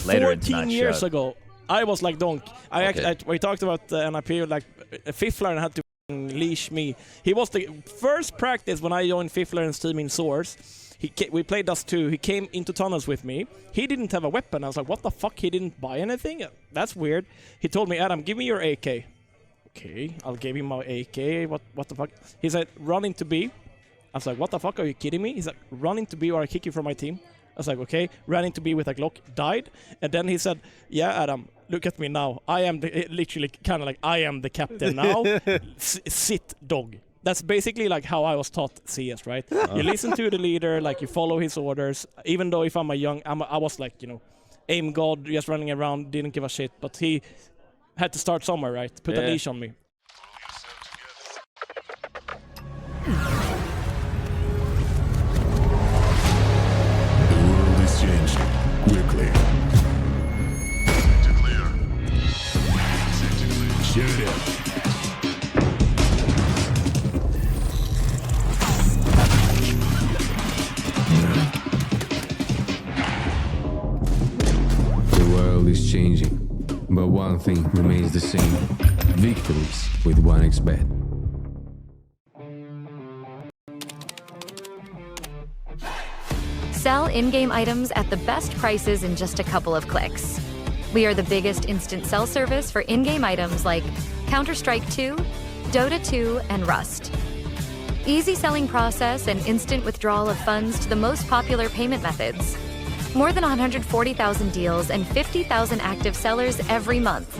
later in tonight's 14 years show. ago, I was like Donk. We talked about NIP, like FIfflaren had to leash me. He was the first practice when I joined FIfflaren's team in Source. We played Dust 2. He came into tunnels with me. He didn't have a weapon. I was like, what the fuck? He didn't buy anything? That's weird. He told me, Adam, give me your AK. Okay, I'll give him my AK. What the fuck? He said, run into B. I was like, what the fuck? Are you kidding me? He's like, run into B or I kick you from my team. I was like, okay. Ran into B with a Glock, died. And then he said, yeah, Adam, look at me now. I am literally kind of like, I am the captain now. Sit, dog. That's basically like how I was taught CS, right? You listen to the leader, like you follow his orders. Even though if I was like, you know, aim god, just running around, didn't give a shit. But he had to start somewhere, right? Put a leash on me. The world is changing quickly. Clear. Shoot it. Is changing, but one thing remains the same: victories with 1xBet. Sell in-game items at the best prices in just a couple of clicks. We are the biggest instant sell service for in-game items like Counter-Strike 2, Dota 2, and Rust. Easy selling process and instant withdrawal of funds to the most popular payment methods. More than 140,000 deals and 50,000 active sellers every month.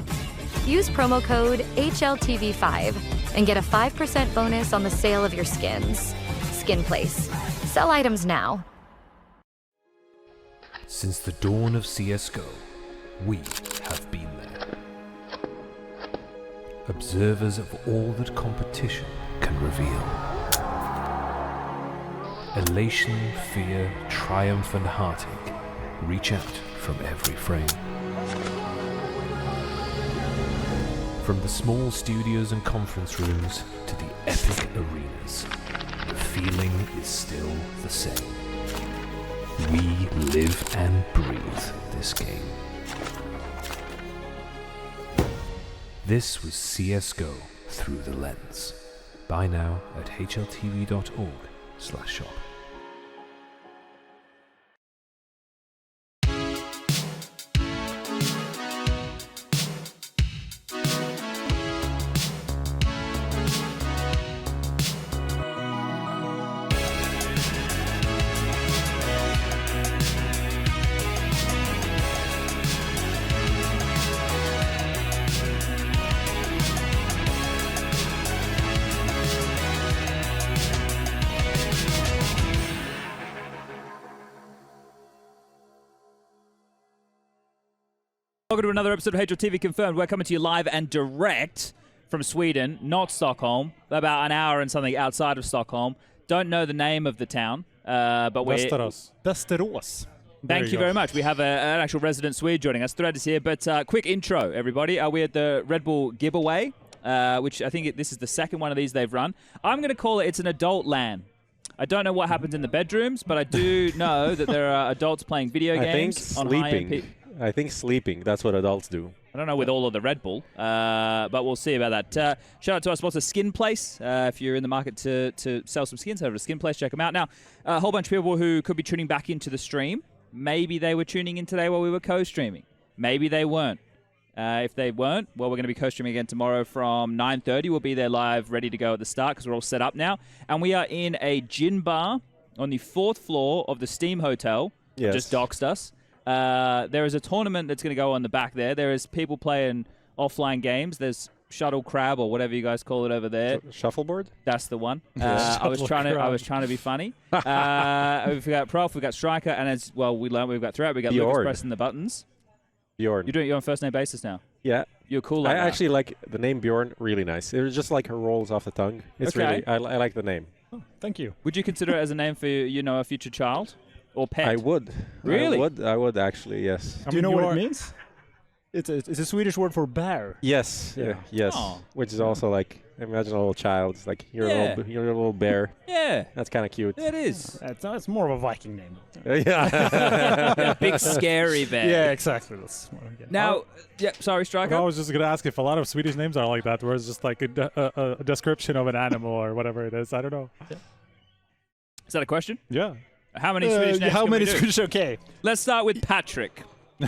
Use promo code HLTV5 and get a 5% bonus on the sale of your skins. Skin Place. Sell items now. Since the dawn of CSGO, we have been there. Observers of all that competition can reveal. Elation, fear, triumph, and heartache reach out from every frame. From the small studios and conference rooms to the epic arenas, the feeling is still the same. We live and breathe this game. This was CSGO Through the Lens. Buy now at hltv.org/shop. Welcome to another episode of HLTV Confirmed. We're coming to you live and direct from Sweden, not Stockholm, about an hour and something outside of Stockholm. Don't know the name of the town, but we're... Västerås. Thank you very much. We have an actual resident Swede joining us. Thread is here, but quick intro, everybody. We're at the Red Bull GIBAWAY, which I think this is the second one of these they've run. I'm going to call it's an adult LAN. I don't know what happens in the bedrooms, but I do know that there are adults playing video games on high-end I think sleeping. That's what adults do. I don't know with all of the Red Bull, but we'll see about that. Shout out to our sponsor, Skin Place. If you're in the market to sell some skins, head over to Skin Place, check them out. Now, a whole bunch of people who could be tuning back into the stream. Maybe they were tuning in today while we were co-streaming. Maybe they weren't. If they weren't, well, we're going to be co-streaming again tomorrow from 9:30. We'll be there live, ready to go at the start because we're all set up now. And we are in a gin bar on the 4th floor of the Steam Hotel. Yes. Just doxed us. There is a tournament that's going to go on the back there. There is people playing offline games. There's Shuttle Crab or whatever you guys call it over there. Shuffleboard? That's the one. I was trying to be funny. We've got Prof, we've got Striker, and as well we learned we've got throughout. We got Lucas pressing the buttons. Bjorn. You're on first name basis now. Yeah. You're cool. I actually like the name Bjorn. Really nice. It was just like her rolls off the tongue. It's okay. really. I like the name. Oh, thank you. Would you consider it as a name for a future child or pet? I would. Really? I would actually. Yes. Do you know what it means? It's a Swedish word for bear. Yes. Yeah. Yes. Oh. Which is also like, imagine a little child. It's like, you're, you're a little bear. Yeah. That's kind of cute. It is. It's more of a Viking name. Yeah. Big scary bear. Yeah, exactly. That's what I'm getting. Now, sorry, Striker. I was just going to ask if a lot of Swedish names are like that, where it's just like a description of an animal or whatever it is. I don't know. Is that a question? Yeah. How many Swedish names How can many we do? Swedish? Okay. Let's start with Patrick.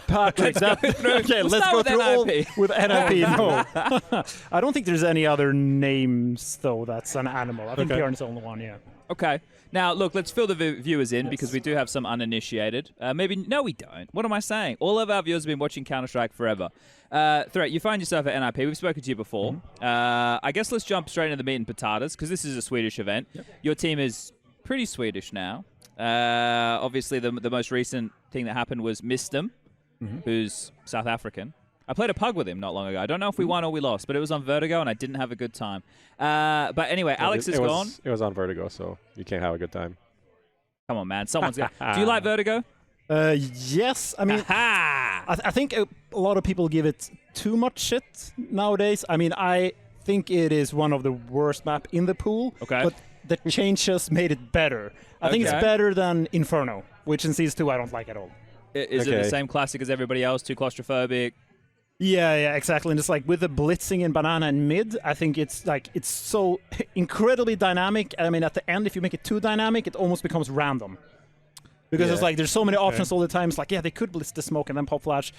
Patrick. Okay, We'll let's start go with through all NIP. with NIP. No, I don't think there's any other names though. That's an animal. I think Okay. Bjorn's the only one. Yeah. Okay. Now, look, let's fill the viewers in because we do have some uninitiated. No, we don't. What am I saying? All of our viewers have been watching Counter-Strike forever. Threat, you find yourself at NIP. We've spoken to you before. I guess let's jump straight into the meat and potatoes because this is a Swedish event. Yep. Your team is pretty Swedish now. Obviously, the most recent thing that happened was MisteM, who's South African. I played a pug with him not long ago. I don't know if we won or we lost, but it was on Vertigo, and I didn't have a good time. But anyway, Alex is gone. It was on Vertigo, so you can't have a good time. Come on, man. Someone's got. Do you like Vertigo? Yes. I mean, I think a lot of people give it too much shit nowadays. I mean, I think it is one of the worst map in the pool. Okay. But the changes made it better. I think it's better than Inferno, which in Season 2 I don't like at all. Is it the same classic as everybody else? Too claustrophobic? Yeah, exactly. And it's like with the blitzing in Banana and mid, I think it's so incredibly dynamic. I mean, at the end, if you make it too dynamic, it almost becomes random. Because it's like there's so many options all the time. It's like, yeah, they could blitz the smoke and then pop flash.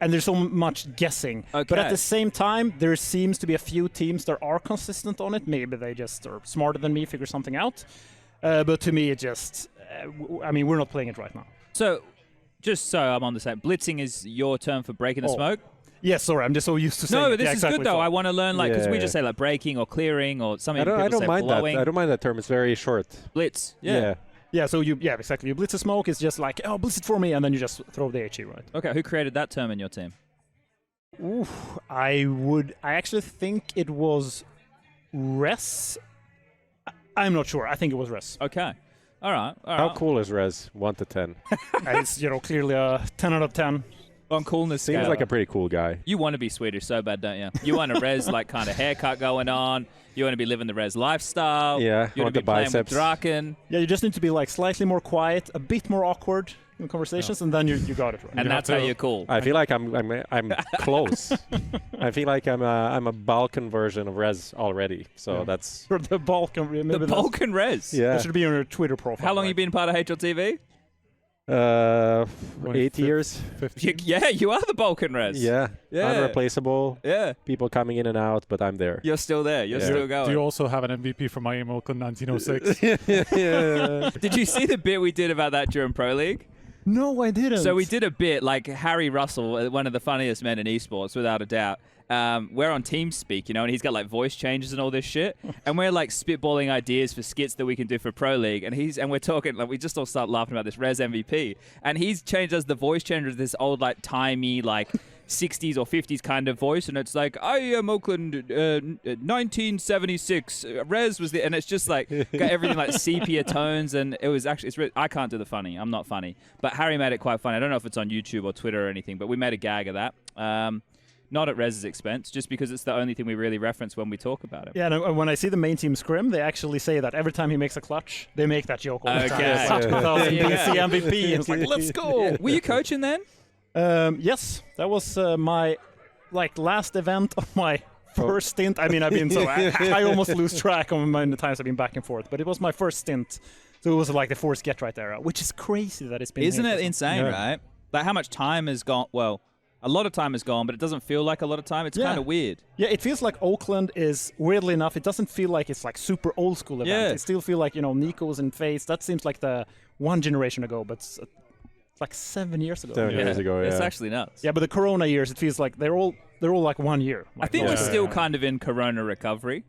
And there's so much guessing. Okay. But at the same time, there seems to be a few teams that are consistent on it. Maybe they just are smarter than me, figure something out. But to me, it just... I mean, we're not playing it right now. So, just so I'm on the same, blitzing is your term for breaking the smoke? Yes, sorry, I'm just so used to saying No, it. this is good though. I want to learn, like, because we just say like breaking or clearing or something. I don't say mind blowing. that. I don't mind that term. It's very short. Blitz. Yeah, so exactly. You blitz a smoke, it's just like, oh, blitz it for me, and then you just throw the HE, right? Okay, who created that term in your team? Oof, I actually think it was Res. I'm not sure. I think it was Res. Okay. All right. How cool is Res? 1 to 10. It's clearly a 10 out of 10. On coolness Seems like a pretty cool guy. You want to be Swedish so bad, don't you? You want a Res like kind of haircut going on. You want to be living the Res lifestyle. Yeah. You want to be playing with Draken. Yeah, you just need to be like slightly more quiet, a bit more awkward in conversations, and then you got it right. And that's how you're cool. I feel like I'm close. I feel like I'm a Balkan version of Res already. So that's For the Balkan. The Balkan Res. Yeah. That should be on your Twitter profile. How long you been part of HLTV? 8 years. 15? You are the Balkan Res. Yeah. Yeah. Unreplaceable. Yeah. People coming in and out, but I'm there. You're still there. You're still going. Do you also have an MVP for Miami Oakland 1906? Yeah. Did you see the bit we did about that during Pro League? No, I didn't. So we did a bit like Harry Russell, one of the funniest men in esports, without a doubt. We're on TeamSpeak, and he's got like voice changes and all this shit, and we're like spitballing ideas for skits that we can do for Pro League, and we're talking like we just all start laughing about this Res MVP, and he's changed us the voice changer to this old like timey like 60s or 50s kind of voice, and it's like, I am Oakland 1976 Res was the, and it's just like got everything like sepia tones, and it was actually I can't do the funny, I'm not funny, but Harry made it quite funny. I don't know if it's on YouTube or Twitter or anything, but we made a gag of that. Not at Rez's expense, just because it's the only thing we really reference when we talk about him. Yeah, and when I see the main team scrim, they actually say that every time he makes a clutch, they make that joke all the time. It's 2000 BC MVP, and it's like, let's go. Were you coaching then? Yes, that was my last event of my first stint. I mean, I've been I almost lose track of how many times I've been back and forth, but it was my first stint. So it was like the Force Get Right era, which is crazy that it's been. Isn't it insane, right? Like how much time has gone? Well, a lot of time has gone, but it doesn't feel like a lot of time. It's kind of weird. Yeah, it feels like Oakland is, weirdly enough, it doesn't feel like it's like super old school event. Yeah. It still feel like, Nico's in FaZe. That seems like the one generation ago, but it's like 7 years ago. 7 years ago, yeah. It's actually nuts. Yeah, but the Corona years, it feels like they're all like 1 year. I think we're still kind of in Corona recovery.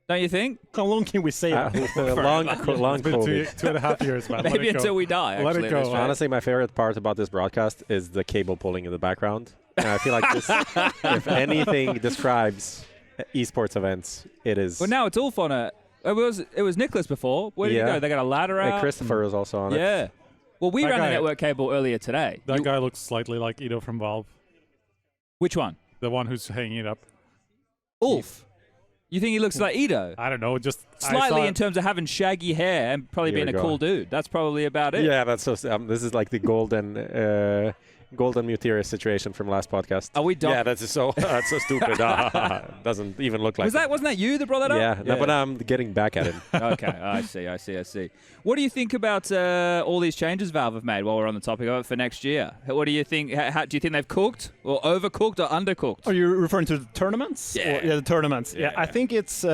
Don't you think? How long can we say that? long COVID. 2.5 years, man. Maybe until we die, actually. Let it go. Honestly, my favorite part about this broadcast is the cable pulling in the background. And I feel like this, if anything describes esports events, it is. Well, now it's all fun. It was Nicholas before. Where did he go? They got a ladder out. Christopher is also on it. Yeah. Well, we ran the network cable earlier today. That guy looks slightly like Ido from Valve. Which one? The one who's hanging it up. Ulf. You think he looks like Ido? I don't know, just Slightly in terms of having shaggy hair and probably being a cool dude. That's probably about it. Yeah, that's so. This is like the golden Muteria situation from last podcast. Are we done? Yeah, that's so stupid. Doesn't even look like. Wasn't that you that brought that up? Yeah, no, but I'm getting back at him. Okay, I see. What do you think about all these changes Valve have made while we're on the topic of it for next year? What do you think? Do you think they've cooked or overcooked or undercooked? Are you referring to the tournaments? Yeah. The tournaments. Yeah, I think it's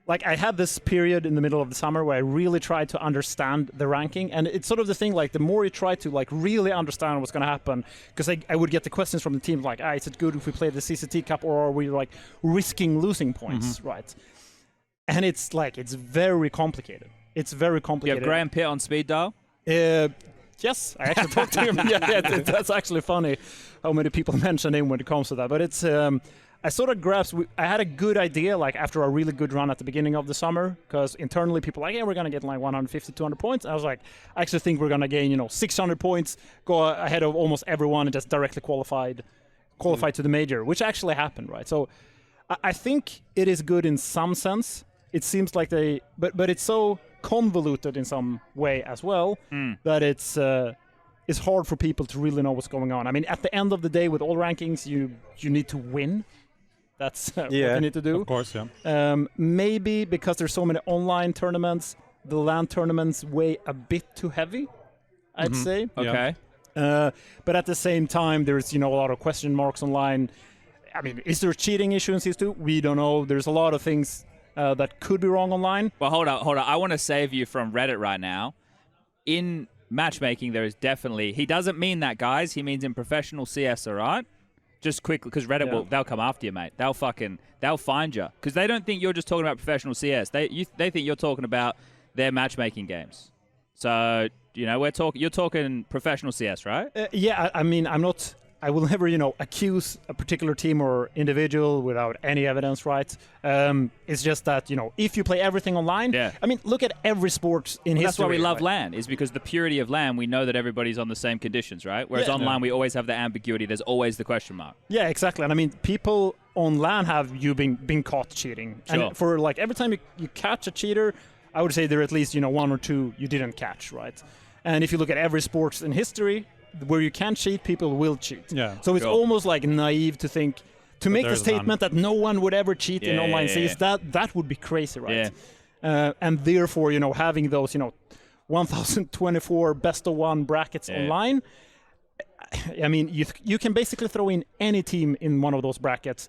like I had this period in the middle of the summer where I really tried to understand the ranking, and it's sort of the thing, like the more you try to like really understand what's going to happen, because I would get the questions from the team like, is it good if we play the CCT Cup, or are we like risking losing points, right? And it's like, it's very complicated. It's very complicated. You have Graham Pitt on speed dial? Yes, I actually talked to him. That's actually funny how many people mention him when it comes to that. But it's I sort of grasped. I had a good idea, like after a really good run at the beginning of the summer, because internally people were like, yeah, we're gonna get like 150, 200 points. I was like, I actually think we're gonna gain, 600 points, go ahead of almost everyone, and just directly qualified to the major, which actually happened, right? So I think it is good in some sense. It seems like but it's so convoluted in some way as well that it's hard for people to really know what's going on. I mean, at the end of the day, with all rankings, you need to win. That's what you need to do. Of course, yeah. Maybe because there's so many online tournaments, the LAN tournaments weigh a bit too heavy, I'd say. Okay. But at the same time, there's a lot of question marks online. I mean, is there cheating issues too? We don't know. There's a lot of things that could be wrong online. Well, hold on. I want to save you from Reddit right now. In matchmaking, there is definitely... He doesn't mean that, guys. He means in professional CS, all right? Just quickly, because Reddit they'll come after you, mate. They'll find you. Because they don't think you're just talking about professional CS. They think you're talking about their matchmaking games. So, you're talking professional CS, right? Yeah, I mean, I will never, accuse a particular team or individual without any evidence, right? It's just that, if you play everything online, I mean, look at every sport in history. That's why we love LAN, is because the purity of LAN, we know that everybody's on the same conditions, right? Whereas online, we always have the ambiguity. There's always the question mark. Yeah, exactly. And I mean, people on LAN have been caught cheating. Sure. And for like every time you catch a cheater, I would say there are at least, one or two you didn't catch, right? And if you look at every sport in history, where you can cheat, people will cheat. Yeah. So it's almost like naive to think, make the statement that no one would ever cheat in online CS. That would be crazy, right? Yeah. And therefore, having those, 1,024 best of one brackets online, I mean, you can basically throw in any team in one of those brackets.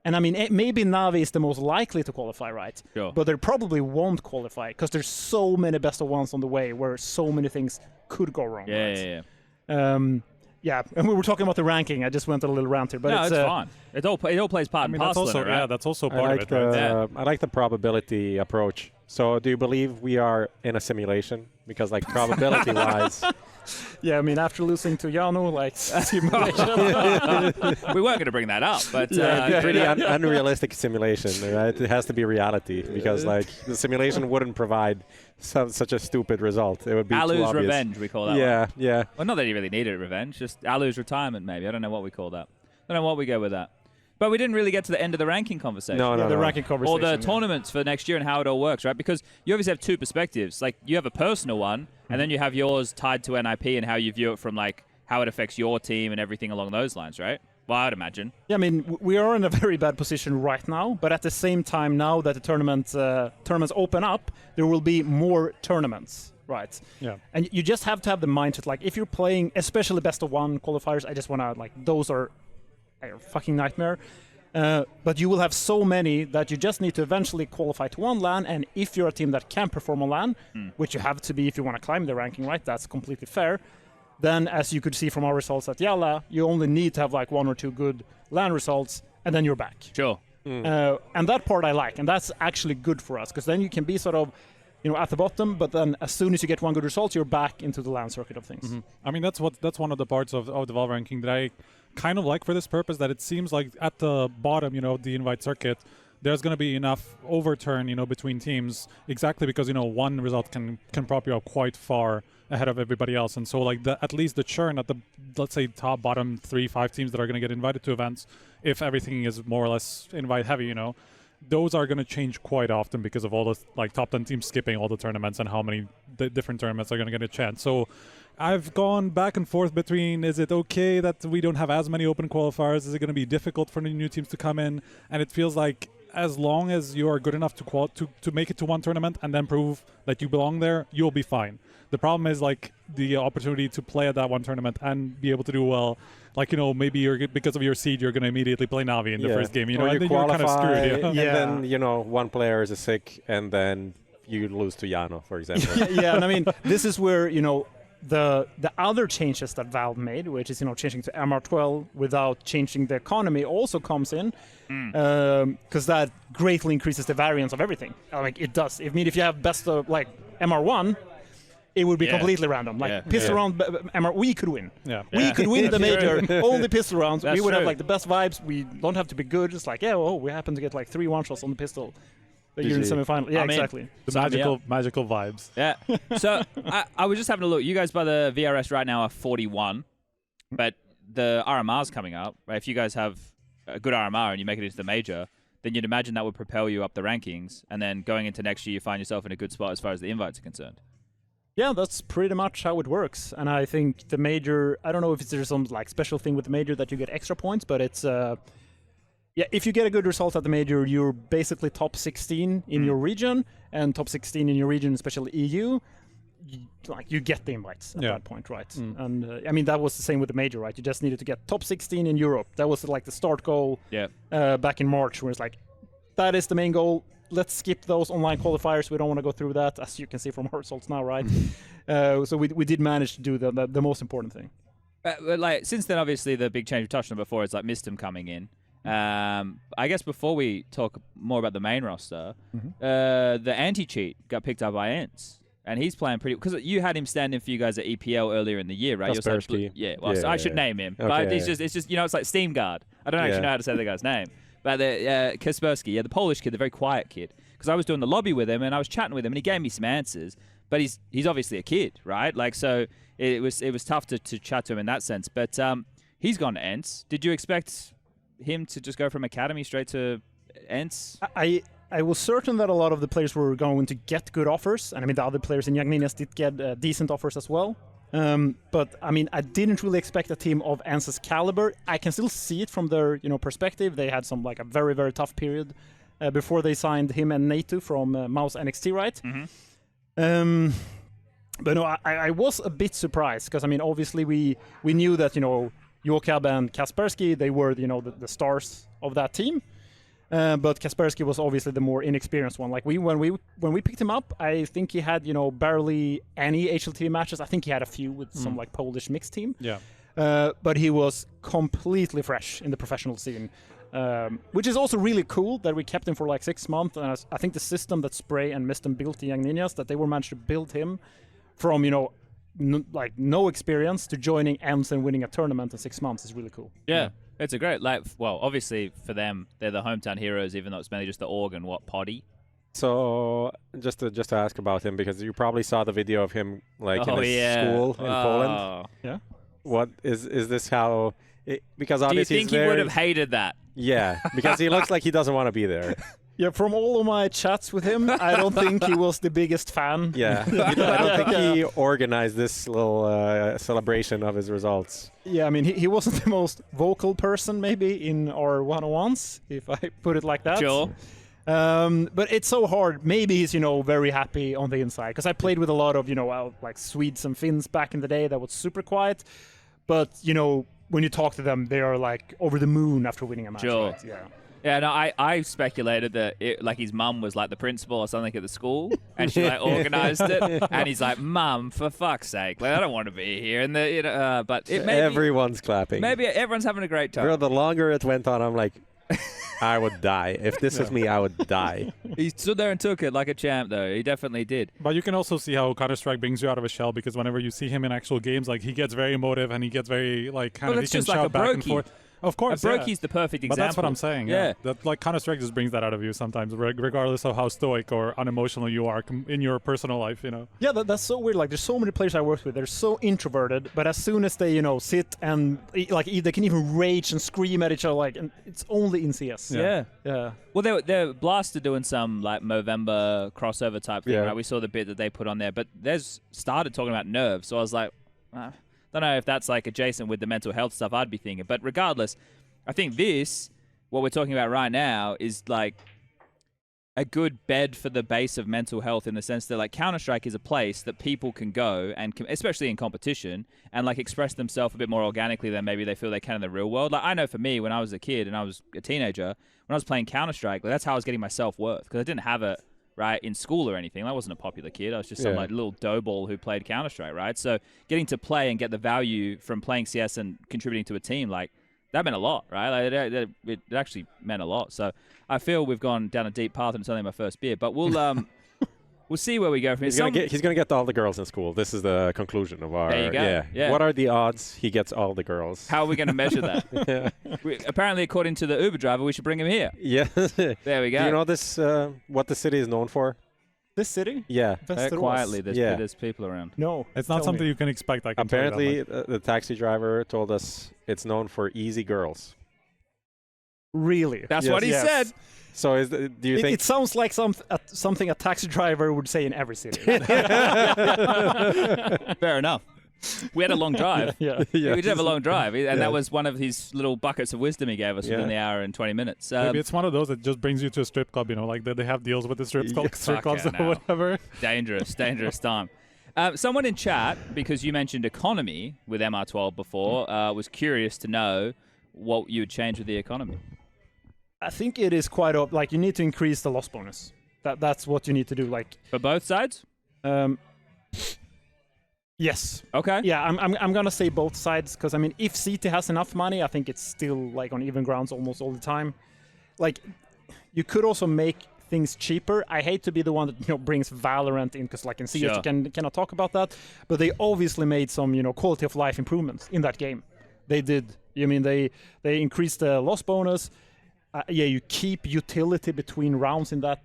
And I mean, maybe Navi is the most likely to qualify, right? Sure. But they probably won't qualify because there's so many best of ones on the way where so many things could go wrong. Yeah. And we were talking about the ranking. I just went a little rant here, but no, it's fine. It all plays part and parcel. That's also part of it. Right? I like the probability approach. So, do you believe we are in a simulation? Because, like, probability-wise. Yeah, I mean, after losing to Jano, like, simulation. We weren't going to bring that up, but... pretty unrealistic simulation, right? It has to be reality, because, like, the simulation wouldn't provide such a stupid result. It would be Alu's too obvious. revenge, we call that one. Yeah. Well, not that he really needed revenge, just Alu's retirement, maybe. I don't know what we call that. I don't know what we go with that. But we didn't really get to the end of the ranking conversation. No. The ranking conversation. Or the tournaments for next year and how it all works, right? Because you obviously have two perspectives. Like, you have a personal one, and then you have yours tied to NIP and how you view it from, like, how it affects your team and everything along those lines, right? Well, I'd imagine. Yeah, I mean, we are in a very bad position right now, but at the same time, now that the tournaments open up, there will be more tournaments. Right. Yeah. And you just have to have the mindset, like, if you're playing, especially best of one qualifiers, I just want to, like, those are a fucking nightmare. But you will have so many that you just need to eventually qualify to one LAN, and if you're a team that can perform on LAN, which you have to be if you want to climb the ranking, right? That's completely fair. Then, as you could see from our results at Yalla, you only need to have like one or two good LAN results, and then you're back. Sure. And that part I like, and that's actually good for us, because then you can be sort of, at the bottom, but then as soon as you get one good result, you're back into the LAN circuit of things. I mean, that's one of the parts of the Valve ranking that I kind of like for this purpose, that it seems like at the bottom, the invite circuit, there's going to be enough overturn, between teams, exactly because, one result can prop you up quite far ahead of everybody else. And so, like, at least the churn at the, let's say, top, bottom 3-5 teams that are going to get invited to events, if everything is more or less invite heavy, those are going to change quite often because of all the, like, top 10 teams skipping all the tournaments and how many different tournaments are going to get a chance. So I've gone back and forth between, is it okay that we don't have as many open qualifiers? Is it going to be difficult for the new teams to come in? And it feels like as long as you are good enough to make it to one tournament and then prove that you belong there, you'll be fine. The problem is, like, the opportunity to play at that one tournament and be able to do well. Like, maybe because of your seed, you're going to immediately play Navi in the first game, or and then qualify, you're kind of screwed. And then, one player is sick, and then you lose to Jano, for example. Yeah, and I mean, this is where, the other changes that Valve made, which is, changing to MR12 without changing the economy, also comes in, because that greatly increases the variance of everything. Like, it does. I mean, if you have best of, like, MR1, it would be completely random. Like, pistol round, MR, we could win. Yeah. We could win the major, only pistol rounds. That's we would true. have, like, the best vibes. We don't have to be good. Just like, we happen to get, like, 3 one-shots on the pistol. But you're in semi-final. Yeah, exactly. The magical vibes. Yeah. So I was just having a look. You guys by the VRS right now are 41, but the RMR's coming up. Right? If you guys have a good RMR and you make it into the major, then you'd imagine that would propel you up the rankings. And then going into next year, you find yourself in a good spot as far as the invites are concerned. Yeah, that's pretty much how it works. And I think the major, I don't know if there's some, like, special thing with the major that you get extra points, but it's... Yeah, if you get a good result at the major, you're basically top 16 in your region, and top 16 in your region, especially EU, you get the invites at that point, right? And I mean, that was the same with the major, right? You just needed to get top 16 in Europe. That was like the start goal back in March, where it's like, that is the main goal. Let's skip those online qualifiers. We don't want to go through that, as you can see from our results now, right? So we did manage to do the most important thing. But like, since then, obviously, the big change we touched on before is like MisteM coming in. I guess before we talk more about the main roster, the anti-cheat got picked up by ENCE, and he's playing pretty... Because you had him standing for you guys at EPL earlier in the year, right? xKaspercky. So I should name him. Okay, but it's just it's like Steam Guard. I don't actually know how to say the guy's name. But the xKaspercky, the Polish kid, the very quiet kid. Because I was doing the lobby with him, and I was chatting with him, and he gave me some answers. But he's obviously a kid, right? Like, so it was tough to chat to him in that sense. But he's gone to ENCE. Did you expect him to just go from academy straight to ENCE? I was certain that a lot of the players were going to get good offers, and I mean the other players in Nicest did get decent offers as well. But I mean, I didn't really expect a team of ENCE's caliber. I can still see it from their perspective. They had some, like, a very, very tough period before they signed him and Natu from Mouse NXT, right? But no, I was a bit surprised because I mean, obviously we knew that Joachim and Kaspersky, they were the stars of that team. But Kaspersky was obviously the more inexperienced one. Like when we picked him up, I think he had barely any HLTV matches. I think he had a few with some like Polish mixed team. Yeah. But he was completely fresh in the professional scene, which is also really cool that we kept him for like 6 months. And I think the system that Spray and MisteM built the Young Ninjas, that they were managed to build him from no experience to joining ENCE and winning a tournament in 6 months is really cool. Yeah. It's a great, obviously for them, they're the hometown heroes, even though it's mainly just the org and potty. So just to ask about him, because you probably saw the video of him in his school in Poland. Yeah. What is this how? Because obviously do you think he would have hated that? Yeah, because he looks like he doesn't want to be there. Yeah, from all of my chats with him, I don't think he was the biggest fan. Yeah, I don't think he organized this little celebration of his results. Yeah, I mean, he wasn't the most vocal person maybe in our one-on-ones, if I put it like that. Sure. But it's so hard. Maybe he's, very happy on the inside. Because I played with a lot of, like Swedes and Finns back in the day that was super quiet. But, when you talk to them, they are like over the moon after winning a match. Sure. Right? Yeah. Yeah, no, I speculated that his mum was like the principal or something at the school, and she organized it, and he's like, "Mum, for fuck's sake, I don't want to be here." And but everyone's clapping. Maybe everyone's having a great time. Bro, the longer it went on, I'm like, I would die. If this was me, I would die. He stood there and took it like a champ, though. He definitely did. But you can also see how Counter-Strike brings you out of a shell, because whenever you see him in actual games, he gets very emotive and he gets very he can shout back and forth. Of course, Brokey's the perfect example. But that's what I'm saying. Yeah. That like Counter-Strike just brings that out of you sometimes, regardless of how stoic or unemotional you are in your personal life. Yeah, that's so weird. Like, there's so many players I work with. They're so introverted, but as soon as they sit and like they can even rage and scream at each other, like, and it's only in CS. Yeah. Yeah. Well, they're Blast are doing some like Movember crossover type thing, right? We saw the bit that they put on there, but there's started talking about nerves, so I was like, don't know if that's like adjacent with the mental health stuff I'd be thinking. But regardless, I think what we're talking about right now is like a good bed for the base of mental health, in the sense that like Counter-Strike is a place that people can go and especially in competition and like express themselves a bit more organically than maybe they feel they can in the real world. Like, I know for me, when I was a kid and I was a teenager, when I was playing Counter-Strike, like, that's how I was getting my self-worth, because I didn't have it right in school or anything. I wasn't a popular kid. I was just some like little doughball who played Counter-Strike, right? So getting to play and get the value from playing CS and contributing to a team, like, that meant a lot, right? Like, it actually meant a lot. So I feel we've gone down a deep path, and it's only my first beer, but we'll we'll see where we go from here. He's gonna get all the girls in school. This is the conclusion of our. There you go. Yeah. What are the odds he gets all the girls? How are we going to measure that? Apparently, according to the Uber driver, we should bring him here. Yeah. There we go. Do you know this? What the city is known for? This city? Yeah. Quietly, there's people around. No, it's not something you can expect. I can Apparently, the taxi driver told us it's known for easy girls. Really? That's what he said. So do you think it sounds like something a taxi driver would say in every city? Fair enough. We had a long drive. Yeah. We did have a long drive, and that was one of his little buckets of wisdom he gave us within the hour and 20 minutes. Maybe it's one of those that just brings you to a strip club, like they have deals with the strip clubs or whatever. Dangerous time. Someone in chat, because you mentioned economy with MR12 before, was curious to know what you would change with the economy. I think it is quite like you need to increase the loss bonus. That's what you need to do. Like for both sides. Yes. Okay. Yeah, I'm gonna say both sides, because I mean, if CT has enough money, I think it's still like on even grounds almost all the time. Like, you could also make things cheaper. I hate to be the one that brings Valorant in, because like in CS you cannot talk about that, but they obviously made some quality of life improvements in that game. They did. I mean, they increased the loss bonus. You keep utility between rounds in that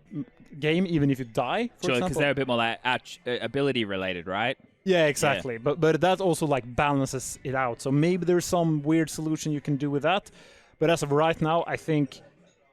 game, even if you die. For example, because they're a bit more like ability related, right? Yeah, exactly. Yeah. But that also like balances it out. So maybe there's some weird solution you can do with that. But as of right now, I think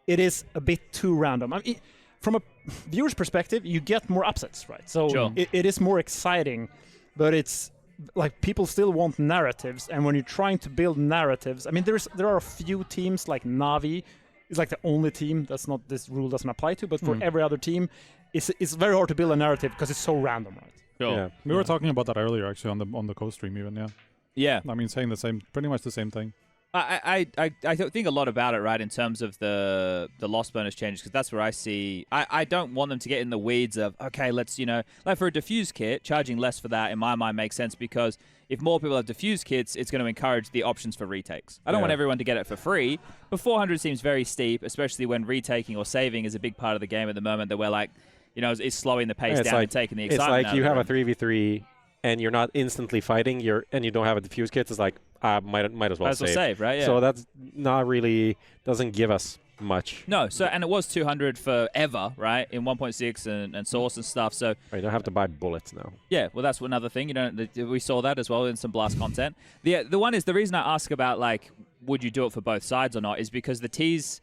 it is a bit too random. I mean, from a viewer's perspective, you get more upsets, right? So it is more exciting, but it's like people still want narratives. And when you're trying to build narratives, I mean, there are a few teams like Na'Vi is like the only team this rule doesn't apply to. But for every other team, it's very hard to build a narrative because it's so random, right? Sure. Yeah. We were talking about that earlier, actually, on the co-stream even, Yeah. I mean, saying pretty much the same thing. I think a lot about it, right, in terms of the loss bonus changes, because that's where I see... I don't want them to get in the weeds of, okay, let's, like for a diffuse kit, charging less for that, in my mind, makes sense, because if more people have diffuse kits, it's going to encourage the options for retakes. I don't want everyone to get it for free, but 400 seems very steep, especially when retaking or saving is a big part of the game at the moment, that we're like... it's slowing the pace down and taking the excitement. It's like you have a 3v3 and you're not instantly fighting, and you don't have a diffuse kit. It's like, might as well save. Right? Yeah. So that's not really, doesn't give us much. No, and it was 200 forever, right, in 1.6 and Source and stuff. So you don't have to buy bullets now. Yeah, well, that's another thing. We saw that as well in some Blast content. The one is, the reason I ask about, like, would you do it for both sides or not, is because the T's...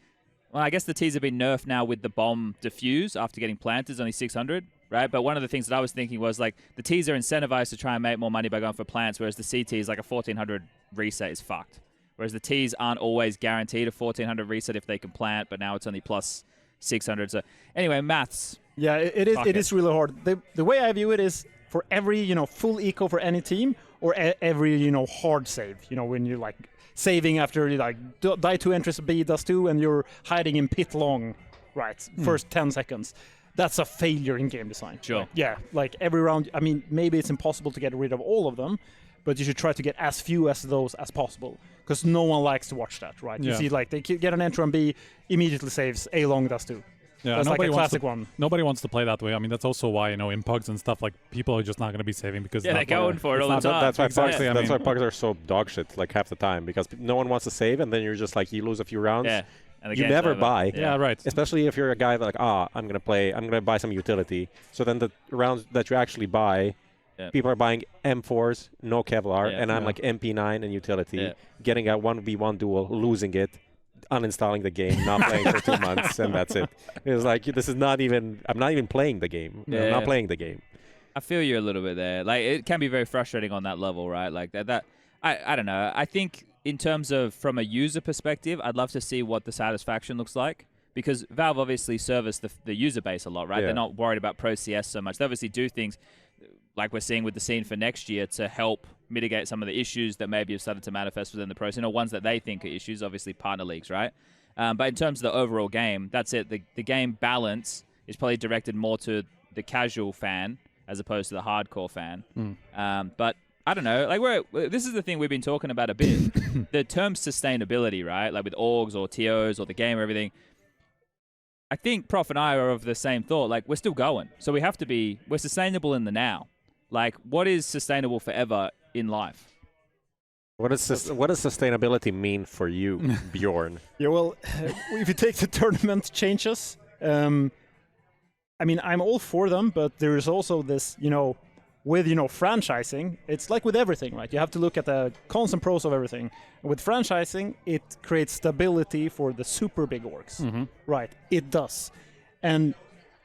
Well, I guess the T's have been nerfed now with the bomb diffuse after getting planted. It's only 600, right? But one of the things that I was thinking was, like, the T's are incentivized to try and make more money by going for plants, whereas the CT is like a 1400 reset is fucked. Whereas the T's aren't always guaranteed a 1400 reset if they can plant, but now it's only plus 600. So anyway, maths. Yeah, it is really hard. The way I view it is for every, full eco for any team, or every, hard save, when you like... saving after like die 2 entries B does 2 and you're hiding in pit long, right? First 10 seconds. That's a failure in game design. Sure. Right? Yeah, like every round, I mean, maybe it's impossible to get rid of all of them, but you should try to get as few as those as possible, because no one likes to watch that, right? You see, like, they get an entry on B, immediately saves, A long does 2. Yeah, That's like a nobody wants classic to, one. Nobody wants to play that way. I mean, that's also why, you know, in pugs and stuff, like, people are just not going to be saving because Yeah, they're going for it all the time. That's why Exactly, I pugs, that's why mean- pugs are so dog shit like half the time, because no one wants to save, and then you're just like, you lose a few rounds. Yeah. And the You game's never over. buy. Yeah, right. Especially if you're a guy that like, I'm gonna buy some utility. So then the rounds that you actually buy, people are buying M4s, no Kevlar, and I'm like MP9 and utility, getting a 1v1 duel, losing it, uninstalling the game, not playing for 2 months, and that's it. It's like, this is not even, I'm not even playing the game. I'm not playing the game. I feel you a little bit there. Like, it can be very frustrating on that level, right? Like that I don't know. I think in terms of from a user perspective, I'd love to see what the satisfaction looks like, because Valve obviously service the user base a lot, right? Yeah. They're not worried about pro CS so much. They obviously do things like we're seeing with the scene for next year to help mitigate some of the issues that maybe have started to manifest within the pro scene, or ones that they think are issues, obviously partner leagues, right? But in terms of the overall game, that's it. The game balance is probably directed more to the casual fan as opposed to the hardcore fan. But I don't know. Like, this is the thing we've been talking about a bit. The term sustainability, right? Like with orgs or TOs or the game or everything. I think Prof and I are of the same thought. Like, we're still going. So we're sustainable in the now. Like, what is sustainable forever in life? What does sustainability mean for you, Bjorn? Yeah, well, if you take the tournament changes, I mean, I'm all for them, but there is also this, with, franchising, it's like with everything, right? You have to look at the cons and pros of everything. And with franchising, it creates stability for the super big orgs. Right, it does. And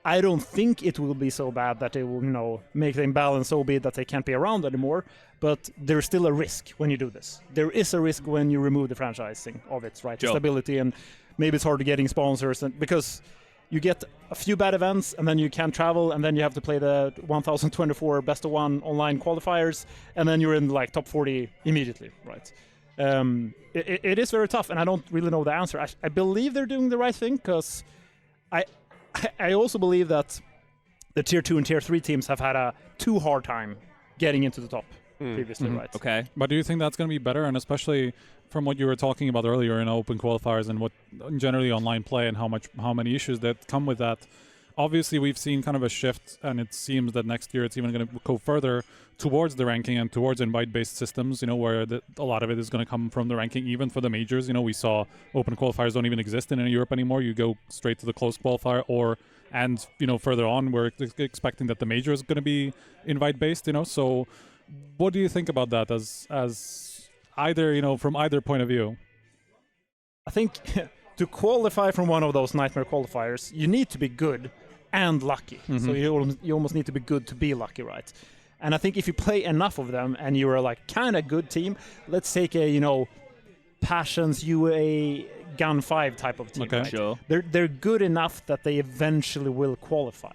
I don't think it will be so bad that it will, make the imbalance so big that they can't be around anymore, but there's still a risk when you do this. There is a risk when you remove the franchising of it, right? Sure. Stability, and maybe it's hard to getting sponsors, and because you get a few bad events, and then you can't travel, and then you have to play the 1024 best of one online qualifiers, and then you're in like top 40 immediately, right? It is very tough, and I don't really know the answer. I believe they're doing the right thing, because I also believe that the tier 2 and tier 3 teams have had a too hard time getting into the top previously, right? Okay. But do you think that's going to be better? And especially from what you were talking about earlier in open qualifiers and what generally online play and how many issues that come with that. Obviously, we've seen kind of a shift, and it seems that next year it's even going to go further towards the ranking and towards invite-based systems, where a lot of it is going to come from the ranking, even for the majors. We saw open qualifiers don't even exist in Europe anymore. You go straight to the closed qualifier, and further on, we're expecting that the major is going to be invite-based. So, what do you think about that as either from either point of view? I think to qualify from one of those nightmare qualifiers, you need to be good and lucky. So you almost need to be good to be lucky, right? And I think if you play enough of them and you're like kind of good team, let's take a Passions UA Gun 5 type of team. Okay. Right? Sure. They're good enough that they eventually will qualify.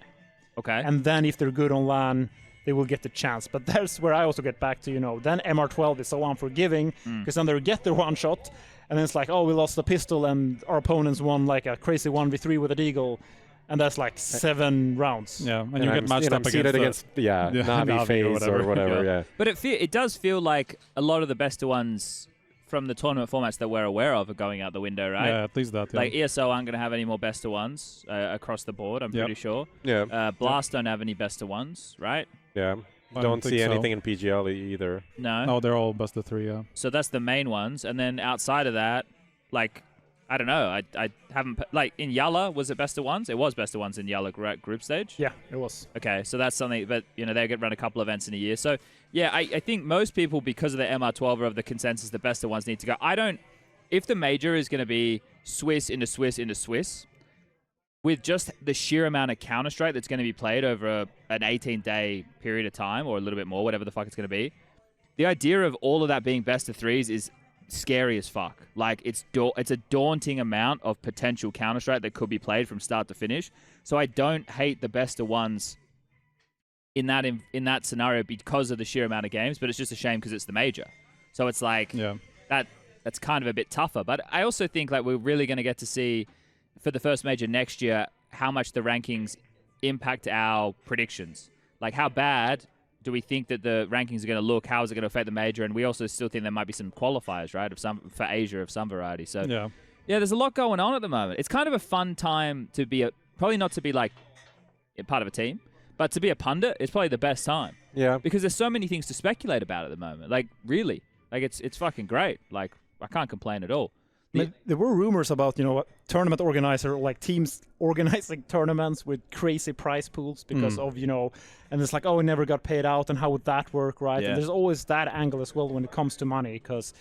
Okay. And then if they're good on LAN, they will get the chance. But that's where I also get back to, then MR12 is so unforgiving, because then they get their one shot, and then it's like, oh, we lost the pistol, and our opponents won like a crazy 1v3 with a deagle, and that's like 7 rounds. Yeah, and you get matched up against Navi phase or whatever. Yeah. But it does feel like a lot of the best of ones from the tournament formats that we're aware of are going out the window, right? Yeah, at least that. Yeah. Like ESO aren't going to have any more best of ones across the board, I'm pretty sure. Yeah. Blast don't have any best of ones, right? Yeah. I Don't think see so. anything in PGL either. No. No, they're all best of 3, yeah. So that's the main ones, and then outside of that, like, I don't know. I haven't like in Yalla, was it best of ones? It was best of ones in Yalla group stage. Yeah, it was. Okay, so that's something. But they get run a couple events in a year. So yeah, I think most people, because of the MR12, are of the consensus the best of ones need to go. If the major is going to be Swiss into Swiss into Swiss, with just the sheer amount of Counter-Strike that's going to be played over an 18-day period of time, or a little bit more, whatever the fuck it's going to be, the idea of all of that being best of 3s is scary as fuck. Like, it's a daunting amount of potential Counter-Strike that could be played from start to finish. So I don't hate the best of ones in that scenario because of the sheer amount of games, but it's just a shame because it's the major. So it's like that's kind of a bit tougher. But I also think like we're really going to get to see for the first major next year how much the rankings impact our predictions. Like, how bad do we think that the rankings are going to look? How is it going to affect the major? And we also still think there might be some qualifiers, right, for Asia of some variety. So yeah, there's a lot going on at the moment. It's kind of a fun time to be probably not to be like a part of a team, but to be a pundit is probably the best time. Yeah. Because there's so many things to speculate about at the moment. Like, really. Like, it's fucking great. Like, I can't complain at all. There were rumors about, tournament organizer, like teams organizing tournaments with crazy prize pools because of, and it's like, oh, it never got paid out, and how would that work, right? Yeah. And there's always that angle as well when it comes to money, because,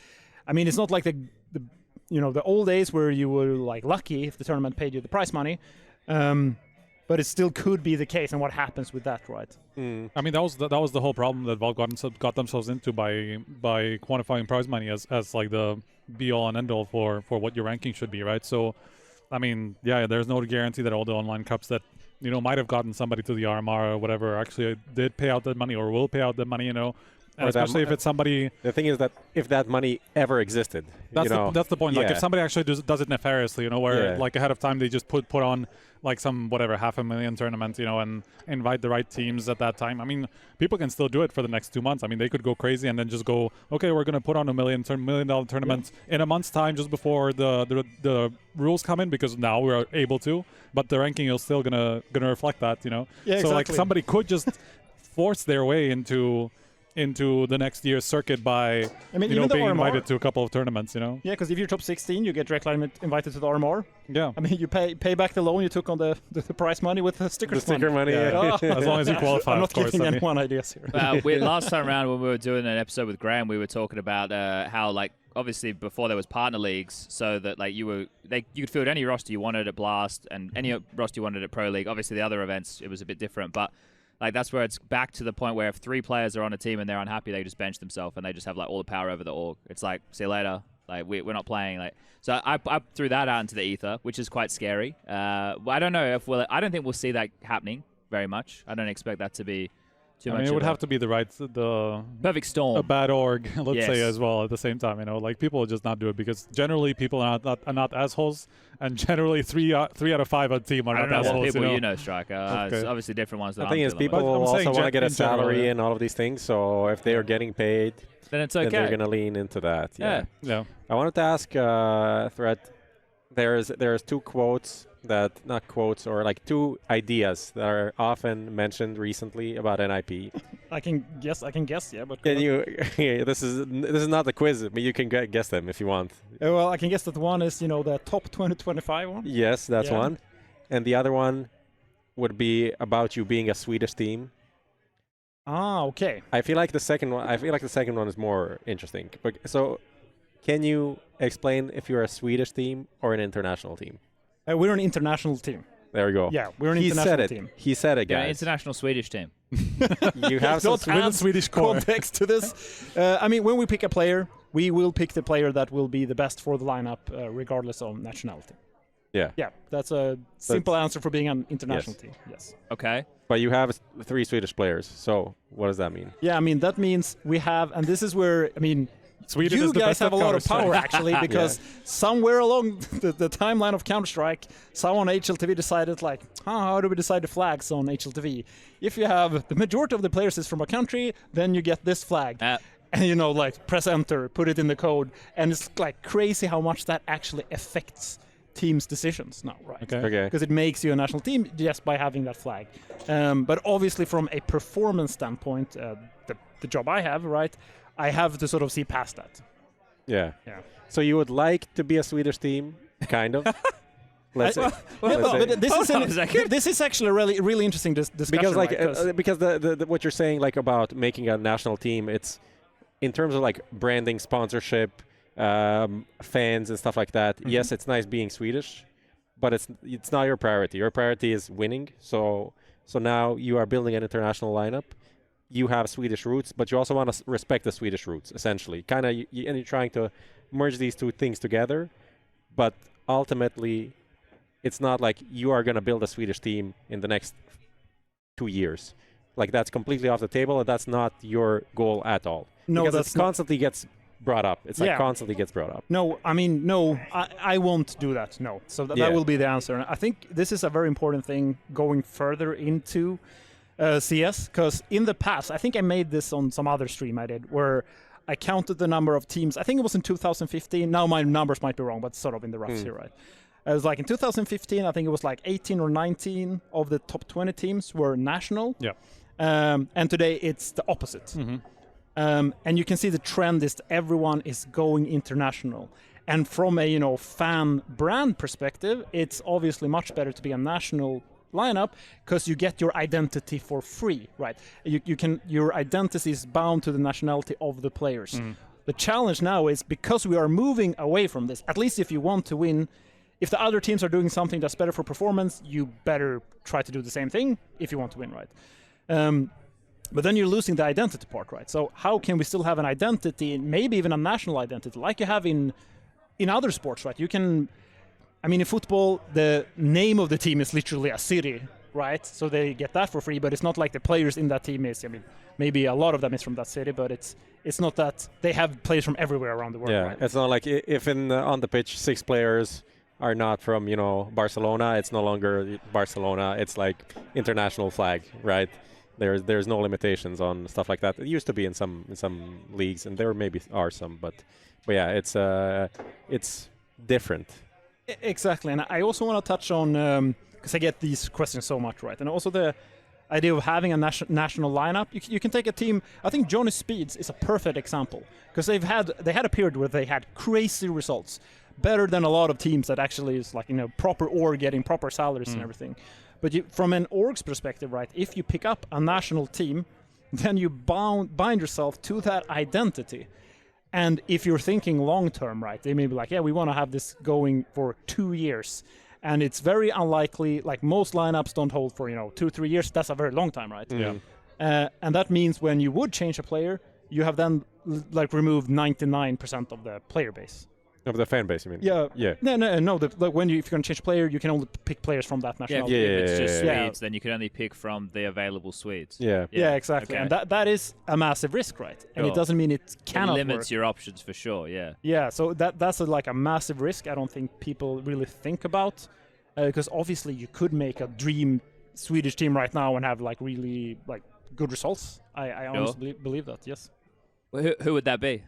I mean, it's not like the old days where you were like lucky if the tournament paid you the prize money, but it still could be the case, and what happens with that, right? I mean, that was the whole problem that Valve got themselves into by quantifying prize money as like the be-all and end-all for what your ranking should be, right? So, I mean, yeah, there's no guarantee that all the online cups that might have gotten somebody to the RMR or whatever actually did pay out that money or will pay out that money, And especially if it's somebody. The thing is that if that money ever existed, that's the point. Like if somebody actually does it nefariously, where like ahead of time they just put on like some whatever $500,000 tournament, and invite the right teams at that time. I mean, people can still do it for the next 2 months. I mean, they could go crazy and then just go, okay, we're going to put on $1 million tournament in a month's time just before the rules come in, because now we're able to. But the ranking is still gonna reflect that, Yeah, So exactly. like somebody could just force their way into the next year's circuit by being invited to a couple of tournaments, Yeah, because if you're top 16, you get direct invited to the RMR. Yeah. I mean, you pay back the loan you took on the prize money with the sticker money. Yeah. As long as you qualify, I'm not of course. giving anyone ideas here. Last time around when we were doing an episode with Graham, we were talking about how, like, obviously before there was partner leagues, so that like you could field any roster you wanted at Blast and any roster you wanted at Pro League. Obviously the other events, it was a bit different, but like that's where it's back to the point where if 3 players are on a team and they're unhappy, they just bench themselves and they just have like all the power over the org. It's like, see you later. Like we're not playing. Like, so I threw that out into the ether, which is quite scary. I don't know if I don't think we'll see that happening very much. I don't expect that to be too much. I mean, it would have to be the perfect storm, a bad org, let's say, as well at the same time. Like people will just not do it because generally people are not assholes, and generally 3 out of 5 on team are not assholes. People Striker. Okay. It's obviously different ones. The thing is, people also want to get a salary and all of these things. So if they are getting paid, then it's okay. Then they're gonna lean into that. Yeah. I wanted to ask Threat. There's 2 quotes that, not quotes, or like 2 ideas that are often mentioned recently about NIP. I can guess, yeah, but can you? This is not the quiz, but you can guess them if you want. Well, I can guess that one is the top 2025 one. Yes, that's one, and the other one would be about you being a Swedish team. Ah, okay. I feel like the second one is more interesting. But so, can you explain if you're a Swedish team or an international team? We're an international team. There we go. Yeah, we're an international team. He said it, guys. Yeah, international Swedish team. You have some Swedish context to this. I mean, when we pick a player, we will pick the player that will be the best for the lineup, regardless of nationality. Yeah. Yeah, that's a simple answer for being an international team. Yes. Okay. But you have 3 Swedish players, so what does that mean? Yeah, I mean, that means we have, and this is where, I mean, Sweden you is the guys best have a lot of power, Counter-Strike. actually, because somewhere along the timeline of Counter-Strike, someone on HLTV decided, like, how do we decide the flags on HLTV? If you have the majority of the players is from a country, then you get this flag. And, like, press enter, put it in the code, and it's, like, crazy how much that actually affects teams' decisions now, right? Okay. Because it makes you a national team just by having that flag. But obviously, from a performance standpoint, the job I have, right, I have to sort of see past that. Yeah. So you would like to be a Swedish team, kind of? Let's say. But this is actually a really interesting discussion. Because like right? because the what you're saying like about making a national team, it's in terms of like branding, sponsorship, fans and stuff like that. Yes, it's nice being Swedish, but it's not your priority. Your priority is winning. So now you are building an international lineup. You have Swedish roots, but you also want to respect the Swedish roots, essentially. Kind of, and you're trying to merge these 2 things together, but ultimately, it's not like you are going to build a Swedish team in the next 2 years. Like, that's completely off the table, and that's not your goal at all. No, because that's it constantly gets brought up. It's like constantly gets brought up. No, I mean, no, I won't do that, no. So that will be the answer. And I think this is a very important thing going further into CS, because in the past, I think I made this on some other stream I did, where I counted the number of teams. I think it was in 2015. Now my numbers might be wrong, but sort of in the roughs here, right? It was like in 2015, I think it was like 18 or 19 of the top 20 teams were national. Yeah. And today it's the opposite. And you can see the trend is that everyone is going international. And from a fan brand perspective, it's obviously much better to be a national lineup because you get your identity for free, right? Your identity is bound to the nationality of the players. The challenge now is because we are moving away from this, at least if you want to win, if the other teams are doing something that's better for performance, you better try to do the same thing if you want to win, right? But then you're losing the identity part, right? So how can we still have an identity, maybe even a national identity, like you have in other sports, right? You can, in football, the name of the team is literally a city, right? So they get that for free, but it's not like the players in that team is, maybe a lot of them is from that city, but it's not that they have players from everywhere around the world. Yeah, right? it's not like if on the pitch 6 players are not from Barcelona, it's no longer Barcelona. It's like international flag, right? There's no limitations on stuff like that. It used to be in some leagues, and there maybe are some, but yeah, it's different. Exactly, and I also want to touch on because I get these questions so much, right? And also the idea of having a national lineup. You can take a team. I think Johnny Speeds is a perfect example because they had a period where they had crazy results, better than a lot of teams that actually is like proper org getting proper salaries and everything. But from an org's perspective, right? If you pick up a national team, then you bind yourself to that identity. And if you're thinking long term, right? They may be like, yeah, we want to have this going for 2 years. And it's very unlikely, like most lineups don't hold for 2-3 years. That's a very long time, right? Yeah. And that means when you would change a player, you have then removed 99% of the player base. Of the fan base, you mean? Yeah. Yeah. No. If you're going to change a player, you can only pick players from that nationality. If it's just Swedes, then you can only pick from the available Swedes. Yeah, exactly. Okay. And that is a massive risk, right? And it doesn't mean it cannot It limits work. your options for sure, yeah. Yeah, so that's a massive risk I don't think people really think about. Because obviously you could make a dream Swedish team right now and have really good results. I honestly believe that, yes. Well, who would that be?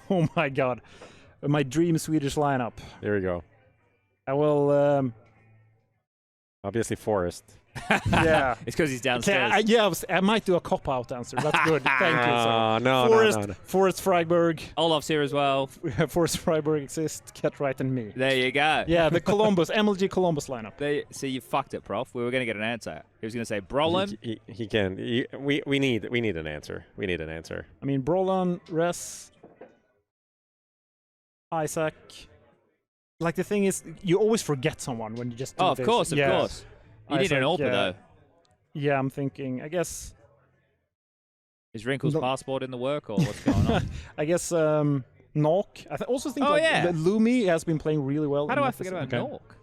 Oh my god. My dream Swedish lineup. There we go. I will... Obviously Forrest. Yeah. It's because he's downstairs. I might do a cop-out answer. That's good. Thank you. So No. Forrest Friberg. Olof's here as well. Forrest Friberg exists. Ketright and me. There you go. Yeah, the Columbus, MLG Columbus lineup. See, you fucked it, Prof. We were going to get an answer. He was going to say Brolin. He can. We need an answer. We need an answer. Brolin, Res, Isaac. Like the thing is, you always forget someone when you just do of this. course. You need an AWP though. Yeah, I'm thinking. I guess. Is Wrinkle's passport in the work or what's going on? I guess Nok. I also think Lumi has been playing really well. How do I forget about Nok?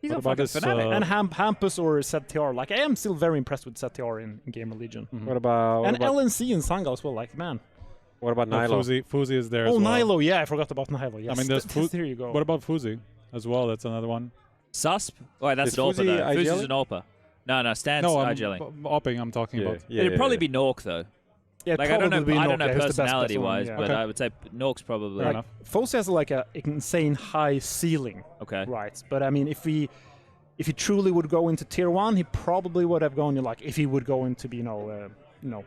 He's What not about fucking this, fanatic. And Hampus or ZTR. Like I am still very impressed with ZTR in Gamer Legion. What about LNC and Sanga as well. Like man. What about Nilo? Fuzi is there as well. Nilo. Yeah, I forgot about Nilo. Yes. There's there you go. What about Fuzi as well? That's another one. Susp? Oh, that's Is an AWP Fuzi though. ideally? Fuzi's an AWP. No, Stan's ideally. Opping I'm talking about. It'd probably be Nork though. Yeah, I don't know Nok, personality-wise, yeah. but I would say Nork's probably. Fair enough. Fosse has an insane high ceiling. Okay. Right, but if he truly would go into tier 1, he probably would have gone if he would go into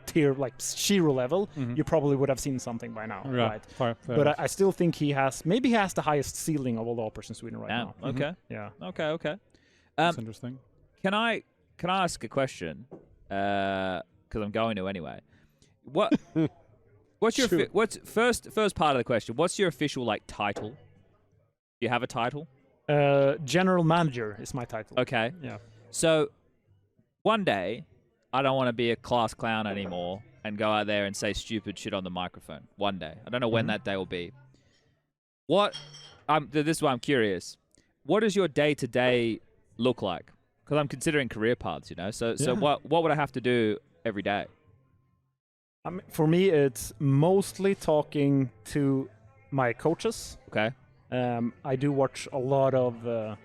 tier Shiro level, you probably would have seen something by now, right? Fair But I still think he has the highest ceiling of all the operas in Sweden right now. Okay. Yeah. Okay. That's interesting. Can I ask a question? Because I'm going to anyway. What's your first part of the question? What's your official title? Do you have a title? General manager is my title. Okay. Yeah. So one day, I don't want to be a class clown anymore and go out there and say stupid shit on the microphone. One day. I don't know when that day will be. This is why I'm curious. What does your day-to-day look like? Because I'm considering career paths, So what would I have to do every day? For me, it's mostly talking to my coaches. Okay. I do watch a lot of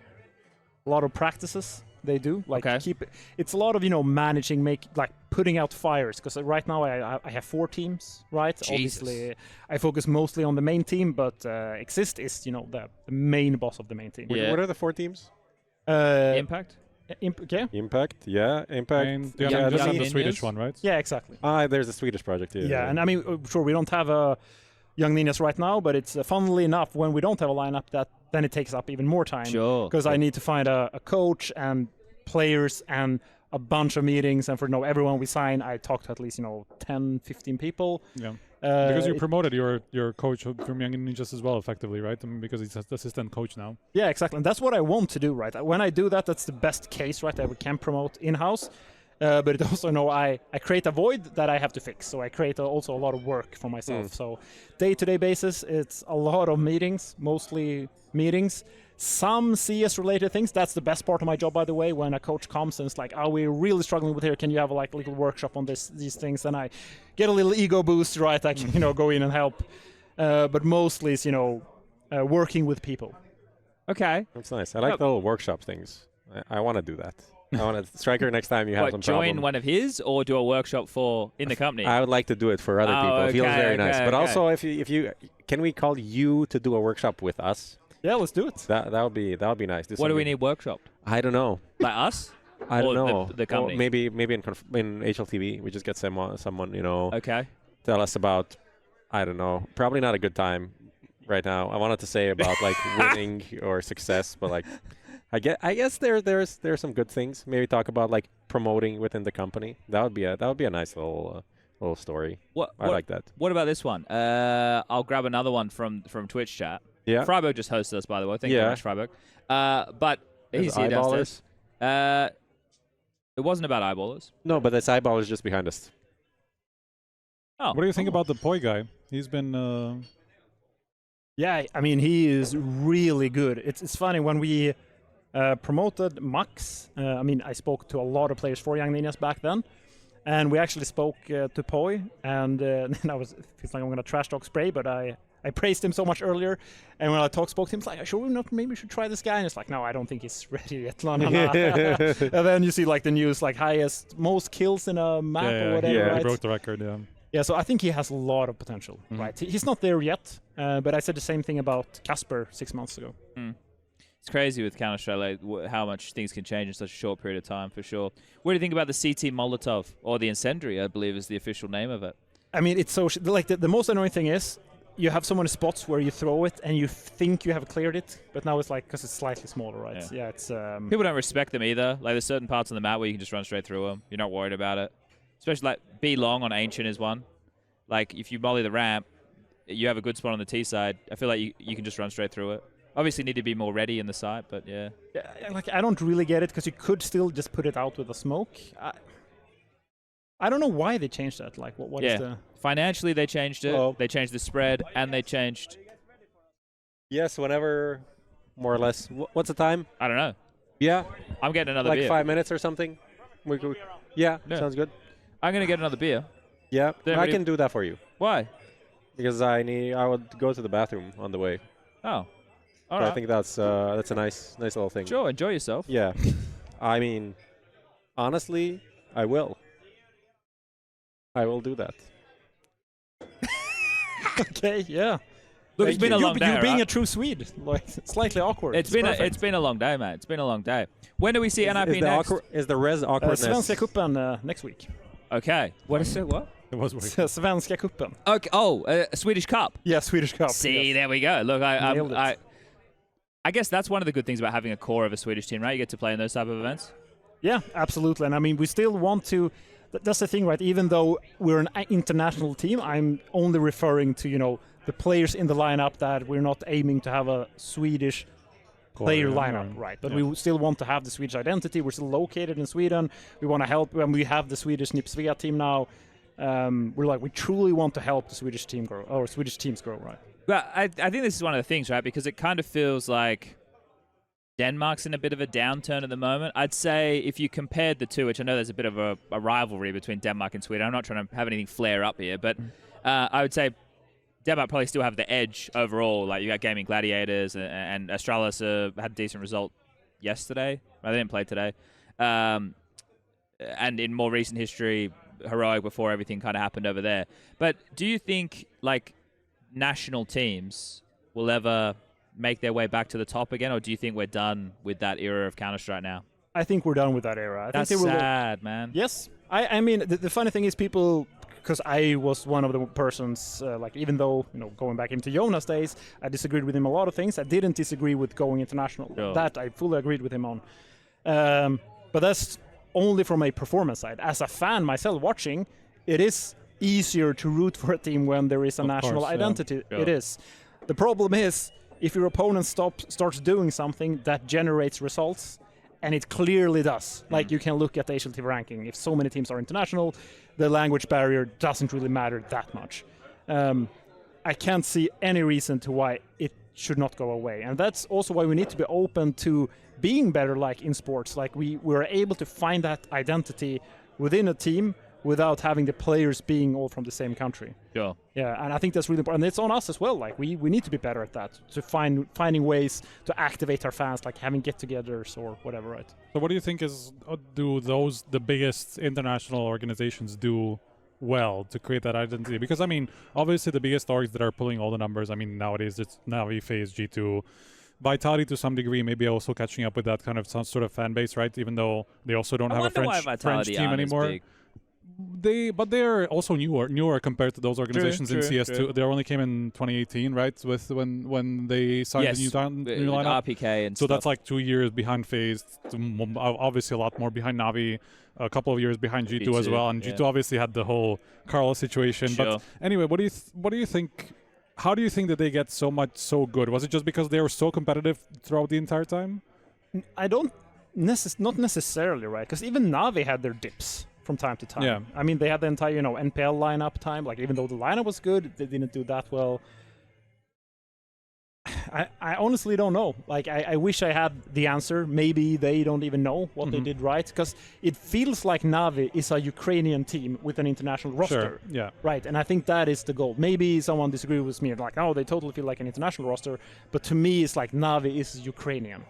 practices they do. Like it's a lot of managing, putting out fires. Because right now I have 4 teams, right? Jesus. Obviously, I focus mostly on the main team, but Exist is the main boss of the main team. What are the 4 teams? Impact. Impact, yeah, Impact. Just the Swedish one, right? Yeah, exactly. There's a Swedish project here. Yeah, and I mean, sure, we don't have a Young Ninjas right now, but it's funnily enough, when we don't have a lineup, then it takes up even more time. Sure. Because I need to find a coach and players and a bunch of meetings, and for everyone we sign, I talk to at least 10, 15 people. Yeah. Because you promoted your coach from Young Ninjas as well, effectively, right? I mean, because he's the assistant coach now. Yeah, exactly. And that's what I want to do, right? When I do that, that's the best case, right? That we can promote in-house. But it also, I create a void that I have to fix. So I create also a lot of work for myself. So day-to-day basis, it's a lot of meetings, mostly meetings. Some CS-related things. That's the best part of my job, by the way, when a coach comes and it's like, we're really struggling with here. Can you have a little workshop on these things? And I get a little ego boost, right? I can, go in and help. But mostly it's, working with people. Okay. That's nice. I like the little workshop things. I want to do that. I want to Striker next time you have some join problem. one of his or do a workshop in the company? I would like to do it for other people. It feels very nice. But also, if you can we call you to do a workshop with us? Yeah, let's do it. That would be nice. What do we need workshopped? I don't know. Like us? I don't know. The company. Or maybe in HLTV we just get someone Okay. tell us about, I don't know, probably not a good time right now. I wanted to say about winning or success, but I guess there's some good things. Maybe talk about promoting within the company. That would be a nice little story. I like that. What about this one? I'll grab another one from Twitch chat. Yeah. Friberg just hosted us, by the way. Thank you very much, Friberg. But he's here downstairs. It wasn't about eyeballers. No, but this eyeball is just behind us. Oh. What do you think about the Poi guy? He's been... Yeah, I mean, he is really good. It's funny, when we promoted Max, I spoke to a lot of players for Young Ninjas back then, and we actually spoke to Poi, and then feels like I'm going to trash talk Spray, but I praised him so much earlier, and when I spoke to him, it's like, sure, maybe we should try this guy, and it's like, no, I don't think he's ready yet. And then you see the news, most kills in a map or whatever. Yeah, right? he broke the record, yeah. Yeah, so I think he has a lot of potential, right? He's not there yet, but I said the same thing about Casper 6 months ago. It's crazy with Counter-Strike how much things can change in such a short period of time, for sure. What do you think about the CT molotov, or the Incendiary, I believe is the official name of it? I mean, it's so the most annoying thing is you have so many spots where you throw it and you think you have cleared it, but now it's because it's slightly smaller, right? Yeah, it's people don't respect them either. There's certain parts on the map where you can just run straight through them. You're not worried about it. Especially B long on Ancient is one. If you molly the ramp, you have a good spot on the T side. I feel like you can just run straight through it. Obviously, need to be more ready in the site, but yeah. I don't really get it, because you could still just put it out with a smoke. I don't know why they changed that. What is the... Financially, they changed it. Well, they changed the spread, and they changed... Yes, whenever, more or less. What's the time? I don't know. Yeah. I'm getting another beer. 5 minutes or something? Yeah, sounds good. I'm going to get another beer. Yeah, I can do that for you. Why? Because I would go to the bathroom on the way. Oh. All right. I think that's a nice little thing. Sure, enjoy yourself. Yeah. I mean, honestly, I will. I will do that. Okay, yeah. Look, it's been a long day. You're being a true Swede. Slightly awkward. It's been a long day, man. It's been a long day. When do we see NIP next? Is the res awkwardness? Svenska Cupen next week. Okay. What is it? What? It was Svenska Cupen. Okay. Oh, a Swedish Cup. Yeah, Swedish Cup. See, there we go. Look, I guess that's one of the good things about having a core of a Swedish team, right? You get to play in those type of events. Yeah, absolutely. And I mean, we still want to. That's the thing, right? Even though we're an international team, I'm only referring to the players in the lineup, that we're not aiming to have a Swedish player lineup, right? But we still want to have the Swedish identity. We're still located in Sweden. We want to help. When we have the Swedish Nipsvea team now, we truly want to help the Swedish team grow, or Swedish teams grow, right? But I think this is one of the things, right? Because it kind of feels like Denmark's in a bit of a downturn at the moment. I'd say if you compared the two, which I know there's a bit of a rivalry between Denmark and Sweden. I'm not trying to have anything flare up here, but I would say Denmark probably still have the edge overall. You got Gaming Gladiators and Astralis had a decent result yesterday. They didn't play today. And in more recent history, Heroic before everything kind of happened over there. But do you think, like, national teams will ever make their way back to the top again, or do you think we're done with that era of Counter-Strike now? I think we're done with that era. That's sad, man. Yes. I mean, the funny thing is people, because I was one of the persons, like, even though, going back into Jonas' days, I disagreed with him a lot of things. I didn't disagree with going international. Sure. That I fully agreed with him on. But that's only from a performance side. As a fan myself watching, it is easier to root for a team when there is a national identity. Sure. It is. The problem is, if your opponent starts doing something that generates results, and it clearly does. Like, you can look at the HLTV ranking. If so many teams are international, the language barrier doesn't really matter that much. I can't see any reason to why it should not go away. And that's also why we need to be open to being better, like in sports. Like, we're able to find that identity within a team without having the players being all from the same country. Sure. Yeah, and I think that's really important. And it's on us as well. Like, we need to be better at that, to finding ways to activate our fans, like having get-togethers or whatever, right? So what do you think do the biggest international organizations do well to create that identity? Because, I mean, obviously the biggest orgs that are pulling all the numbers, I mean, nowadays it's Navi, FaZe, G2, Vitality to some degree, maybe also catching up with that kind of some sort of fan base, right? Even though they also don't have a French team anymore. But they're also newer compared to those organizations in CS2. They only came in 2018, right? With when they signed the new lineup. RPK and so stuff. That's like 2 years behind FaZe. Obviously a lot more behind Navi. A couple of years behind G2 as well. And G2 obviously had the whole Carl situation. Sure. But anyway, what do you think? How do you think that they get so good? Was it just because they were so competitive throughout the entire time? I don't not necessarily, right? Because even Navi had their dips from time to time. Yeah. I mean, they had the entire, NPL lineup time. Like, even though the lineup was good, they didn't do that well. I honestly don't know. Like, I wish I had the answer. Maybe they don't even know what they did right. Because it feels like Navi is a Ukrainian team with an international roster. Sure. Yeah. Right, and I think that is the goal. Maybe someone disagrees with me, like, oh, they totally feel like an international roster. But to me, it's like Navi is Ukrainian.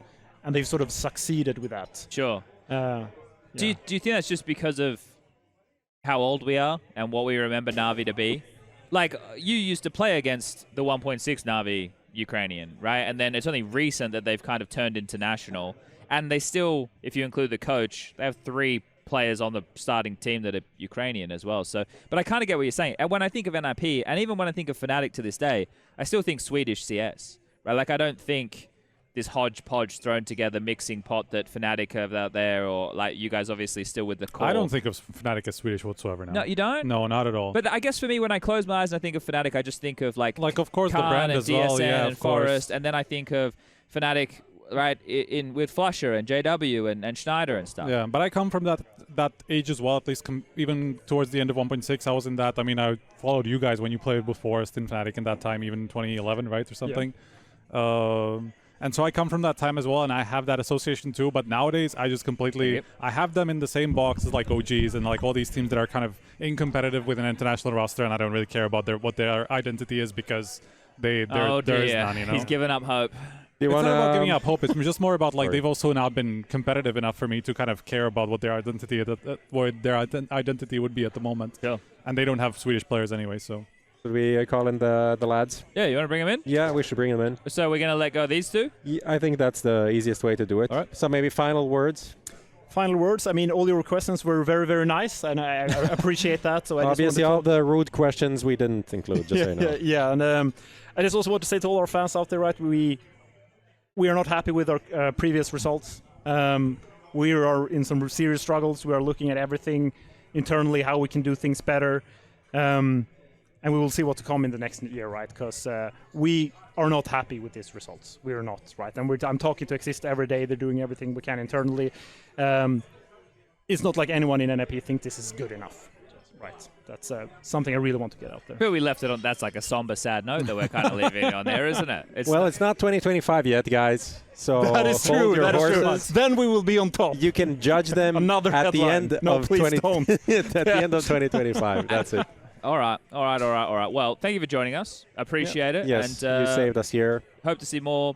And they've sort of succeeded with that. Sure. Yeah. Do you think that's just because of how old we are and what we remember Navi to be? Like, you used to play against the 1.6 Navi Ukrainian, right? And then it's only recent that they've kind of turned international. And they still, if you include the coach, they have 3 players on the starting team that are Ukrainian as well. So, but I kind of get what you're saying. And when I think of NIP, and even when I think of Fnatic to this day, I still think Swedish CS, right? Like, I don't think this hodgepodge thrown together mixing pot that Fnatic have out there, or like you guys obviously still with the core. I don't think of Fnatic as Swedish whatsoever now. No, you don't? No, not at all. But I guess for me, when I close my eyes and I think of Fnatic, I just think of like of course Khan the brand and as DSN well, yeah, and of course. Forest, and then I think of Fnatic, right, with Flusher and JW and Schneider and stuff. Yeah, but I come from that age as well, at least even towards the end of 1.6, I was in that. I mean, I followed you guys when you played with Forest in Fnatic in that time, even 2011, right, or something. Yeah. And so I come from that time as well, and I have that association too. But nowadays, I just completely I have them in the same box as like OGs and like all these teams that are kind of incompetitive with an international roster, and I don't really care about what their identity is because there is none. You know? He's given up hope. It's not about giving up hope. It's just more about like they've also now been competitive enough for me to kind of care about what their identity identity would be at the moment. Yeah. And they don't have Swedish players anyway, so. Should we call in the lads? Yeah, you want to bring them in? Yeah, we should bring them in. So we're going to let go of these two? Yeah, I think that's the easiest way to do it. All right. So maybe final words? Final words. I mean, all your questions were very, very nice, and I appreciate that. So obviously, all the rude questions we didn't include, just so you know. Yeah, and I just also want to say to all our fans out there, right, we are not happy with our previous results. We are in some serious struggles. We are looking at everything internally, how we can do things better. And we will see what to come in the next year, right? Because we are not happy with these results. We are not, right? And I'm talking to Exist every day. They're doing everything we can internally. It's not like anyone in NIP think this is good enough, right? That's something I really want to get out there. But we left it on, that's like a somber, sad note that we're kind of leaving it on there, isn't it? It's not 2025 yet, guys. So that is true. That is true. Then we will be on top. You can judge them at the end of 2025. That's it. All right. Well, thank you for joining us. Appreciate it. Yes, and, you saved us here. Hope to see more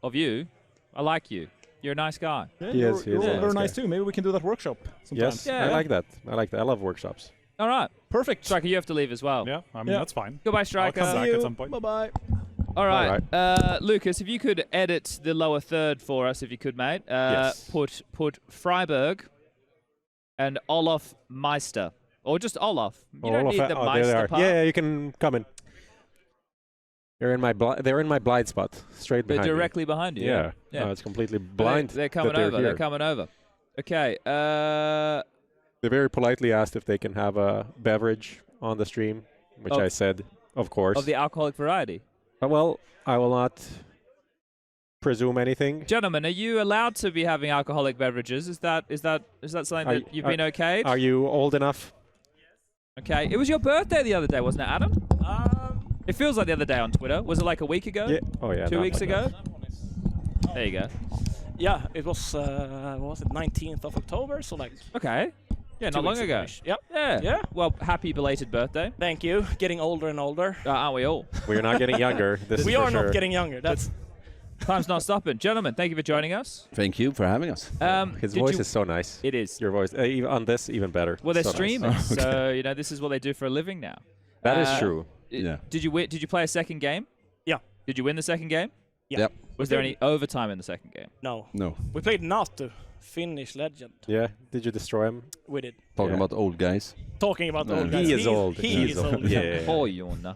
of you. I like you. You're a nice guy. Yeah, He is you're a very nice nice guy. too. Maybe we can do that workshop sometime. Yes, Yeah. I like that. I like that. I love workshops. All right. Perfect. Striker, you have to leave as well. Yeah, I mean, Yeah. that's fine. Goodbye, I'll Striker. come back See at you. some point. Bye-bye. All right. All Lucas, if you could edit the lower third for us, if you could, mate. Yes. Put friberg and olofmeister. Or just Olaf. You don't need the there they Meister are. part. Yeah, you can come in. They're in my blind spot, straight They're behind me. directly behind you. Yeah. Yeah. No, it's completely But blind. They're coming that over. They're here. coming over. Okay. They very politely asked if they can have a beverage on the stream, which Of- I said, of course. Of the alcoholic variety. Well, I will not presume anything. Gentlemen, are you allowed to be having alcoholic beverages? Is that something Are that y- you've are- been okayed? Are you old enough? Okay. It was your birthday the other day, wasn't it, Adam? It feels like the other day on Twitter. Was it like a week ago? Yeah. Oh yeah. 2 not weeks like ago? that. There you go. Yeah, it was, what was it, 19th of October, so like Okay. Yeah, 2 not long weeks ago. ago-ish. Yep. Yeah. Yeah. Well, happy belated birthday. Thank you. Getting older and older. Aren't we all? We're not getting younger. This We is for are not sure. getting younger. That's Time's not stopping. Gentlemen, thank you for joining us. Thank you for having us. His did voice you- is so nice. It is. Your voice, even on this, even better. Well, they're So nice. streamers, so you know this is what they do for a living now. That is true. Yeah. Did you play a second game? Yeah. Did you win the second game? Yeah. Yep. Was there any overtime in the second game? no. No. We played Natu, Finnish legend. Yeah. Did you destroy him? We did. Talking Yeah. about old guys. Talking about No. old guys. He is old. He is old. Yeah. Poor Jonna.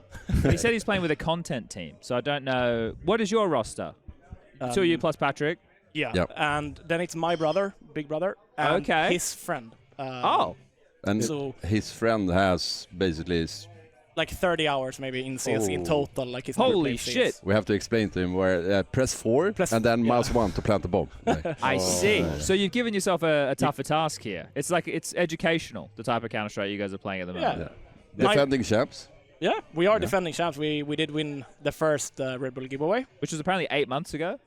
He said he's playing with a content team, so I don't know. What is your roster? Two of you plus Patrick. Yeah. Yep. And then it's my brother, big brother, and Okay. his friend. Oh. And So his friend has basically... like 30 hours maybe in CS in Oh. total. Like he's never Holy played CS. shit. We have to explain to him where press 4 and then mouse 1 to plant the bomb. Like, I see. So you've given yourself a tougher task here. It's like it's educational, the type of Counter-Strike you guys are playing at the moment. Yeah. yeah. Defending champs. Yeah, we are defending champs. We did win the first Red Bull GIBAWAY. Which was apparently 8 months ago.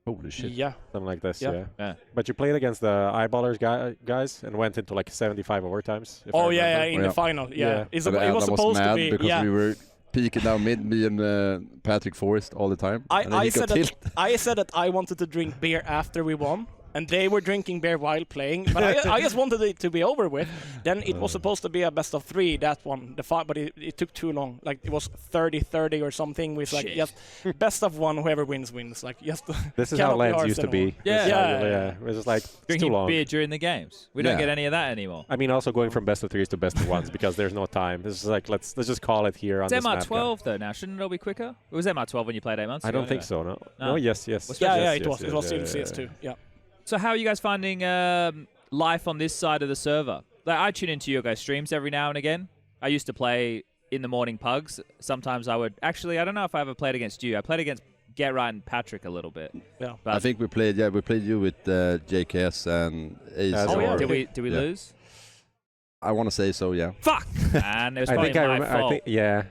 Holy shit. Yeah. Something like this. Yeah. Yeah. Yeah. But you played against the eyeballers guys and went into like 75 overtimes. if I Oh yeah, remember. in the final. Yeah, Yeah. It's And it Adam was supposed mad to be. because Yeah, we were peeking down mid, me and Patrick Forrest all the time. and then I he said got that tilt. I said that I wanted to drink beer after we won, and they were drinking beer while playing. But I just wanted it to be over with. Then it was supposed to be a best of 3. That one, the fight, but it took too long. Like it was 30-30 or something. With like Shit. just best of 1, whoever wins wins. Like just. This is how cannot be LANs ours used to anymore. be. Yeah. This is how Yeah. yeah. It was just like, it's too Drinking long. beer during the games. We don't Yeah. get any of that anymore. I mean, also going from best of 3s to best of 1s because there's no time. This is like, let's just call it here on It's this map. MR12 though now. Shouldn't it all be quicker? It was MR12 when you played 8 months I ago. don't think anyway. so, no. No. No, yes. Yeah, Yes, it was. yes, It was yeah, in yeah, CS2. Yeah. So how are you guys finding life on this side of the server? Like I tune into your guys' streams every now and again. I used to play in the morning pugs. Sometimes I would actually. I don't know if I ever played against you. I played against Get Right and Patrick a little bit. Yeah. But I think we played you with JKS and Ace. Oh, yeah. did we Yeah. lose? I want to say so, yeah. Fuck! And it was I probably think I my remember. fault. Yeah.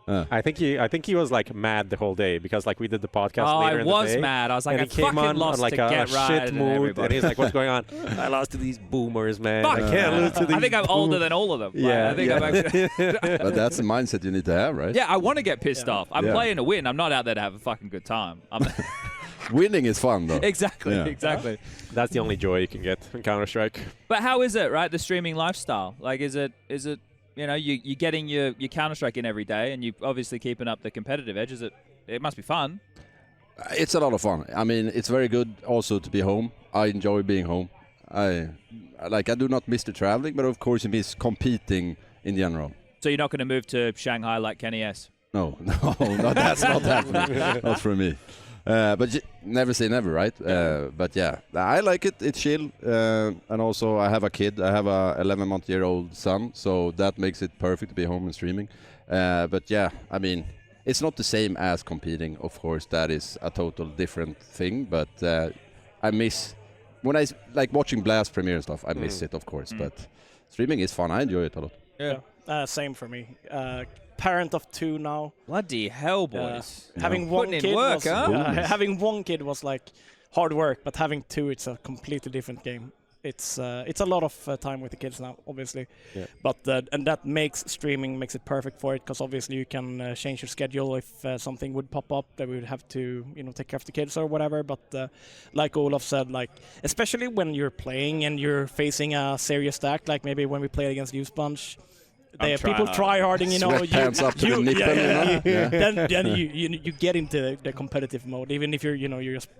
Uh. I think he was like mad the whole day because like we did the podcast Oh, later I in the was day. mad. I was like, And I he came fucking on lost like to a Get Right shit and mood, and everybody. he's like, "What's going on? I lost to these boomers, man. Uh. I can't lose to these." I think I'm older than all of them. Like, Yeah, I think yeah. I'm actually. But that's the mindset you need to have, right? Yeah, I want to get pissed off. I'm Yeah. playing to win. I'm not out there to have a fucking good time. I'm Winning is fun, though. exactly, Yeah. exactly. That's the only joy you can get in Counter-Strike. But how is it, right? The streaming lifestyle. Like, is it? You know, you're getting your Counter-Strike in every day, and you obviously keeping up the competitive edge. Is it? It must be fun. It's a lot of fun. I mean, it's very good also to be home. I enjoy being home. I do not miss the traveling, but of course you miss competing in general. So you're not going to move to Shanghai like Kenny S. No, that's not happening. Not for me. But never say never, right? But yeah, I like it. It's chill. And also I have a kid. I have a 11-month-old son, so that makes it perfect to be home and streaming. But yeah, I mean, it's not the same as competing. Of course, that is a total different thing. But I miss when I like watching Blast premiere and stuff. I miss it, of course. But streaming is fun. I enjoy it a lot. Yeah. Same for me. Parent of 2 now. Bloody hell, boys! Having one Putting kid in work, was huh? having one kid was like hard work, but having 2, it's a completely different game. it's a lot of time with the kids now, obviously. Yeah. But and that makes it perfect for it, because obviously you can change your schedule if something would pop up that we would have to take care of the kids or whatever. But like Olof said, like especially when you're playing and you're facing a serious stack, like maybe when we played against U Sponge. People try harding, Sweatpants up to the nipple, then you get into the competitive mode, even if you're just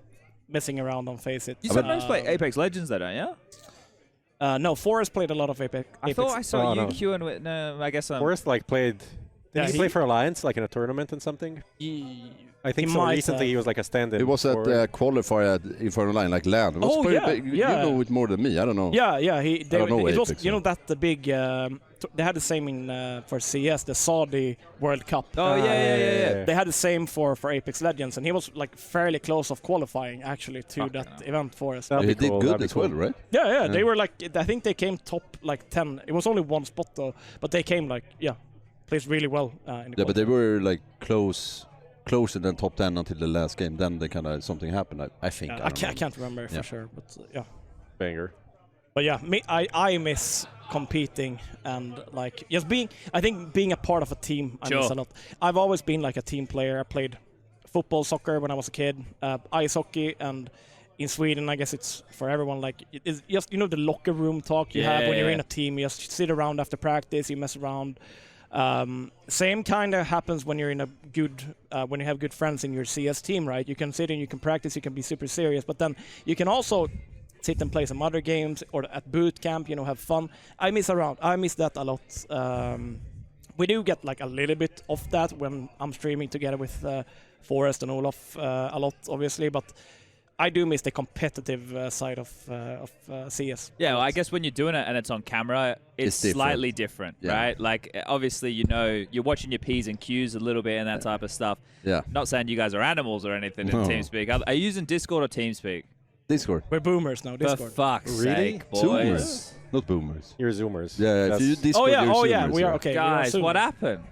messing around on Face It. You sometimes play Apex Legends, though, don't you? No, Forrest played a lot of Apex. I thought I saw you queuing with. No, I guess Forrest played. Did he play for Alliance, like in a tournament and something? I think so. Recently, he was like a stand-in. It was at qualifier at Inferno Line, like LAN. It was you know it more than me. I don't know. Yeah. I don't know it Apex, was that the big. They had the same in for CS, the Saudi World Cup. Oh yeah. They had the same for Apex Legends, and he was like fairly close of qualifying actually to that event for us. He did good as well, right? Yeah. They were like, I think they came top like 10. It was only one spot though, but they came like placed really well in the but they were like closer than top 10 until the last game. Then they kind of something happened. I think. I can't remember for sure, but Banger. But I miss competing and like just being. I think being a part of a team. I miss a lot. I've always been like a team player. I played football, soccer when I was a kid, ice hockey, and in Sweden, I guess it's for everyone. Like it's just the locker room talk you have when you're in a team. You just sit around after practice. You mess around. Same kind of happens when you're in a good, when you have good friends in your CS team, right? You can sit and you can practice, you can be super serious, but then you can also sit and play some other games or at boot camp, have fun. I miss that a lot. We do get like a little bit of that when I'm streaming together with Forrest and Olof a lot, obviously, but I do miss the competitive side of CS. Yeah, well, I guess when you're doing it and it's on camera, it's slightly different, right? Like, obviously, you're watching your P's and Q's a little bit and that type of stuff. Yeah. Not saying you guys are animals or anything in TeamSpeak. Are you using Discord or TeamSpeak? Discord. We're boomers now, Discord. For fuck's sake, boys. Zoomers. Not boomers. You're Zoomers. Yeah, if you Discord, Zoomers, we are okay. Guys, what happened?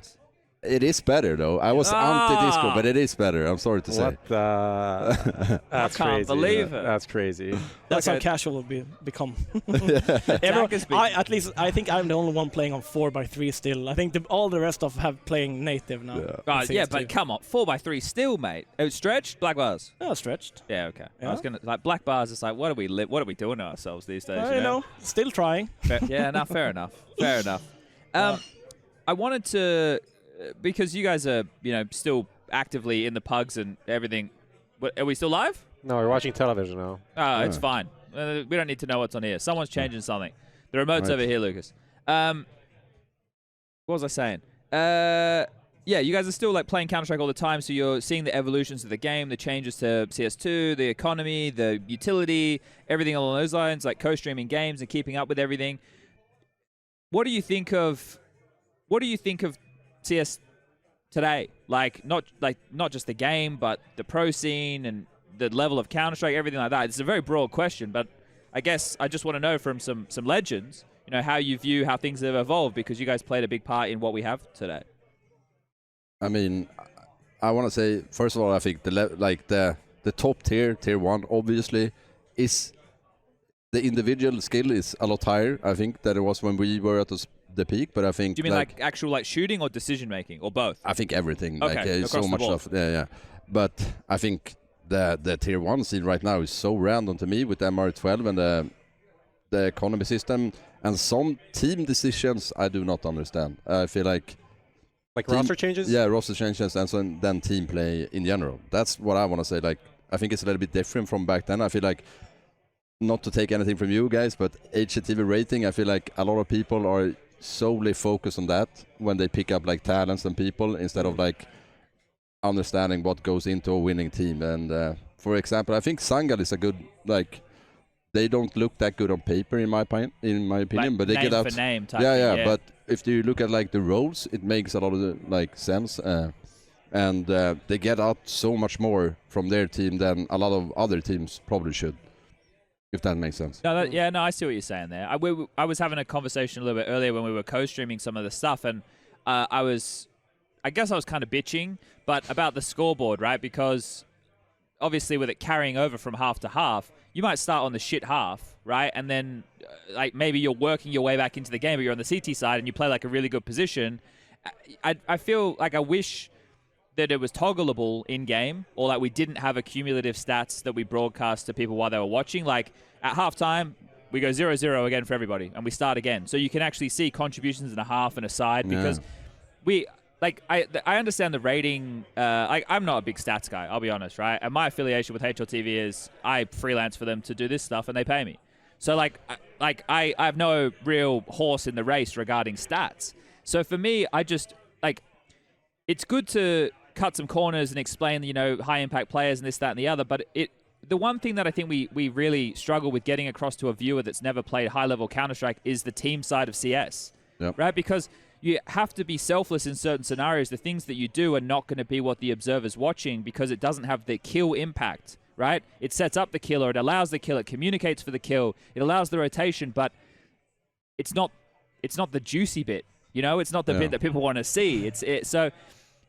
It is better though. I was anti-Discord, but it is better. I'm sorry to say. What the? That's I can't crazy. believe it. That's crazy. That's how casual it become. I think I'm the only one playing on 4x3 still. I think all the rest of have playing native now. But come on, 4x3 still, mate. It was stretched, black bars. Yeah, stretched. Yeah, okay. I was gonna black bars. It's like, what are we doing to ourselves these days? Still trying. Fair enough. Fair enough. I wanted to. Because you guys are, still actively in the pugs and everything. Are we still live? No, we're watching television now. Oh, it's fine. We don't need to know what's on here. Someone's changing something. The remote's over here, Lucas. What was I saying? You guys are still like playing Counter-Strike all the time, so you're seeing the evolutions of the game, the changes to CS2, the economy, the utility, everything along those lines, like co-streaming games and keeping up with everything. What do you think of CS today? Not just the game, but the pro scene and the level of Counter-Strike, everything like that. It's a very broad question, but I guess I just want to know from some legends, how you view how things have evolved, because you guys played a big part in what we have today. I mean, I want to say, first of all, I think the top tier 1, obviously, is the individual skill is a lot higher, I think, than it was when we were at the peak. But I think. Do you mean like actual shooting or decision making or both? I think everything. Okay, so much stuff. Yeah. But I think the tier 1 scene right now is so random to me with the MR12 and the economy system and some team decisions I do not understand. I feel like roster changes? Yeah, roster changes and then team play in general. That's what I want to say. Like, I think it's a little bit different from back then. I feel like, not to take anything from you guys, but HLTV rating, I feel like a lot of people are solely focused on that when they pick up like talents and people instead of like understanding what goes into a winning team. And for example, I think Sangal is a good, like, they don't look that good on paper in my opinion, but they get out. For name type yeah. But if you look at like the roles, it makes a lot of like sense, and they get out so much more from their team than a lot of other teams probably should. If that makes sense. No, I see what you're saying there. I was having a conversation a little bit earlier when we were co-streaming some of the stuff, and I guess I was kind of bitching, but about the scoreboard, right? Because obviously with it carrying over from half to half, you might start on the shit half, right? And then like maybe you're working your way back into the game, but you're on the CT side and you play like a really good position. I feel like I wish that it was toggleable in-game, or like we didn't have a cumulative stats that we broadcast to people while they were watching. Like at halftime, we go 0-0 again for everybody, and we start again. So you can actually see contributions in a half and a side, because I understand the rating. I'm not a big stats guy, I'll be honest, right? And my affiliation with HLTV is I freelance for them to do this stuff, and they pay me. So I have no real horse in the race regarding stats. So for me, I just it's good to cut some corners and explain, high impact players and this, that, and the other. But the one thing that I think we really struggle with getting across to a viewer that's never played high level Counter-Strike is the team side of CS, right? Because you have to be selfless in certain scenarios. The things that you do are not going to be what the observer's watching, because it doesn't have the kill impact, right? It sets up the kill, or it allows the kill, it communicates for the kill, it allows the rotation, but it's not the juicy bit, it's not the bit that people want to see. So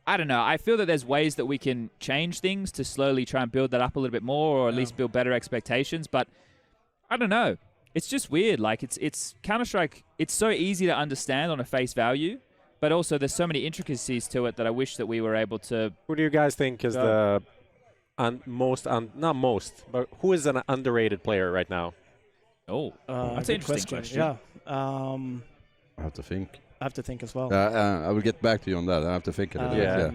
I don't know. I feel that there's ways that we can change things to slowly try and build that up a little bit more, or at least build better expectations, but I don't know. It's just weird. Like it's Counter-Strike, it's so easy to understand on a face value, but also there's so many intricacies to it that I wish that we were able to... Who do you guys think is the not most, but who is an underrated player right now? Oh, that's an interesting question. Yeah. I have to think. I have to think as well. I will get back to you on that. I have to think a little bit. Yeah.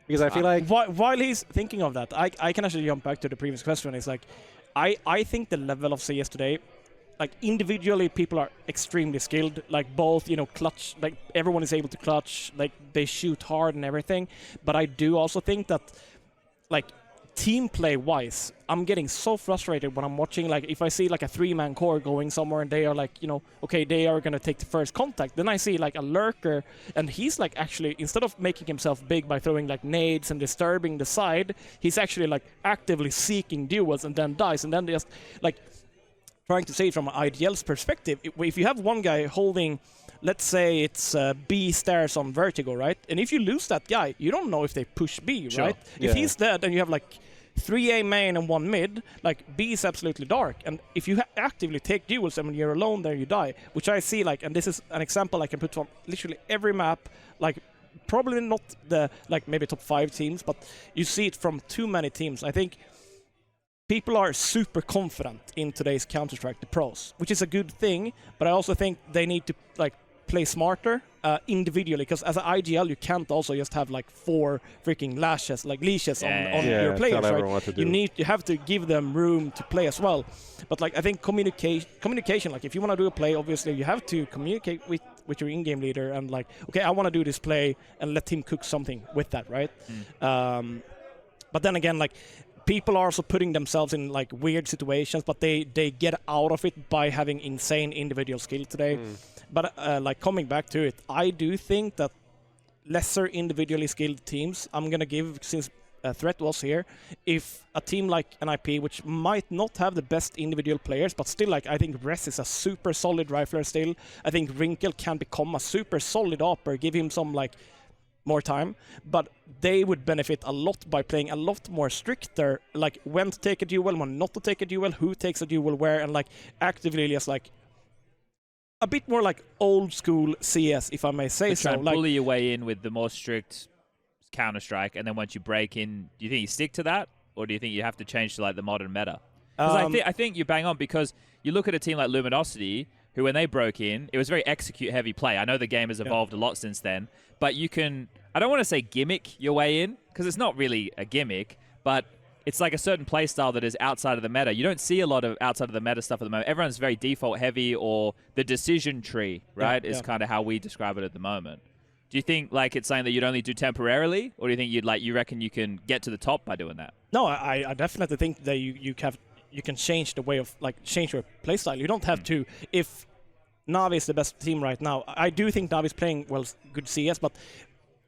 Because I feel like... While he's thinking of that, I can actually jump back to the previous question. It's like, I think the level of CS today, like individually people are extremely skilled, like both, clutch, like everyone is able to clutch, like they shoot hard and everything. But I do also think that, like, team play wise, I'm getting so frustrated when I'm watching, like if I see like a 3-man core going somewhere and they are like, okay, they are going to take the first contact. Then I see like a lurker, and he's like actually, instead of making himself big by throwing like nades and disturbing the side, he's actually like actively seeking duels and then dies. And then just like trying to say it from an IGL's perspective, if you have one guy holding, let's say it's B stairs on vertigo, right? And if you lose that guy, you don't know if they push B, right? If he's dead and you have like 3A main and 1 mid, like B is absolutely dark. And if you actively take duels and when you're alone there, you die. Which I see, like, and this is an example I can put on literally every map, like probably not the, like maybe top 5 teams, but you see it from too many teams. I think people are super confident in today's Counter-Strike, the pros, which is a good thing, but I also think they need to like play smarter individually, because as an IGL you can't also just have like 4 freaking leashes on your players, right? You have to give them room to play as well. But like I think communication, like if you want to do a play, obviously you have to communicate with your in-game leader and like, okay, I want to do this play, and let him cook something with that, right? But then again, like people are also putting themselves in like weird situations, but they get out of it by having insane individual skill today. But like coming back to it, I do think that lesser individually skilled teams, I'm going to give, since Threat was here, if a team like NIP, which might not have the best individual players, but still, like, I think Res is a super solid rifler still. I think Wrinkle can become a super solid opper, give him some, like, more time, but they would benefit a lot by playing a lot more stricter, like, when to take a duel, when not to take a duel, who takes a duel where, and, like, actively just, like, a bit more like old school CS, if I may say so. Try and bully your way in with the more strict Counter-Strike, and then once you break in, do you think you stick to that, or do you think you have to change to like the modern meta? Because I think you bang on, because you look at a team like Luminosity, who when they broke in, it was very execute-heavy play. I know the game has evolved a lot since then, but you can, I don't want to say gimmick your way in, because it's not really a gimmick, but it's like a certain play style that is outside of the meta. You don't see a lot of outside of the meta stuff at the moment. Everyone's very default heavy, or the decision tree, right, is kind of how we describe it at the moment. Do you think like it's something that you'd only do temporarily, or do you think you reckon you can get to the top by doing that? No, I definitely think that you can change the way of, like, change your playstyle. You don't have to, if Navi is the best team right now. I do think Navi is playing well, good CS, but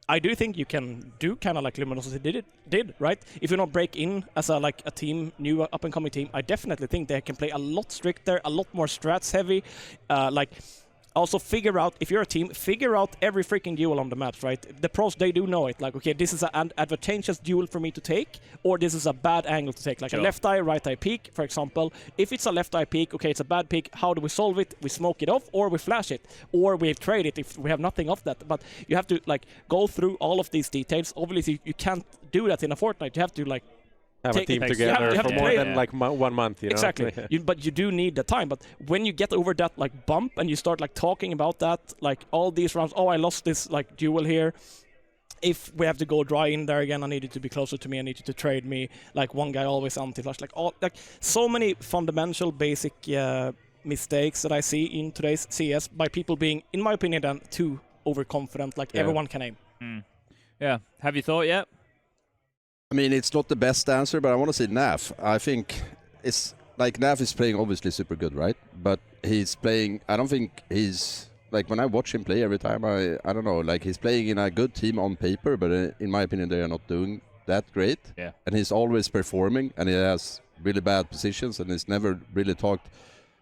I do think you can do kind of like Luminosity did, right? If you don't break in as a team, new up-and-coming team, I definitely think they can play a lot stricter, a lot more strats heavy. Like, Also figure out, if you're a team, figure out every freaking duel on the maps, right? The pros, they do know it. Like, okay, this is an advantageous duel for me to take, or this is a bad angle to take. Like a left eye, right eye peek, for example. If it's a left eye peek, okay, it's a bad peek. How do we solve it? We smoke it off, or we flash it, or we trade it if we have nothing of that. But you have to like go through all of these details. Obviously, you can't do that in a Fortnite. You have to like have a team together for more than like 1 month, you know? Exactly. But you do need the time. But when you get over that like bump and you start like talking about that, like all these rounds, oh, I lost this like duel here. If we have to go dry in there again, I need you to be closer to me. I need you to trade me. Like one guy always anti-flash. Like all, like so many fundamental basic mistakes that I see in today's CS by people being, in my opinion, then too overconfident. Like everyone can aim. Yeah. Have you thought yet? I mean, it's not the best answer, but I want to say Naf. I think it's like Naf is playing obviously super good, right? But he's playing, I don't think he's, like when I watch him play every time, I don't know, like he's playing in a good team on paper, but in my opinion, they are not doing that great. Yeah. And he's always performing, and he has really bad positions, and he's never really talked,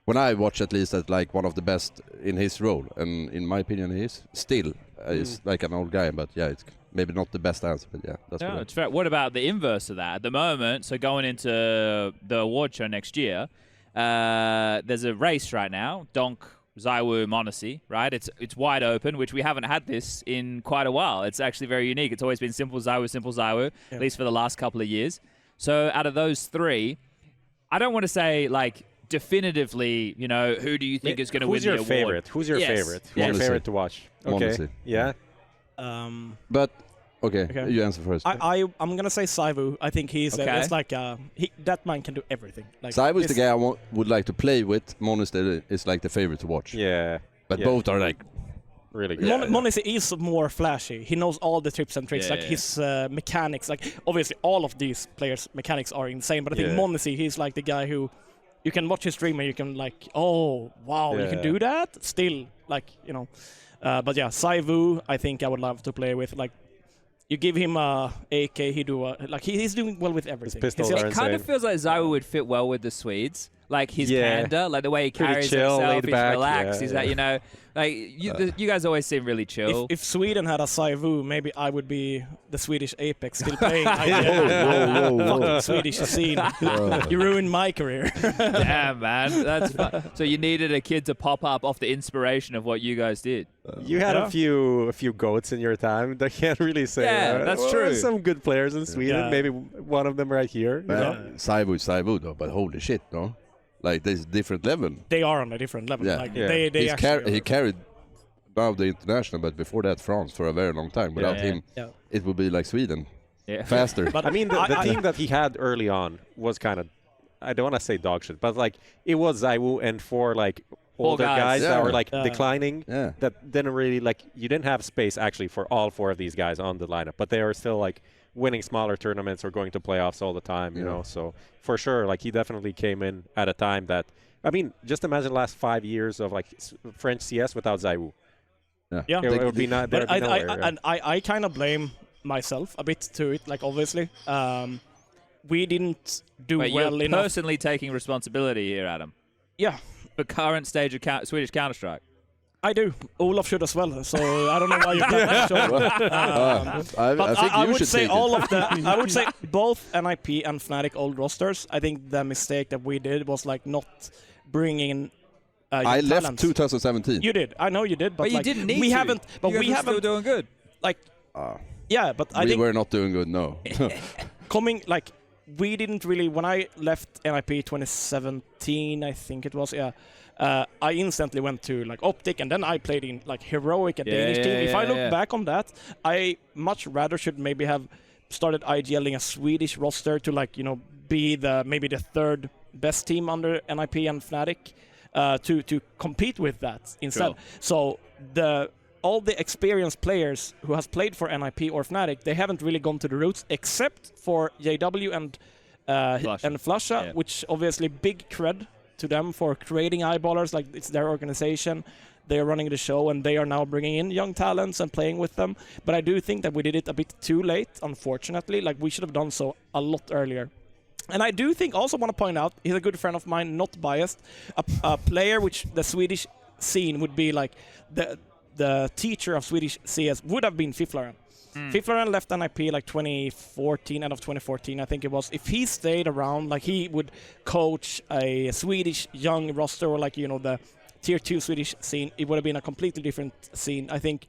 when I watch at least, at like one of the best in his role. And in my opinion, he is still, he's like an old guy, but yeah, it's maybe not the best answer, but yeah, that's what it's fair. What about the inverse of that? At the moment, so going into the award show next year, there's a race right now, Donk, ZywOo, MisteM, right? It's wide open, which we haven't had this in quite a while. It's actually very unique. It's always been simple ZywOo, at least for the last couple of years. So out of those three, I don't want to say like definitively, you know, who do you think is going to win the award? Who's your favorite? Who's your favorite to watch? Okay. Yeah. But okay, you answer first. I'm gonna say ZywOo. I think he's it's like that man can do everything. Like ZywOo is the guy I would like to play with. MisteM is like the favorite to watch. Yeah, but both are like really good. MisteM is more flashy. He knows all the tips and tricks. Like his mechanics. Like obviously all of these players' mechanics are insane. But I think MisteM, he's like the guy who you can watch his stream and you can like, oh wow, you can do that. Still, like you know. But yeah, ZywOo, I think I would love to play with. Like, you give him a AK, he do like he's doing well with everything. It kind of feels like ZywOo would fit well with the Swedes. Like his candor, like the way he carries himself, he's relaxed. He's that, you know, like you guys always seem really chill. If Sweden had a ZywOo, maybe I would be the Swedish Apex, still playing. Fucking Swedish scene. You ruined my career. Damn, man, that's fun. So you needed a kid to pop up off the inspiration of what you guys did. You had a few goats in your time. I can't really say. Yeah, that's true. Some good players in Sweden. Maybe one of them right here. ZywOo though, but holy shit, no. Like there's different level. They are on a different level. Yeah. Like, he carried now the international, but before that France for a very long time. Without him, it would be like Sweden, faster. But I mean, the team that he had early on was kind of, I don't want to say dog shit, but like it was ZywOo and four like older guys that were like declining. Yeah. That didn't really like, you didn't have space actually for all four of these guys on the lineup, but they were still like winning smaller tournaments or going to playoffs all the time, you know. So for sure, like he definitely came in at a time that, I mean, just imagine the last 5 years of like French CS without ZywOo. Yeah. It would be not. But I kind of blame myself a bit to it. Like obviously, we didn't do well you're enough. Personally taking responsibility here, Adam. Yeah. The current stage of Swedish Counter-Strike. I do. Olof should as well. So I don't know why you can't I would say all of the. I would say both NIP and Fnatic old rosters. I think the mistake that we did was like not bringing in. I left 2017. You did. I know you did, but you like, didn't need we to. haven't. But you we haven't. Still doing good. Like, yeah, but I think we were not doing good. No. Coming like we didn't really. When I left NIP 2017, I think it was. Yeah. I instantly went to like Optic, and then I played in like Heroic, a Danish team. If I look back on that, I much rather should maybe have started IGLing a Swedish roster to like, you know, be maybe the third best team under NIP and Fnatic to compete with that instead. Sure. So all the experienced players who has played for NIP or Fnatic, they haven't really gone to the roots except for JW and Flusha, which obviously big cred to them for creating eyeballers. Like it's their organization, they are running the show, and they are now bringing in young talents and playing with them. But I do think that we did it a bit too late, unfortunately. Like we should have done so a lot earlier. And I do think, also want to point out, he's a good friend of mine, not biased, a player which the Swedish scene would be like the teacher of Swedish CS would have been FIfflaren. FIfflaren left NIP like 2014, end of 2014, I think it was. If he stayed around, like he would coach a Swedish young roster, or like, you know, the tier 2 Swedish scene, it would have been a completely different scene. I think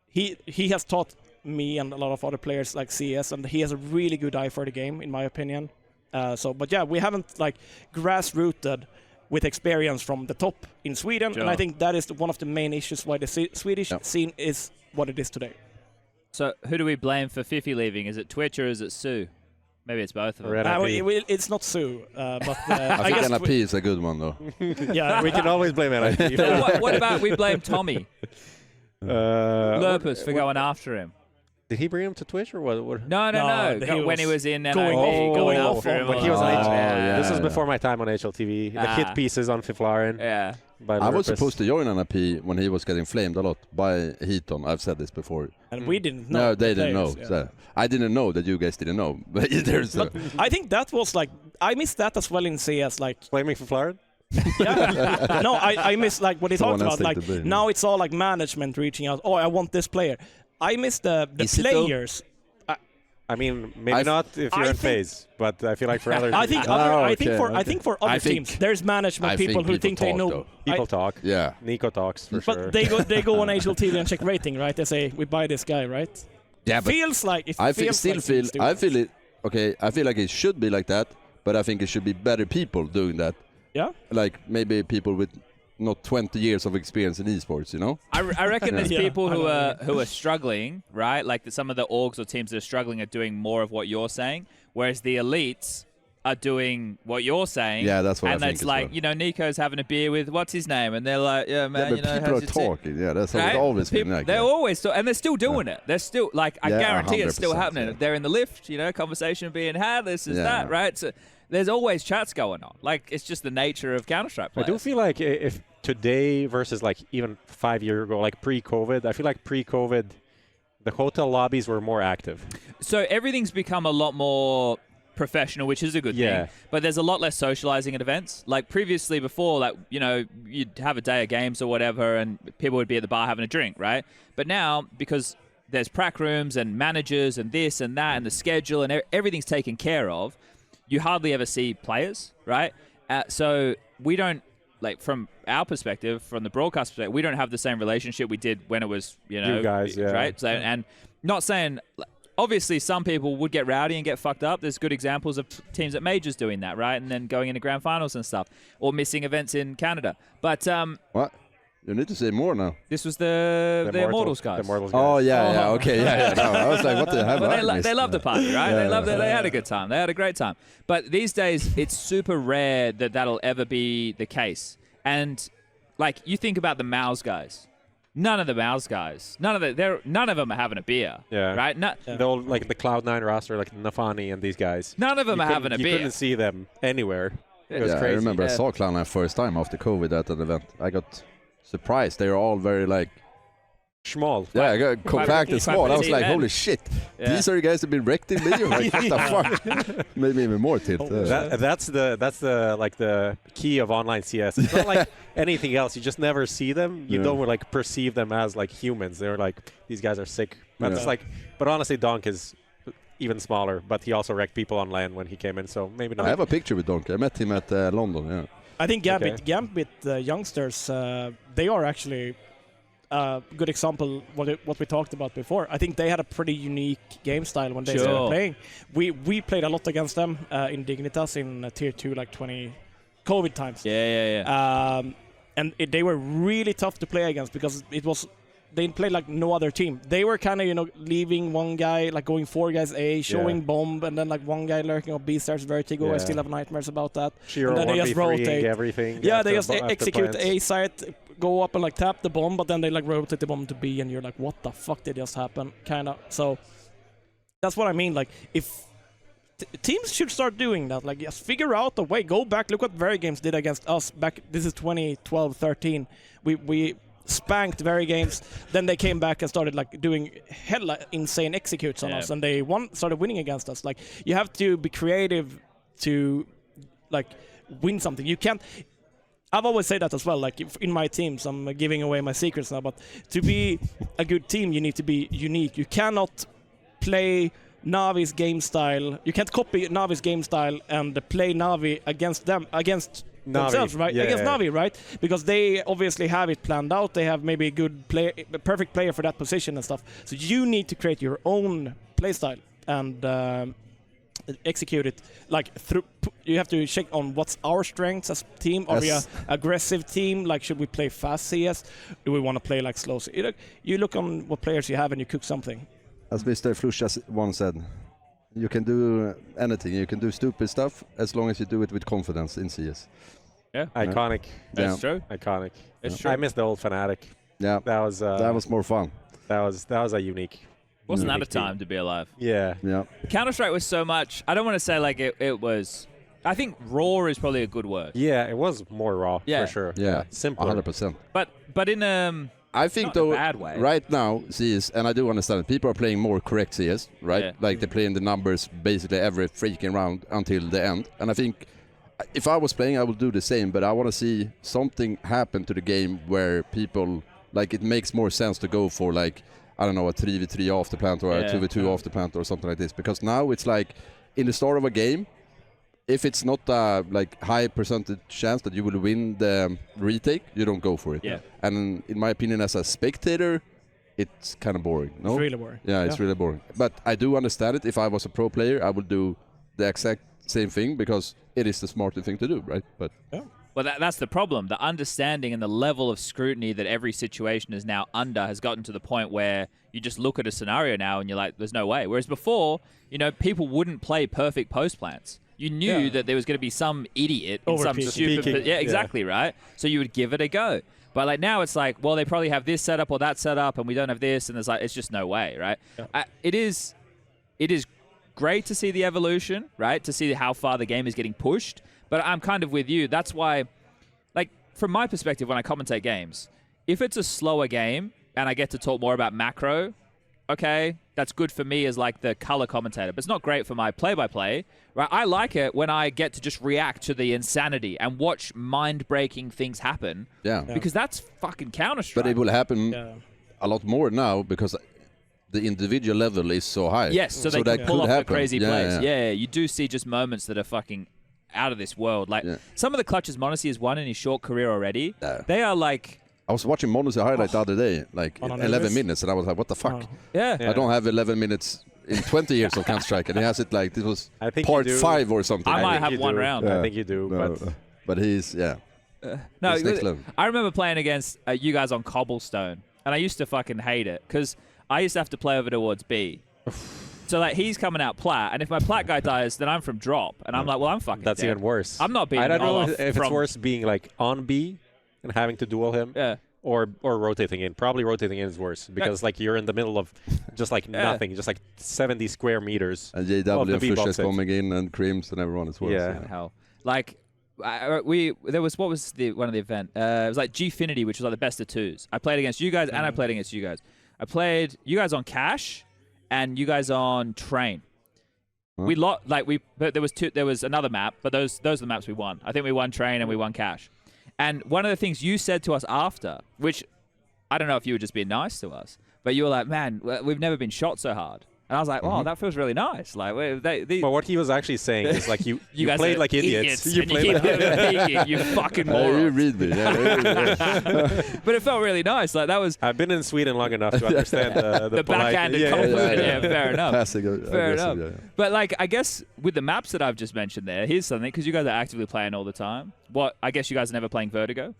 he has taught me and a lot of other players like CS, and he has a really good eye for the game, in my opinion. But yeah, we haven't like grassrooted with experience from the top in Sweden, and I think that is one of the main issues why the Swedish scene is what it is today. So who do we blame for Fiffy leaving? Is it Twitch or is it Sue? Maybe it's both of them. It's not Sue, but I think NIP is a good one though. Yeah, we can always blame NIP. What about we blame Tommy Lurpus for going after him? Did he bring him to Twitch or what? No. When he was in NIP, going after him. When he was on This was before my time on HLTV. The hit pieces on FIfflaren. Yeah. I was supposed to join NIP when he was getting flamed a lot by Heaton. I've said this before. And we didn't know. No, they didn't know. Yeah. So I didn't know that you guys didn't know. But I think that was like, I missed that as well in CS. Like blaming FIfflaren? Yeah. No, I miss like what he talked about. Like now it's all like management reaching out. Oh, I want this player. I miss the players. I mean, maybe not if you're in phase, but I feel like for other I think for other teams, there's management people who think they know. Though. People talk. Yeah. Nico talks for sure. But they go on HLTV and check rating, right? They say we buy this guy, right? Yeah, but feels like it I feels still like feel I feel it. Okay, I feel like it should be like that, but I think it should be better people doing that. Yeah. Like maybe people with not 20 years of experience in esports, you know? I reckon there's people who are struggling, right? Like some of the orgs or teams that are struggling are doing more of what you're saying, whereas the elites are doing what you're saying. Yeah, that's what I think. And it's like, you know, Nico's having a beer with what's his name, and they're like, yeah, man, but you know, people are talking. Yeah, that's how it's always been like. They're always and they're still doing it. They're still like, I guarantee it's still happening. Yeah. They're in the lift, you know, conversation being had. This is that, right? So there's always chats going on. Like it's just the nature of Counter-Strike players. I do feel like if today versus like even 5 years ago, like pre-COVID, I feel like pre-COVID, the hotel lobbies were more active. So everything's become a lot more professional, which is a good thing. But there's a lot less socializing at events. Like previously, before, like, you know, you'd have a day of games or whatever, and people would be at the bar having a drink, right? But now, because there's prac rooms and managers and this and that and the schedule and everything's taken care of, you hardly ever see players, right? So we don't, like, from our perspective, from the broadcast perspective, we don't have the same relationship we did when it was, you know, you guys, right? So, and not saying, obviously, some people would get rowdy and get fucked up. There's good examples of teams at majors doing that, right? And then going into grand finals and stuff, or missing events in Canada. But what? You need to say more now. This was the Immortals guys. The Immortals guys. Oh yeah, okay, yeah. No, I was like, what the hell? Well, they love the party, right? They had a good time. They had a great time. But these days, it's super rare that that'll ever be the case. And like, you think about the Mouse guys. None of the Mouse guys. None of them are having a beer. Yeah. Right. The old, like the Cloud9 roster, like Nafani and these guys. None of them are having a beer. You couldn't see them anywhere. It was crazy. I remember I saw Cloud9 first time after COVID at an event. I got surprised. They were all very like small. Yeah, I got compact and small. I was like, holy shit. These are the guys that have been wrecked in me? Like, what the fuck? Maybe even more tilt. That's the like the key of online CS. It's not like anything else. You just never see them. You don't like perceive them as like humans. They're like, these guys are sick. But it's like, but honestly, Donk is even smaller, but he also wrecked people on LAN when he came in, so maybe not. I have a picture with Donk. I met him at London, I think Gambit youngsters, they are actually a good example what we talked about before. I think they had a pretty unique game style when they started playing. We played a lot against them in Dignitas in Tier 2, like 20 COVID times. And they were really tough to play against because they played like no other team. They were kind of, you know, leaving one guy, like going 4 guys A, showing bomb, and then like one guy lurking on B stars vertigo. I still have nightmares about that. Shiro and then they just rotate everything. Yeah, they just execute the A site, go up and like tap the bomb, but then they like rotate the bomb to B, and you're like, what the fuck did just happen? Kind of. So that's what I mean. Like, if teams should start doing that, like, just figure out a way. Go back. Look what Very Games did against us back. This is 2012-13. We spanked Very Games, then they came back and started like doing hella insane executes on us, and they started winning against us. Like, you have to be creative to like win something. You can't. I've always said that as well. Like in my teams, I'm giving away my secrets now. But to be a good team, you need to be unique. You cannot play Navi's game style. You can't copy Navi's game style and play Navi against themselves, right? Yeah, against yeah. Navi, right? Because they obviously have it planned out. They have maybe a perfect player for that position and stuff. So you need to create your own play style and execute it like through. You have to check on what's our strengths as a team. Are we an aggressive team? Like, should we play fast CS? Do we want to play like slow CS? You look on what players you have and you cook something. As Mr. Flusha once said, you can do anything. You can do stupid stuff as long as you do it with confidence in CS. Yeah, iconic. That's true. Iconic. It's true. I miss the old Fnatic. Yeah, that was more fun. That was a unique. Wasn't that a time to be alive? Yeah. Yeah. Counter-Strike was so much. I don't want to say like it was. I think raw is probably a good word. Yeah, it was more raw for sure. Yeah, simpler. 100%. But in I think not though, in a bad way. right now CS, and I do understand it, people are playing more correct CS, right? Yeah. Like they're playing the numbers basically every freaking round until the end. And I think if I was playing, I would do the same. But I want to see something happen to the game where people like it makes more sense to go for like, I don't know, a 3v3 off the plant or a 2v2 off the plant or something like this. Because now it's like in the start of a game, if it's not a like high percentage chance that you will win the retake, you don't go for it. Yeah. And in my opinion, as a spectator, it's kind of boring. No, it's really boring. Yeah, it's really boring. But I do understand it. If I was a pro player, I would do the exact same thing because it is the smarter thing to do, right? But well, that's the problem. The understanding and the level of scrutiny that every situation is now under has gotten to the point where you just look at a scenario now and you're like, there's no way. Whereas before, people wouldn't play perfect post plants. You knew that there was going to be some idiot in some stupid... Yeah, exactly, right? So you would give it a go. But like now it's like, well, they probably have this setup or that setup and we don't have this, and it's just no way, right? Yeah. It is great to see the evolution, right? To see how far the game is getting pushed. But I'm kind of with you. That's why, like, from my perspective, when I commentate games, if it's a slower game and I get to talk more about macro, okay, that's good for me as like the color commentator, but it's not great for my play-by-play, right? I like it when I get to just react to the insanity and watch mind-breaking things happen. Yeah. Because that's fucking Counter-Strike. But it will happen a lot more now because the individual level is so high. Yes, so they can pull off the crazy plays. Yeah. You do see just moments that are fucking out of this world. Like some of the clutches Monacy has won in his short career already, they are like... I was watching Monacy highlight the other day, like 11 minutes, and I was like, what the fuck? Yeah. I don't have 11 minutes in 20 years of Counter-Strike, and he has it like, this was part 5 or something. I might have one round. I think you do, but he's, no, next level. I remember playing against you guys on Cobblestone, and I used to fucking hate it, because I used to have to play over towards B. So like he's coming out plat, and if my plat guy dies, then I'm from drop, and I'm like, well, I'm fucking That's dead. even worse. I'm not being I don't know Olaf if it's worse being like on B and having to duel him. Yeah. Or rotating in. Probably rotating in is worse because like you're in the middle of just like nothing, just like 70 square meters. And JW and Fish is coming in, and Crims and everyone as well. Yeah. So. Hell. Like, there was, what was one of the event? It was like Gfinity, which was like the best of twos. I played against you guys, and I played against you guys. I played you guys on Cash, and you guys on Train. Huh? But there was another map, but those are the maps we won. I think we won Train and we won Cash. And one of the things you said to us after, which I don't know if you were just being nice to us, but you were like, man, we've never been shot so hard. And I was like, oh, that feels really nice. Like, but what he was actually saying is like you guys played like idiots. You played like you fucking morons. You read me. But it felt really nice. Like that was. I've been in Sweden long enough to understand the backhanded compliment. Yeah, fair enough. Fair enough. Yeah. But like, I guess with the maps that I've just mentioned there, here's something, because you guys are actively playing all the time. I guess you guys are never playing Vertigo.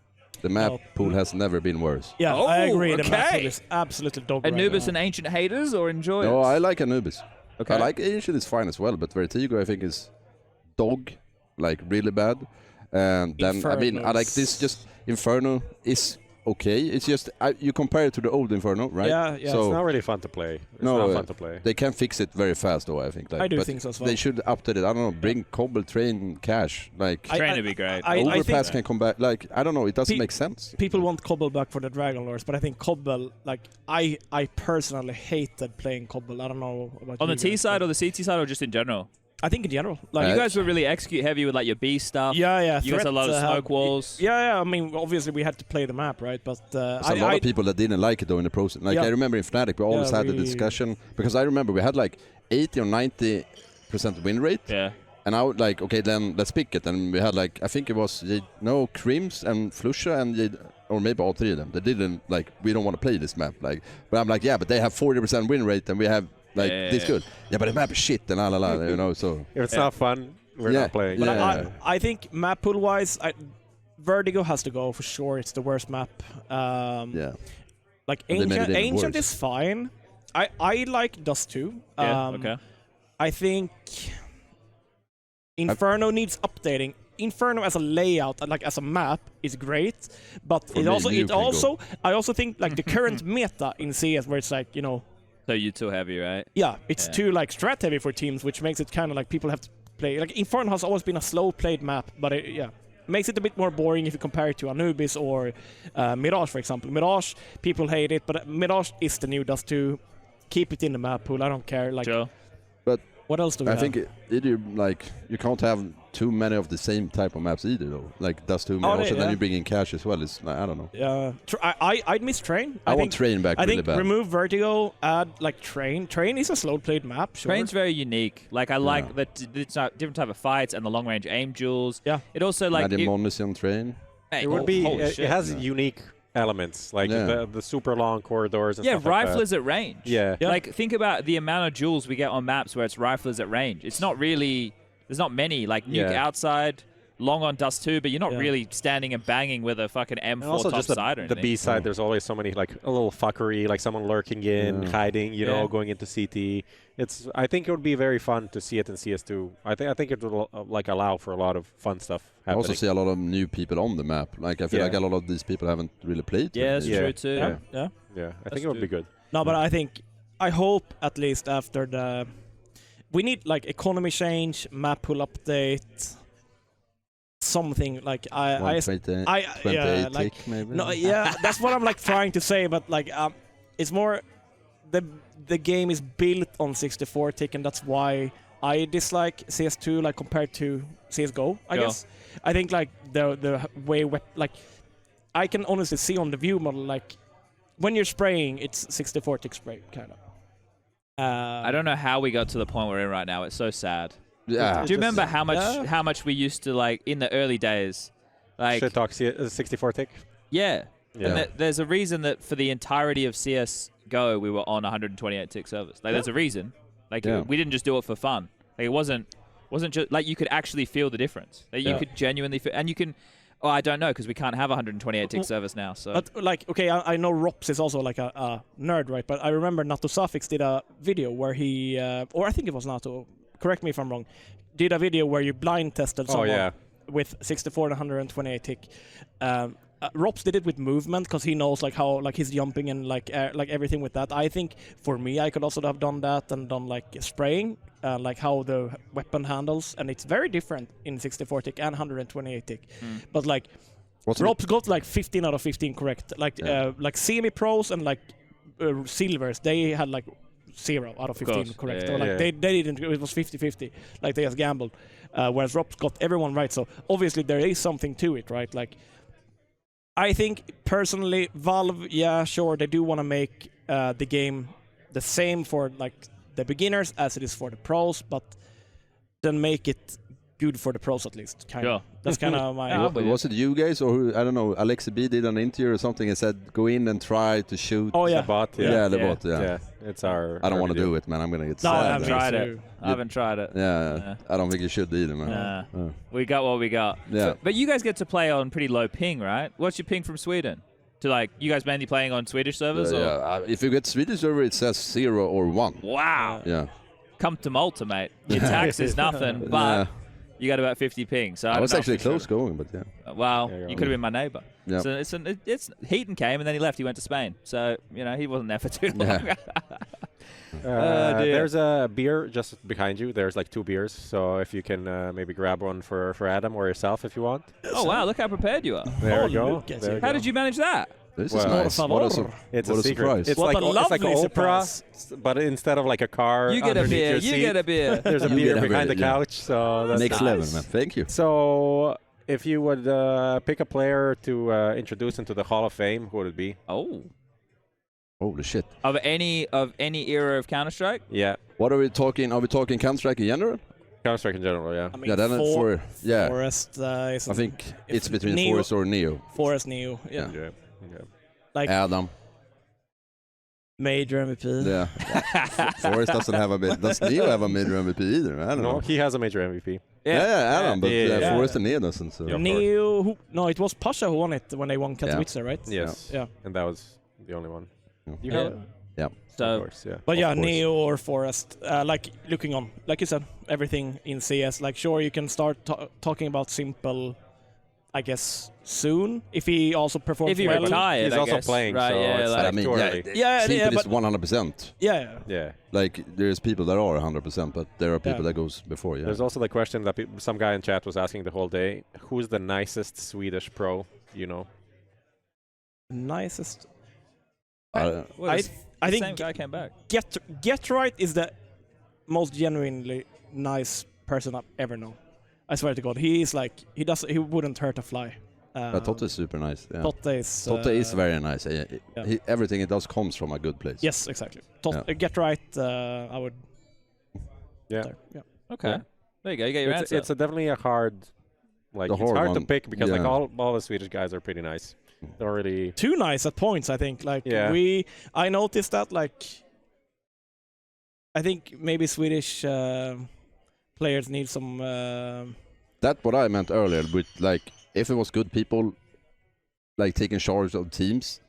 The map pool has never been worse. Yeah, I agree. The map pool is absolutely dog. Anubis and Ancient haters or enjoy it? No, I like Anubis. Okay. I like Ancient is fine as well, but Vertigo I think is dog, like really bad. And then Inferno I like this. Just Inferno is okay. It's just you compare it to the old Inferno, right? Yeah. So it's not really fun to play. It's not fun to play. They can fix it very fast, though. I think. Like, I do think so as well. They should update it. I don't know. Bring Cobble Train Cash. Like Train would be great. Overpass can come back. Like I don't know. It doesn't make sense. People want Cobble back for the Dragon Lords, but I think Cobble, like I personally hated playing Cobble. I don't know about on you the T guys, side or the CT side or just in general. I think in general, you guys were really execute heavy with like your B stuff. Yeah. You guys had a lot of smoke walls. Yeah. I mean, obviously we had to play the map, right? But there's a lot of people that didn't like it though in the process. Like I remember in Fnatic, we always had the discussion because I remember we had like 80 or 90% win rate. Yeah. And I would like, okay, then let's pick it. And we had like, I think it was Crims and Flusha and or maybe all three of them. They didn't like, we don't want to play this map. Like, but I'm like, yeah, but they have 40% win rate and we have. Like this good, yeah, but the map is shit and you know. So if it's not fun, we're not playing. But I think map pool wise, Vertigo has to go for sure. It's the worst map. Like Ancient is fine. I like Dust 2. Okay. I think Inferno needs updating. Inferno as a layout, like as a map, is great, but I also think like the current meta in CS where it's like, you know. So you're too heavy, right? Yeah, it's too like strat heavy for teams, which makes it kind of like people have to play. Like Inferno has always been a slow played map, but it makes it a bit more boring if you compare it to Anubis or Mirage, for example. Mirage, people hate it, but Mirage is the new Dust 2. Keep it in the map pool. I don't care. Like, sure. But what else do we have? I think like you can't have too many of the same type of maps either, though. Like Dust 2, Mirage, and then you bring in Cash as well. It's like, I don't know. Yeah, I'd miss Train. I want Train back really bad. I think remove Vertigo, add like Train. Train is a slow played map. Sure. Train's very unique. Like I like that it's not different type of fights and the long range aim duels. Yeah. It also like on Train. It would be. It has unique elements like the super long corridors. And stuff riflers at range. Yeah. Like think about the amount of duels we get on maps where it's riflers at range. It's not really. There's not many, like Nuke outside, long on Dust 2, but you're not really standing and banging with a fucking M4 also top just side or anything. The B side, there's always so many, like a little fuckery, like someone lurking in, hiding, you know, going into CT. I think it would be very fun to see it in CS2. I think it will like allow for a lot of fun stuff happening. I also see a lot of new people on the map. Like I feel like a lot of these people haven't really played. Yeah, that's true too. Yeah. I think it would be good. No, but I hope at least after we need like economy change, map pool update, something like maybe. No, that's what I'm like trying to say, but like it's more the game is built on 64 tick, and that's why I dislike CS2 like compared to CS:GO. I guess I think like the way like I can honestly see on the view model like when you're spraying, it's 64 tick spray kind of. I don't know how we got to the point we're in right now. It's so sad. Yeah. Do you remember how much we used to like in the early days? Like shit talk 64 tick. Yeah. And there's a reason that for the entirety of CS:GO we were on 128 tick servers. Like there's a reason. Like we didn't just do it for fun. Like it wasn't just like you could actually feel the difference. Like, you could genuinely feel, and you can. Oh, I don't know because we can't have 128 tick servers now. So, but like, okay, I know Rops is also like a nerd, right? But I remember Natu Safix did a video where he, or I think it was Natu. Correct me if I'm wrong. Did a video where you blind tested someone with 64 and 128 tick. Rops did it with movement because he knows like how like he's jumping and like everything with that. I think for me I could also have done that and done like spraying, like how the weapon handles, and it's very different in 64 tick and 128 tick. But like Rops got like 15 out of 15 correct. Like semi-pros and like silvers, they had like 0 out of 15 correct. Or like they didn't. It was 50-50. Like they just gambled. Whereas Rops got everyone right. So obviously there is something to it, right? Like. I think personally, Valve, sure, they do want to make the game the same for like the beginners as it is for the pros, but then make it good for the pros at least. Kind of. That's kind of my. Was it you guys or who, I don't know? Alexi B did an interview or something and said, "Go in and try to shoot." Oh yeah, the bot. The bot. Yeah, it's our. I don't want to do it, man. I'm gonna get. No, sad. I haven't tried it. I haven't tried it. Yeah, I don't think you should either, man. We got what we got. Yeah, but you guys get to play on pretty low ping, right? What's your ping from Sweden? To like, you guys mainly playing on Swedish servers? Yeah, if you get Swedish server, it says 0 or 1. Wow. Yeah. Come to Malta, mate. Your tax is nothing, but you got about 50 ping. So I was actually close going, but well, you could have been my neighbor. Yeah. So it's Heaton came and then he left. He went to Spain. So you know he wasn't there for too long. There's a beer just behind you. There's like 2 beers. So if you can maybe grab one for Adam or yourself if you want. Oh wow! Look how prepared you are. There you go. How did you manage that? This is nice. It's what a secret. surprise. It's What like a it's like lovely Oprah, surprise. but instead of like a car, You get a underneath beer. your You seat, get a beer. there's a You beer get a behind beer, the yeah. couch. So that's Next nice. level, man. Thank you. So, if you would pick a player to introduce into the Hall of Fame, who would it be? Oh. Holy shit. Of any era of Counter-Strike? Yeah, What are we talking? Are we talking Counter-Strike in general? Counter-Strike in general. Yeah. I mean, Yeah, then yeah. Forest. I think it's between Neo- Forest or Neo. Forest Neo. Yeah. Yeah. Like Adam. major MVP. Yeah. Forest doesn't have a bit. Does Neo have a major MVP either? I don't No, know. he has a major MVP. Yeah, Adam, but Yeah. Forest and Neo doesn't. So. Yeah. Neo. No, it was Pasha who won it when they won Katowice, right? Yes. Yeah. And that was the only one. You Yeah. have it? Yeah. Of So, course, yeah. But yeah, Of course. Neo or Forest. Like looking on, like you said, everything in CS. Like sure, you can start talking about Simple, I guess, soon if he also performs if he well. retired, He's I also guess. playing, right? so Yeah, it's like, I mean, too early. Yeah, Simple is but 100%. yeah. Yeah. Like there's people that are 100%, but there are people Yeah. that goes before. Yeah. There's also the question that some guy in chat was asking the whole day: who's the nicest Swedish pro? You know? Nicest. well, I the think same guy came back. Get Right is the most genuinely nice person I've ever known. I swear to God, he is like he wouldn't hurt a fly. But Totte is super nice. Yeah. Totte is very nice. Everything he does comes from a good place. Yes, exactly. Get Right, I would. Yeah. Yeah. Okay. Yeah. There you go. You get your It's, answer. it's definitely a hard, like The it's hard to one, pick because like yeah. all the Swedish guys are pretty nice. They're really Too nice at points, I think. Like Yeah. I noticed that like I think maybe Swedish players need some That's what I meant earlier. With like, if it was good people, like taking charge of teams.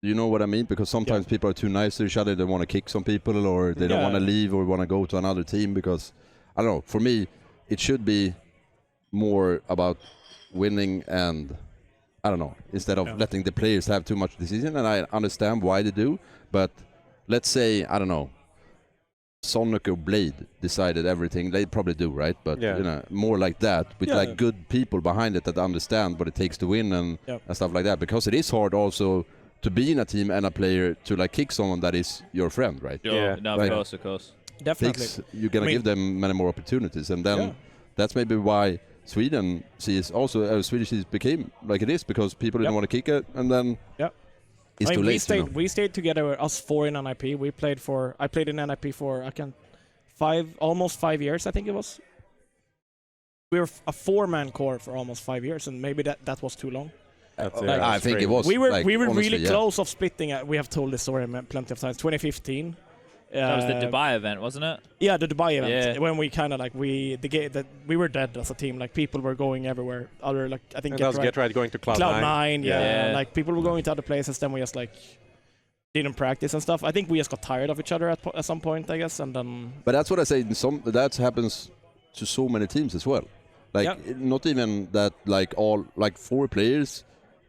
You know what I mean? Because sometimes people are too nice to each other. They want to kick some people, or they don't want to leave, or want to go to another team. Because I don't know. For me, it should be more about winning and I don't know, instead of letting the players have too much decision. And I understand why they do, but let's say I don't know, Sonic or Blade decided everything. They probably do, right? But you know, more like that with like good people behind it that understand what it takes to win and stuff like that. Because it is hard also to be in a team and a player to like kick someone that is your friend, right? Yeah, no, like, of course. Definitely. You're gonna give them many more opportunities, and then that's maybe why Sweden sees also Swedish sees became like it is, because people didn't want to kick it, and then it's too late. We stayed together, us four in NIP. I played in NIP for almost 5 years, I think it was. We were a 4-man core for almost 5 years, and maybe that was too long. I think it was. We were like, we were honestly, really close of splitting. We have told this story plenty of times. 2015. That was the Dubai event, wasn't it? Yeah, the Dubai event. Yeah. When we kind of like we were dead as a team. Like people were going everywhere. Other like I think Get Right going to Cloud9. Yeah, like people were going to other places. Then we just like didn't practice and stuff. I think we just got tired of each other at some point, I guess, and then. But that's what I say. That happens to so many teams as well. Like not even that. Like all like 4 players.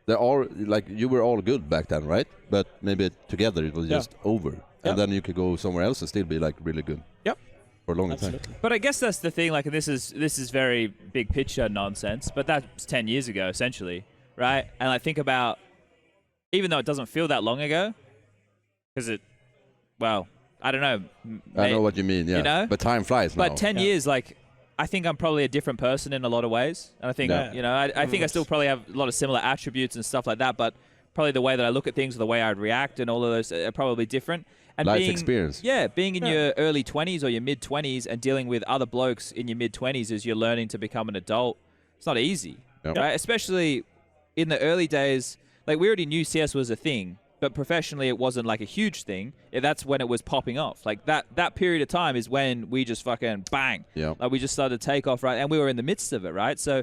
They're all like you were all good back then, right? But maybe together it was just over. And then you could go somewhere else and still be like really good. Yep. For a long time. But I guess that's the thing. Like, and this is very big picture nonsense. But that's 10 years ago, essentially, right? And I think about, even though it doesn't feel that long ago, because I don't know. I know what you mean. Yeah. You know? But time flies now. But 10 years, like, I think I'm probably a different person in a lot of ways. And I think, I think I still probably have a lot of similar attributes and stuff like that. But probably the way that I look at things, or the way I'd react, and all of those are probably different. And life experience. Yeah, being in your early 20s or your mid-20s and dealing with other blokes in your mid-20s as you're learning to become an adult, it's not easy. Yep. Right? Especially in the early days, like we already knew CS was a thing, but professionally it wasn't like a huge thing. That's when it was popping off. Like that period of time is when we just fucking bang. Yeah. Like we just started to take off, right? And we were in the midst of it, right? So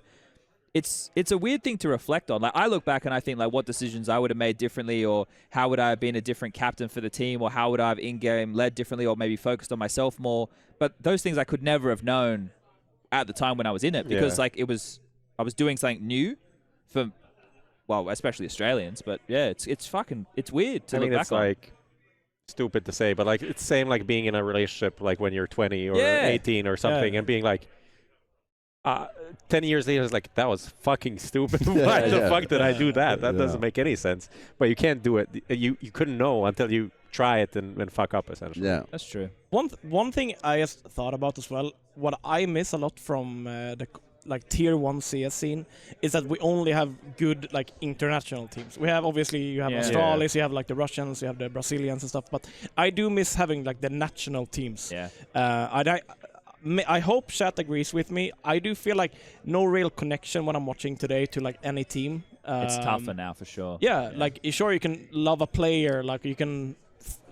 it's a weird thing to reflect on. Like I look back and I think like what decisions I would have made differently, or how would I have been a different captain for the team, or how would I have in-game led differently, or maybe focused on myself more. But those things I could never have known at the time when I was in it, because like I was doing something new for, well, especially Australians. But yeah, it's weird to look back on. Like stupid to say, but like it's same like being in a relationship like when you're 20 or 18 or something, and being like, 10 years later, it's like, that was fucking stupid. Why the fuck did I do that? That doesn't make any sense. But you can't do it. You couldn't know until you try it and fuck up, essentially. Yeah, that's true. One thing I just thought about as well, what I miss a lot from the like tier 1 CS scene is that we only have good like international teams. We have obviously you have Australis, you have like the Russians, you have the Brazilians and stuff, but I do miss having like the national teams. I hope chat agrees with me. I do feel like no real connection when I'm watching today to like any team. It's tougher now for sure. Like sure you can love a player, like you can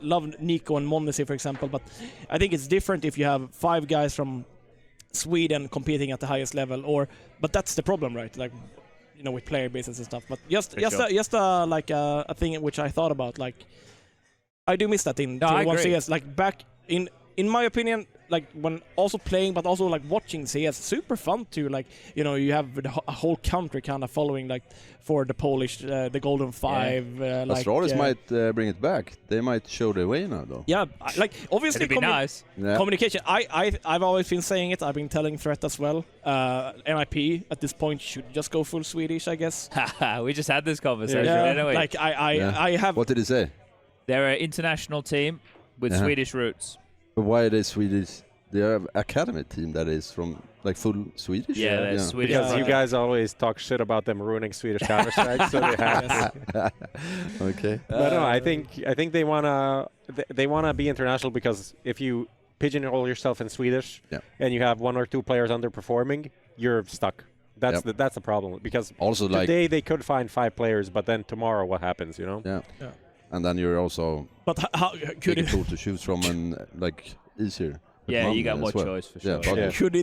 love Nico and Mondesi for example, but I think it's different if you have 5 guys from Sweden competing at the highest level, but that's the problem, right? Like, you know, with player bases and stuff. But just a thing which I thought about, like, I do miss that in Tier 1 CS. Like back in my opinion, like when also playing but also like watching CS, super fun to like, you know, you have a whole country kind of following like for the Polish, the Golden Five. Australis might bring it back. They might show the way now, though. Yeah, like obviously it'd be nice. Communication. I've always been saying it. I've been telling Threat as well. MIP at this point should just go full Swedish, I guess. We just had this conversation. Yeah. Like I have. What did he say? They're an international team with Swedish roots. But why are they Swedish? They have academy team that is from like full Swedish. Yeah, they're Swedish. Because you guys always talk shit about them ruining Swedish Counter-Strike, so they have. Okay. But no, I think they wanna be international, because if you pigeonhole yourself in Swedish and you have 1 or 2 players underperforming, you're stuck. That's the problem. Because also today they could find 5 players, but then tomorrow what happens? You know? Yeah. And then you're also. But how could it to choose from and like easier? Yeah, you got more choice for sure. Could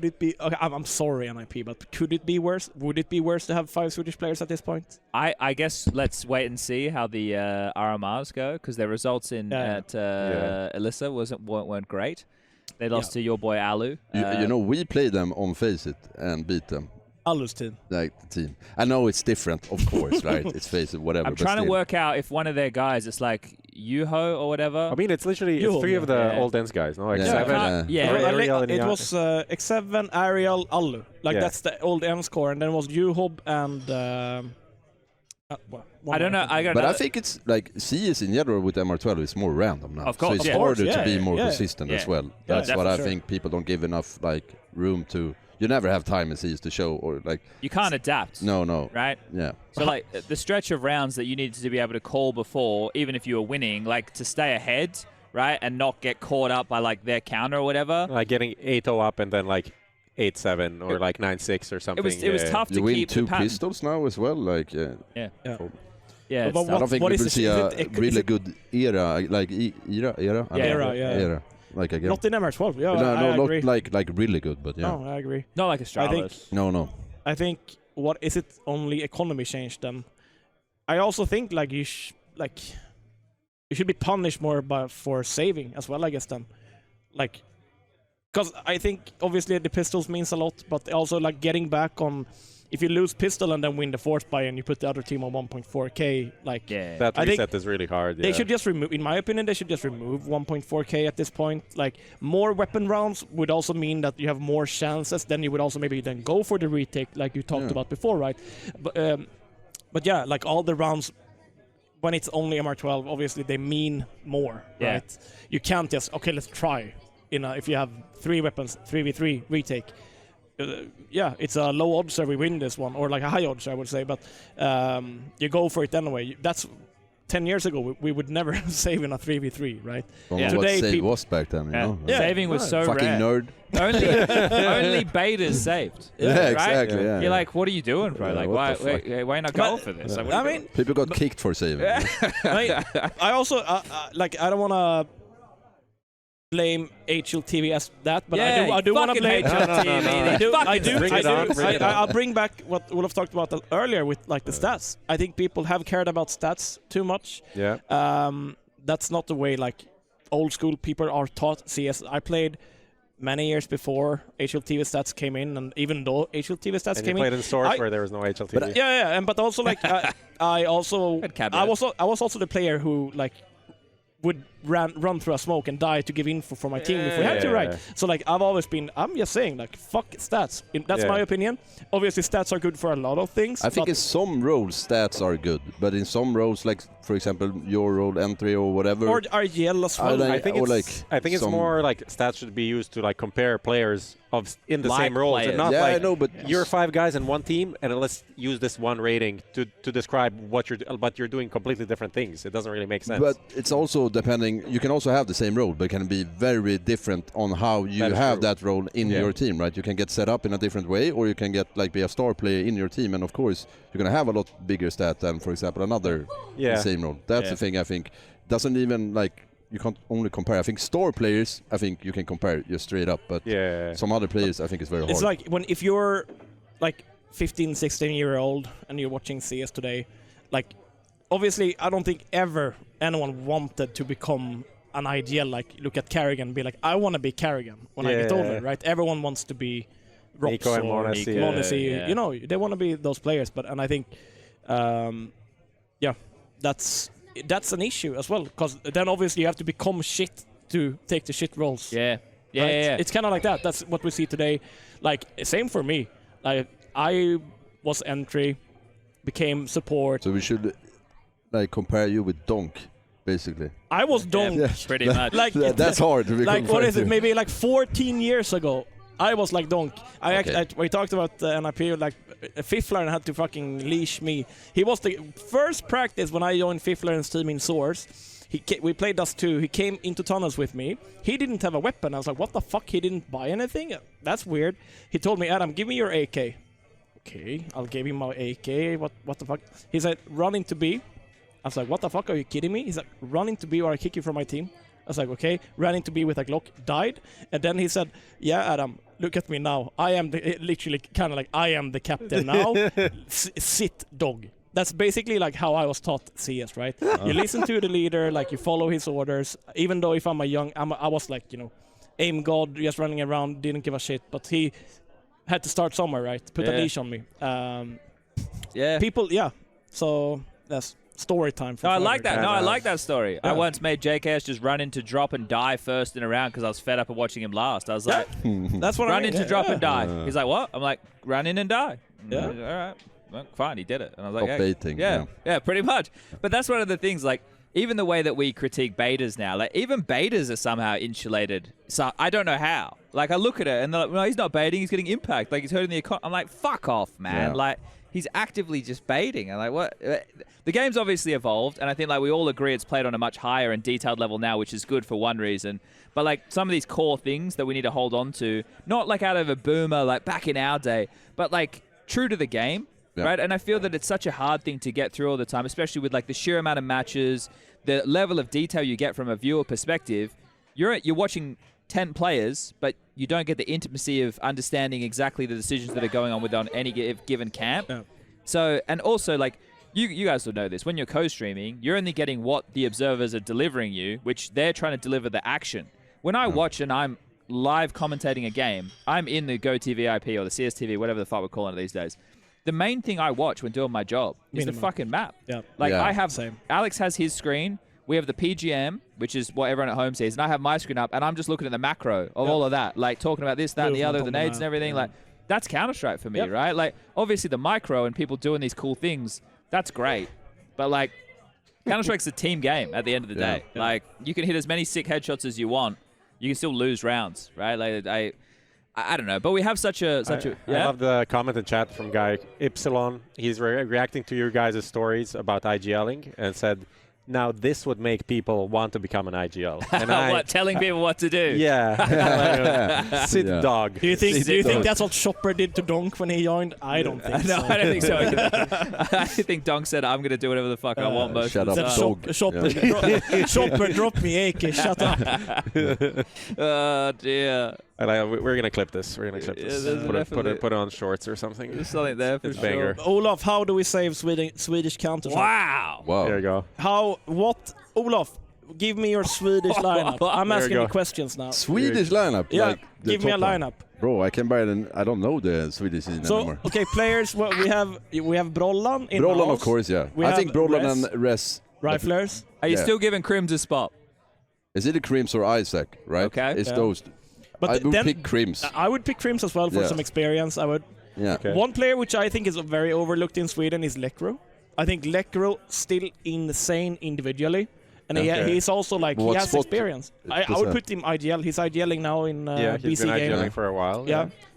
it be? Okay, I'm sorry, NIP, but could it be worse? Would it be worse to have 5 Swedish players at this point? I guess let's wait and see how the RMRs go, because their results at Elisa weren't great. They lost to your boy Alu. You know, we played them on Face It and beat them. Alu's team. Like the team. I know it's different, of course, right? It's Face It, whatever. I'm trying to work out if one of their guys, it's like Yuho or whatever. I mean, it's literally 3 of the old ENCE guys, no? Like X7. It was X7, Ariel, Alu. Like that's the old ENCE core, and then it was Yuhob and. I don't know. I think it's like CS in general with MR12 is more random now. Of course, so it's harder to be more consistent as well. That's what I think people don't give enough like room to. You never have time in CS to show, or like you can't adapt. No. Right? Yeah. So like the stretch of rounds that you needed to be able to call before, even if you were winning, like to stay ahead, right, and not get caught up by like their counter or whatever. Like getting 8-0 up and then like 8-7 or like 9-6 or something. It was tough to you keep win 2 the pistols now as well, like Yeah. But I don't think we will see a really good era, like era. Like again. Not in MR12. Yeah, I agree. Not like really good, but yeah. No, I agree. Not like Astralis. No. I think what is it? Only economy changed them. I also think like you should be punished more for saving as well. I guess then, like, because I think obviously the pistols means a lot, but also like getting back on. If you lose pistol and then win the 4th buy and you put the other team on 1.4k, like that reset is really hard. They should just remove, in my opinion, they should just remove 1.4k at this point. Like more weapon rounds would also mean that you have more chances. Then you would also maybe then go for the retake, like you talked about before, right? But yeah, like all the rounds when it's only MR12, obviously they mean more, right? You can't just let's try. If you have 3 weapons, 3v3 retake. It's a low odds that we win this one, or like a high odds, I would say. But you go for it anyway. That's 10 years ago. We would never save in a 3v3, right? Today, what save was back then, you know? Saving was so fucking rare. Nerd. Only betas saved. Right? Exactly. Yeah. You're like, what are you doing, bro? Like, why not go for this? Like, I mean, people got kicked for saving. I also like. I don't want to blame HLTV as that, but I do want to blame HLTV. I'll bring back what Olof talked about earlier with like the stats. I think people have cared about stats too much. Yeah. That's not the way like old school people are taught CS. I played many years before HLTV stats came in, and even though HLTV stats came in, you played in Source where there was no HLTV. But also like I was also the player who like would run through a smoke and die to give info for my team if we had to, right? So like I'm just saying, like, fuck stats. That's my opinion. Obviously stats are good for a lot of things. I think in some roles stats are good, but in some roles, like for example your role entry or whatever, or RGL as well. I think it's more like stats should be used to like compare players in the same roles, and not like you're 5 guys in one team, and let's use this one rating to describe what you're doing completely different things. It doesn't really make sense. But it's also depending. You can also have the same role, but it can be very different on how you have that role in your team, right? You can get set up in a different way, or you can get like be a star player in your team, and of course you're gonna have a lot bigger stat than, for example, another same role. That's the thing. I think doesn't even like. You can't only compare. I think star players, I think you can compare just straight up, but some other players, I think it's very hard. It's like if you're like 15, 16-year-old and you're watching CS today, like obviously I don't think ever anyone wanted to become an ideal, like look at Carrigan and be like, I want to be Carrigan when I get older, right? Everyone wants to be Rops or Monesi, you know, they want to be those players, and I think, that's an issue as well, because then obviously you have to become shit to take the shit roles. Yeah. It's kind of like that. That's what we see today. Like, same for me. Like, I was entry, became support. So we should like compare you with Donk, basically. I was Donk. Pretty much. Like, that's hard to be like, what is it? Maybe like 14 years ago, I was like Donk. We talked about NIP, like FIfflaren had to fucking leash me. He was the first practice when I joined FIfflaren's team in Source. We played Dust 2. He came into tunnels with me. He didn't have a weapon. I was like, what the fuck? He didn't buy anything? That's weird. He told me, Adam, give me your AK. Okay, I'll give him my AK. What the fuck? He said, run into B. I was like, what the fuck? Are you kidding me? He's like, run into B or I kick you from my team. I was like, okay. Ran into B with a Glock, died. And then he said, yeah, Adam, look at me now. I am literally kind of like, I am the captain now. Sit, dog. That's basically like how I was taught CS, right? You listen to the leader, like you follow his orders. Even though if I was like, you know, aim god, just running around, didn't give a shit. But he had to start somewhere, right? Put a leash on me. People, So that's story time. I like that. I like that story. I once made JKS just run into drop and die first in a round because I was fed up of watching him last. I was like, that's what run into drop and die. He's like, what? I'm like, run in and die. Yeah. Like, all right. Well, fine, he did it. And I was like, baiting. Yeah, pretty much. But that's one of the things, like, even the way that we critique betas now, like, even betas are somehow insulated. So I don't know how. Like, I look at it and they're like, no, he's not baiting, he's getting impact. Like, he's hurting the economy. I'm like, fuck off, man. Yeah. Like, he's actively just baiting. I'm like, what? The game's obviously evolved, and I think, like, we all agree it's played on a much higher and detailed level now, which is good for one reason. But, like, some of these core things that we need to hold on to, not, like, out of a boomer, like, back in our day, but, like, true to the game. Yeah. Right, and I feel that it's such a hard thing to get through all the time, especially with like the sheer amount of matches, the level of detail you get from a viewer perspective. You're watching 10 players, but you don't get the intimacy of understanding exactly the decisions that are going on within any given camp. Yeah. So, and also like you guys will know this, when you're co-streaming, you're only getting what the observers are delivering you, which they're trying to deliver the action. When I watch and I'm live commentating a game, I'm in the GoTV IP or the CSTV, whatever the fuck we're calling it these days. The main thing I watch when doing my job is the fucking map. Yeah. Like I have, Alex has his screen. We have the PGM, which is what everyone at home sees, and I have my screen up, and I'm just looking at the macro of all of that, like talking about this, that, and the other, the nades and everything. Like that's Counter-Strike for me, right? Like obviously the micro and people doing these cool things, that's great, but like Counter-Strike's a team game at the end of the day. Like you can hit as many sick headshots as you want, you can still lose rounds, right? Like I don't know, but we have such a. I love the comment in chat from guy Ypsilon. He's reacting to your guys' stories about IGLing and said, now this would make people want to become an IGL. And telling people what to do? Yeah. Sit dog. Do you think that's what Chopper did to Donk when he joined? I don't think so. No, I don't think so. I think Donk said, I'm going to do whatever the fuck I want most of the time. Chopper, drop me, AK, shut up. Oh, dear. We're going to clip this. We're going to clip this. Put it on shorts or something. There's something there for sure. Banger. Olaf, how do we save Swedish Counter-Strike? Wow. There you go. Olaf, give me your Swedish lineup. I'm asking you questions now. Swedish lineup? Yeah, like give me a lineup. Bro, I can buy it. I don't know the Swedish scene anymore. Okay, players. Well, we have Brollan in Brollan, of course, yeah. I think Brollan and Res. Riflers. Are you still giving Crims a spot? It's either Crims or Isaac, right? Okay. It's those. But I would then pick Crims. I would pick Crims as well for some experience. I would. Yeah. Okay. One player which I think is very overlooked in Sweden is Lekro. I think Lekro still insane individually. And he's also like, he has experience. I would put him IGL. He's IGLing now in he's BC been game. IGLing for a while.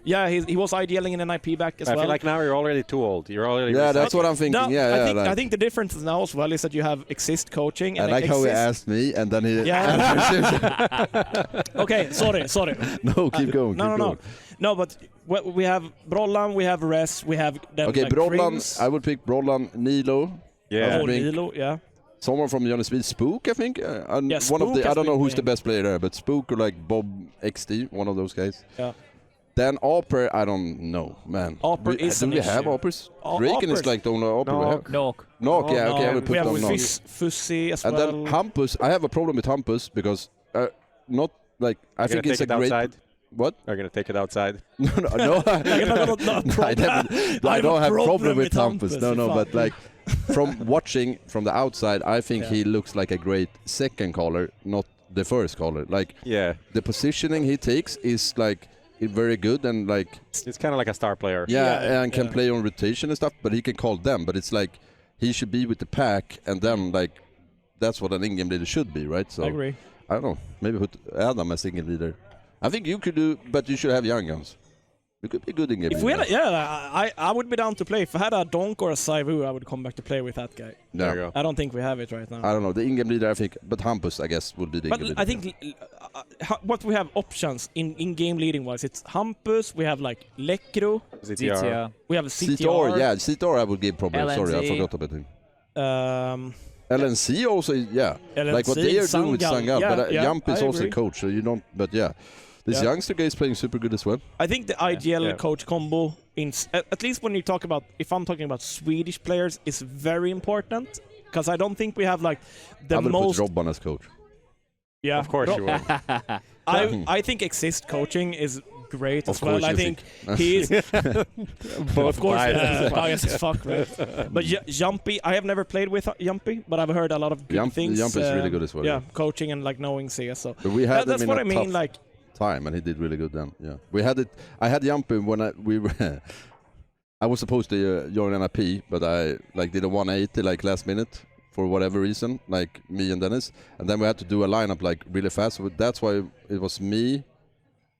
Yeah, he was IGLing in NIP back as well. I feel like now you're already too old. You're already... Yeah, that's what I'm thinking. No, I think the difference now as well is that you have Exist coaching. And I like how he asked me, and then he... Okay, sorry. No, keep going. No, but we have Brollan, we have Res, we have... Okay, Brollan, I would pick Brollan, Nilo. Yeah. Nilo, yeah. Someone from Johnny Speed, Spook, I think. And Yeah, one of the, Spook I don't know who's has the been best player there, but Spook or like Bob XD, one of those guys. Yeah. Then Aper, I don't know, man. Aper is do an we have issue. Apers? Draken is like the only Aper we have. Nok, yeah, okay, I would put we have them Nok. Fussy as And well. then Hampus, I have a problem with Hampus because not like I think it's a great. Outside? What? Are going to take it outside? no. I don't have problem with Hampus. No, but like from watching from the outside, I think he looks like a great second caller, not the first caller. Like the positioning he takes is like very good and like it's kind of like a star player. And can play on rotation and stuff, but he can call them. But it's like he should be with the pack, and then like that's what an in-game leader should be, right? So I agree. I don't know. Maybe put Adam as in-game leader. I think you could do, but you should have young guns. You could be good in-game leader. If we had I would be down to play. If I had a Donk or a Saivu, I would come back to play with that guy. There you go. I don't think we have it right now. I don't know. The in-game leader, I think, but Hampus, I guess, would be the in-game leader. But I think what we have options in-game leading wise, it's Hampus, we have like Lekro, ZTR. we have CTR. Yeah, CTR I would give problem. Sorry, I forgot about him. LNC also, LNC, like what they are doing with Sangal, but Jump is also a coach, so you don't, but this youngster guy is playing super good as well. I think the IGL coach combo, at least when you talk about, if I'm talking about Swedish players, is very important, because I don't think we have like the most... I would put RobbaN as coach. Yeah, of course you will. I think Exist coaching is great as well. I think he is... of course, biased as fuck, right? But Jumpy, I have never played with Jumpy, but I've heard a lot of good things. Jumpy is really good as well. Yeah, coaching and like knowing CS. So but we had that's what I mean. Like time, and he did really good then. Yeah, we had it. I had Jumpy when we were. I was supposed to join NIP, but I like did a 180 like last minute for whatever reason, like me and Dennis, and then we had to do a lineup like really fast. So that's why it was me,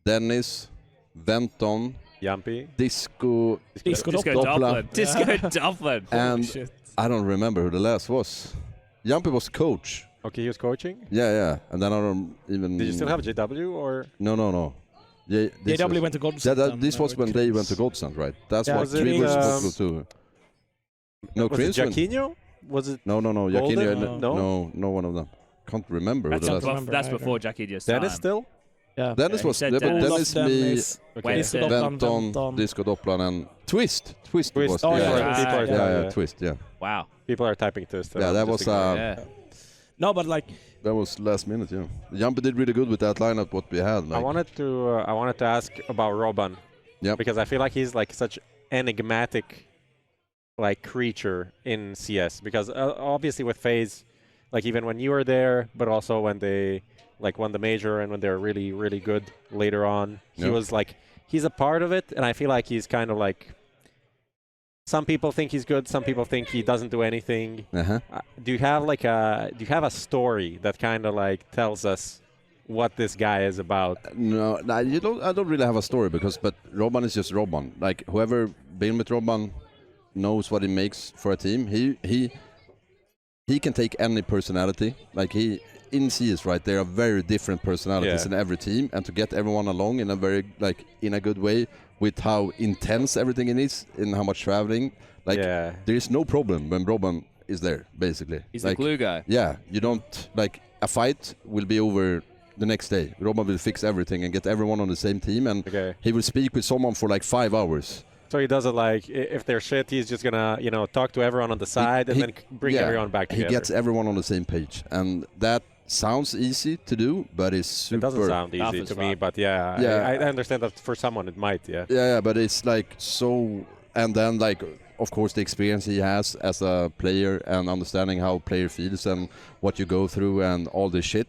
Dennis, Venton, Jumpy, Disco Dublin. Disco Dublin. And I don't remember who the last was. Jumpy was coach. Okay, he was coaching? Yeah. And then I don't even... Did you still have JW or...? No. JW went to Godsend. This was when they went to Godsend, right? That's what Cream was supposed to do. No, was it Jaquinho? Was it... No. Jaquinho, no one of them. Can't remember who the last was. That's before Jaquinho's time. Dennis still? Yeah. Dennis was... Dennis, me, Venton, Disco Doppler, and Twist. Twist was... Twist, yeah. Wow. People are typing Twist. Yeah, that was... No, but like... That was last minute, yeah. Jumpy did really good with that lineup, what we had. Like. I wanted to ask about RobbaN. Yeah. Because I feel like he's like such enigmatic like creature in CS. Because obviously with FaZe, like even when you were there, but also when they like won the major and when they're really, really good later on, he was like, he's a part of it. And I feel like he's kind of like, some people think he's good. Some people think he doesn't do anything. Do you have like a story that kind of like tells us what this guy is about? No, you don't. I don't really have a story but RobbaN is just RobbaN. Like whoever been with RobbaN knows what he makes for a team. He can take any personality. Like in CS, right? There are very different personalities in every team, and to get everyone along in a very in a good way. With how intense everything is, and how much traveling, there is no problem when RobbaN is there. Basically, he's the glue guy. Yeah, you don't a fight will be over the next day. RobbaN will fix everything and get everyone on the same team, and he will speak with someone for 5 hours. So he does it like if they're shit, he's just gonna talk to everyone on the side and then bring everyone back together. He gets everyone on the same page, and that. Sounds easy to do, but it's super... It doesn't sound easy to me, but I understand that for someone it might, Yeah, but it's so... And then, of course, the experience he has as a player and understanding how player feels and what you go through and all this shit.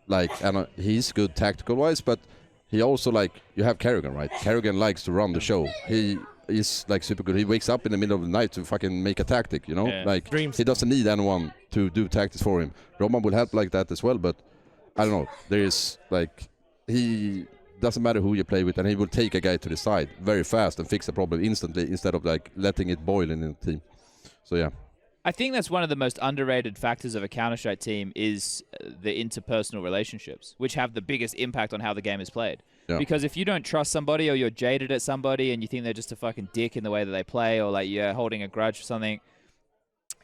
and he's good tactical wise, but he also like, you have Kerrigan, right? Kerrigan likes to run the show. He is like super good. He wakes up in the middle of the night to fucking make a tactic, you know? Like Dreams. He doesn't need anyone to do tactics for him. RobbaN will help like that as well, but I don't know. There is like, he doesn't matter who you play with, and he will take a guy to the side very fast and fix the problem instantly instead of like letting it boil in the team. So yeah. I think that's one of the most underrated factors of a Counter-Strike team is the interpersonal relationships, which have the biggest impact on how the game is played. Yeah. Because if you don't trust somebody or you're jaded at somebody and you think they're just a fucking dick in the way that they play or like you're holding a grudge or something,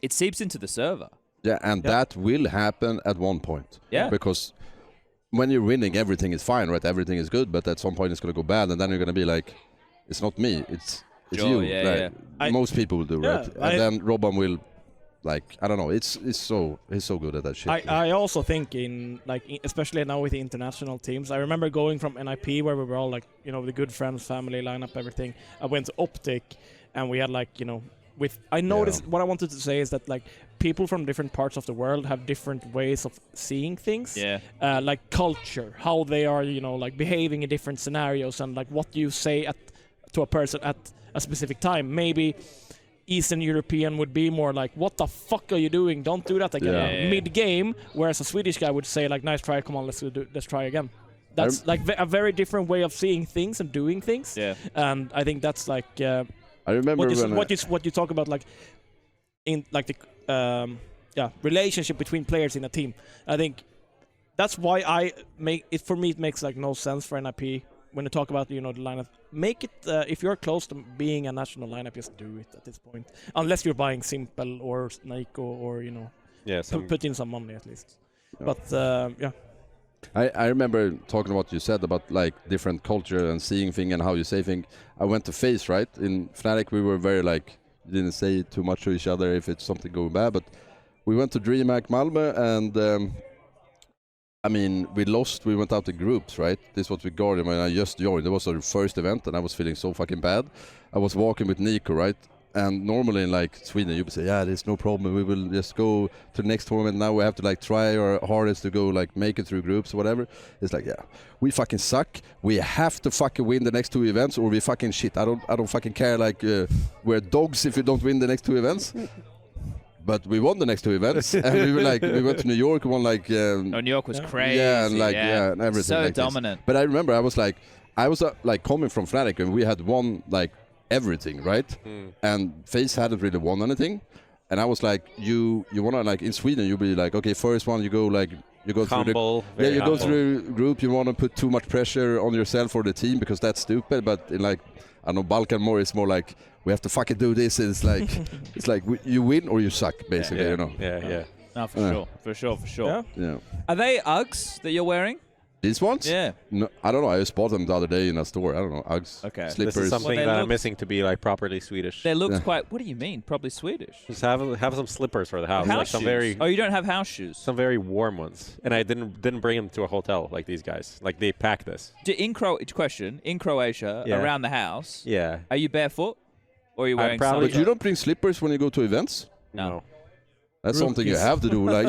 it seeps into the server. Yeah, and that will happen at one point. Yeah. Because when you're winning, everything is fine, right? Everything is good, but at some point it's going to go bad, and then you're going to be like, it's not me, it's you. Yeah, right? Most people will do, right? And then RobbaN will, like, I don't know, he's so good at that shit. I also think especially now with the international teams, I remember going from NIP where we were all like, you know, the good friends, family, lineup, everything. I went to Optic and we had like, you know, I noticed what I wanted to say is that like people from different parts of the world have different ways of seeing things. Yeah. Like culture, how they are, you know, like behaving in different scenarios and like what you say to a person at a specific time. Maybe Eastern European would be more like, what the fuck are you doing? Don't do that again. Mid-game, whereas a Swedish guy would say like, nice try, come on, let's try again. That's like a very different way of seeing things and doing things. Yeah. And I think that's like I remember what you talk about, like in like the relationship between players in a team. I think that's why for me it makes like no sense for NIP when you talk about, you know, the lineup. Make it if you're close to being a national lineup, just do it at this point. Unless you're buying Simple or Nico or, you know, put in some money at least. Yeah. But I remember talking about what you said about like different culture and seeing thing and how you say thing. I went to FaZe, right? In Fnatic we were very like, didn't say too much to each other if it's something going bad, but we went to DreamHack Malmö and I mean, we lost, we went out to groups, right? This was with Guardian when I just joined. It was our first event and I was feeling so fucking bad. I was walking with Nico, right? And normally in like Sweden, you would say, yeah, there's no problem. We will just go to the next tournament. Now we have to like try our hardest to go like make it through groups or whatever. It's like, yeah, we fucking suck. We have to fucking win the next two events or we fucking shit. I don't fucking care. Like we're dogs if we don't win the next two events. But we won the next two events, and we were like, we went to New York, won like. New York was crazy. Yeah, and like and everything. So like dominant. This. But I remember I was like coming from Fnatic, and we had won like everything, right? And FaZe hadn't really won anything, and I was like, you wanna like in Sweden, you'll be like, okay, first one you go like. You go humble, through the, go through a group. You want to put too much pressure on yourself or the team because that's stupid. But in like, I know Balkan more, it's more like we have to fucking do this. It's like it's like you win or you suck, basically. You know. Yeah. No, for sure. Yeah. Are they Uggs that you're wearing? These ones? Yeah. No, I don't know. I just bought them the other day in a store. I don't know. Uggs. Okay. Slippers. This is something that I'm missing to be like properly Swedish. They look quite. What do you mean, probably Swedish? Just have some slippers for the house. House like some shoes. very. Oh, you don't have house shoes. Some very warm ones, and I didn't bring them to a hotel like these guys. Like they pack this. In Croatia, around the house. Yeah. Are you barefoot, or are you wearing? But you don't bring slippers when you go to events. No. That's something you have to do. Like,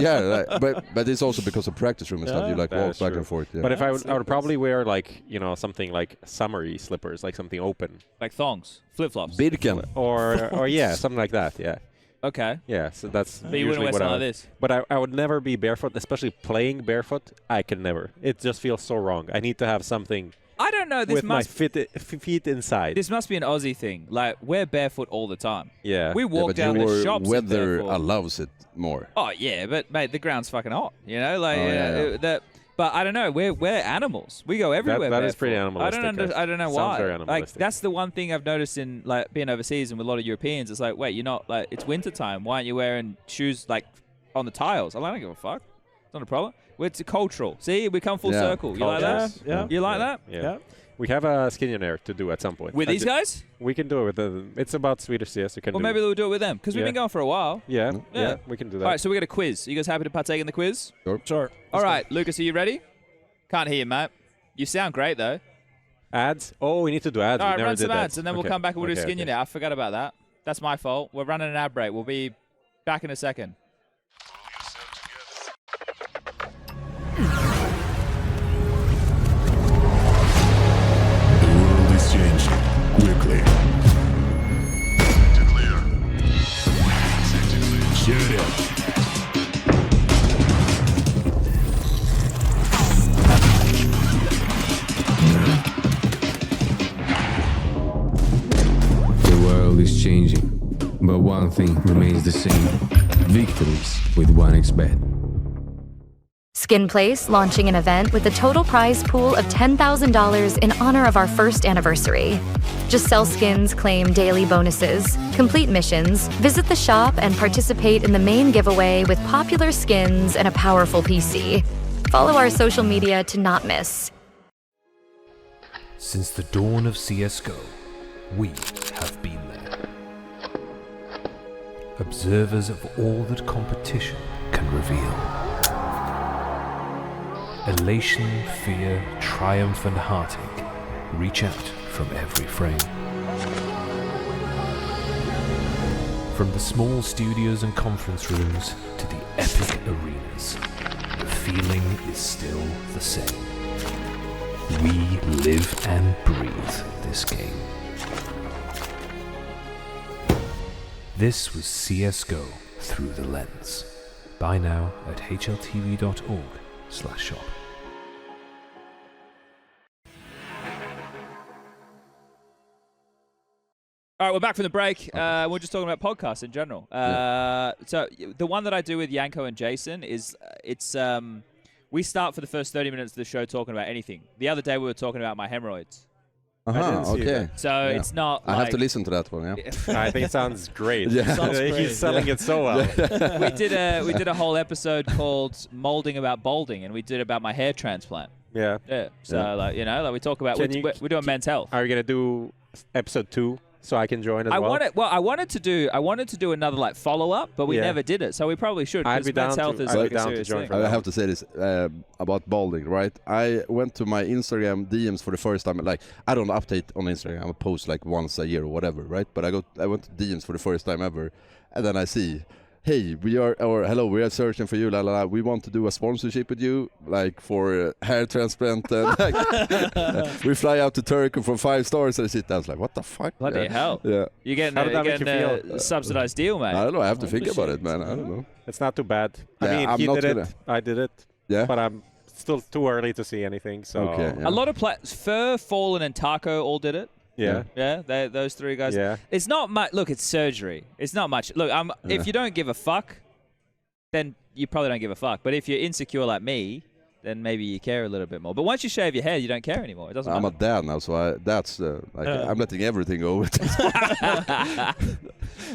but it's also because of practice room and stuff. You like walk back and forth. Yeah. But if I would probably wear like, you know, something like summery slippers, like something open, like thongs, flip flops, Birken, or yeah, something like that. Yeah. Okay. Yeah. So that's. But you wouldn't wear something like this. But I would never be barefoot, especially playing barefoot. I can never. It just feels so wrong. I need to have something. I don't know. This with must my feet inside. This must be an Aussie thing. Like we're barefoot all the time. Yeah. We walk down to the shops. Weather allows it more. Oh yeah, but mate, the ground's fucking hot. You know, like but I don't know. We're animals. We go everywhere. That is pretty animalistic. I don't know Sounds why. very Like animalistic. that's the one thing I've noticed in like being overseas and with a lot of Europeans. It's like, wait, you're not like it's winter time. Why aren't you wearing shoes like on the tiles? I don't give a fuck. It's not a problem. It's cultural. See, we come full circle. You like that? Yeah. You like that? Yeah. We have a Skinionaire to do at some point. With these guys? We can do it with them. It's about Swedish CS. You can well, maybe we'll do it with them because we've been going for a while. Yeah, we can do that. All right, so we got a quiz. Are you guys happy to partake in the quiz? Sure. All right, Lucas, are you ready? Can't hear you, mate. You sound great, though. Ads? Oh, we need to do ads. All right, we never run did some that. ads, and then we'll come back and we'll do Skinionaire. I forgot about that. That's my fault. We're running an ad break. We'll be back in a second. one thing remains the same. Victories with 1xBet. SkinPlace launching an event with a total prize pool of $10,000 in honor of our first anniversary. Just sell skins, claim daily bonuses, complete missions, visit the shop, and participate in the main giveaway with popular skins and a powerful PC. Follow our social media to not miss. Since the dawn of CSGO, we have been there. Observers of all that competition can reveal. Elation, fear, triumph and heartache reach out from every frame. From the small studios and conference rooms to the epic arenas, the feeling is still the same. We live and breathe this game. This was CSGO Through the Lens. Buy now at hltv.org/shop. All right, we're back from the break. We're just talking about podcasts in general. So the one that I do with Yanko and Jason is we start for the first 30 minutes of the show talking about anything. The other day we were talking about my hemorrhoids. Okay. So it's not I like, have to listen to that one, yeah. I think it sounds great. Yeah. Sounds great. He's selling it so well. we did a whole episode called Molding About Balding, and we did about my hair transplant. Yeah. So like we talk about we're doing men's health. Are you gonna do episode 2 so I can join as well? I wanted to do another like follow up, but we never did it. So we probably should. I'd be men's down health to, is I'd like be a down to serious join thing. for that. I have to say this about balding, right? I went to my Instagram DMs for the first time. Like, I don't update on Instagram. I post like once a year or whatever, right? But I went to DMs for the first time ever, and then I see, hey, hello, we are searching for you, la la la. We want to do a sponsorship with you, like for hair transplant. And, we fly out to Turkey for 5 stars, and I sit down. I was like, what the fuck? Bloody hell! Yeah. You're getting feel? a subsidized deal, mate. I don't know. I have to think about it, man. I don't know. It's not too bad. Yeah, I mean, I'm he not did gonna- it. I did it. Yeah. But I'm still too early to see anything. So Okay. Yeah. A lot of Fur, Fallen, and Taco all did it. Yeah. Yeah, those 3 guys. Yeah. It's not much. Look, it's surgery. It's not much. Look, if you don't give a fuck, then you probably don't give a fuck. But if you're insecure like me, then maybe you care a little bit more. But once you shave your head, you don't care anymore. It doesn't I'm matter. a dad now, so I'm letting everything go.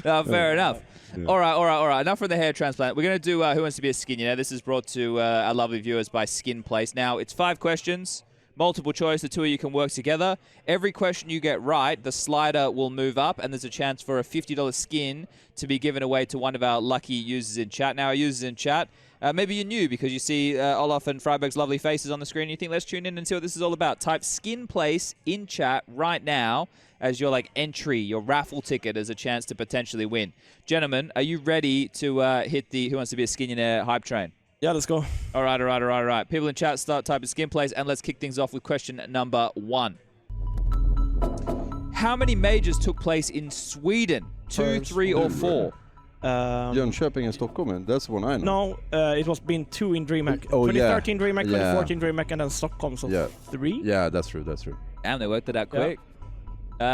No, fair enough. Yeah. All right. Enough from the hair transplant. We're going to do Who Wants to Be a Skinionaire. This is brought to our lovely viewers by SkinPlace. Now, it's 5 questions, multiple choice. The 2 of you can work together. Every question you get right, the slider will move up, and there's a chance for a $50 skin to be given away to one of our lucky users in chat. Now, our users in chat, maybe you're new because you see Olof and Friberg's lovely faces on the screen. You think, let's tune in and see what this is all about. Type SkinPlace in chat right now as your entry, your raffle ticket as a chance to potentially win. Gentlemen, are you ready to hit the Who Wants to Be a Skinionaire hype train? Yeah, let's go. All right. People in chat, start typing SkinPlace, and let's kick things off with question number 1. How many majors took place in Sweden? 2, 3, or 4? Jönköping and Stockholm, that's one I know. No, it was been 2 in DreamHack. Oh, 2013 yeah. DreamHack, 2014 DreamHack, and then Stockholm, so 3? Yeah, that's true. Damn, they worked it out quick. 3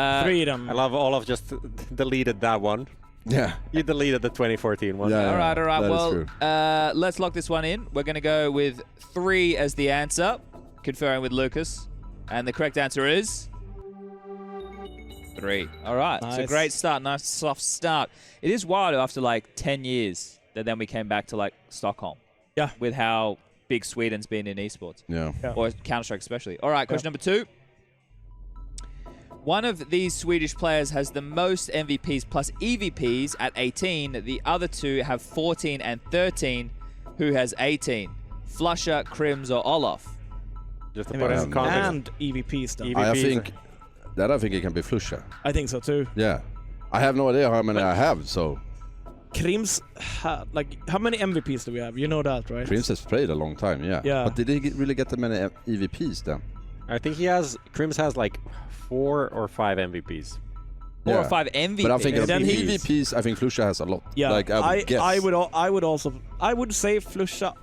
of them. I love Olaf just deleted that one. Yeah. You deleted the 2014 one. Yeah. All right. That Well, let's lock this one in. We're going to go with 3 as the answer, conferring with Lucas. And the correct answer is 3. All right. Nice. It's a great start. Nice soft start. It is wild after 10 years that then we came back to Stockholm. Yeah. With how big Sweden's been in esports. Yeah. Or Counter-Strike especially. All right, question number 2. One of these Swedish players has the most MVPs plus EVPs at 18. The other 2 have 14 and 13. Who has 18? Flusher, Crims, or Olof? Just to put it in context. And EVPs stuff. I think it can be Flusha. I think so too. Yeah. I have no idea how many I have, so... Krims, how many MVPs do we have? You know that, right? Crims has played a long time, yeah. But did he really get that many EVPs then? I think Crims has 4 or 5 MVPs. 4 or 5 MVPs. But I think EVPs, I think Flusha has a lot. Yeah, I would say Flusha.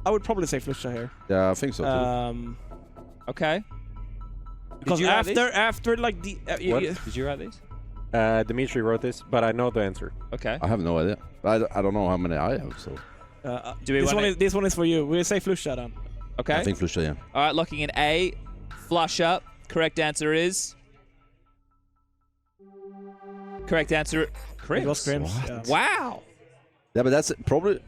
I would probably say Flusha here. Yeah, I think so too. Okay. Because after Did you write these? Dimitri wrote this, but I know the answer. Okay. I have no idea. I don't know how many I have, so... Do we this one is for you. We'll say Flusha then. Okay. I think Flusha, yeah. All right, locking in A, flush up. Correct answer is... Correct answer... Crims. It was Crims. Yeah. Wow. Yeah, but that's probably...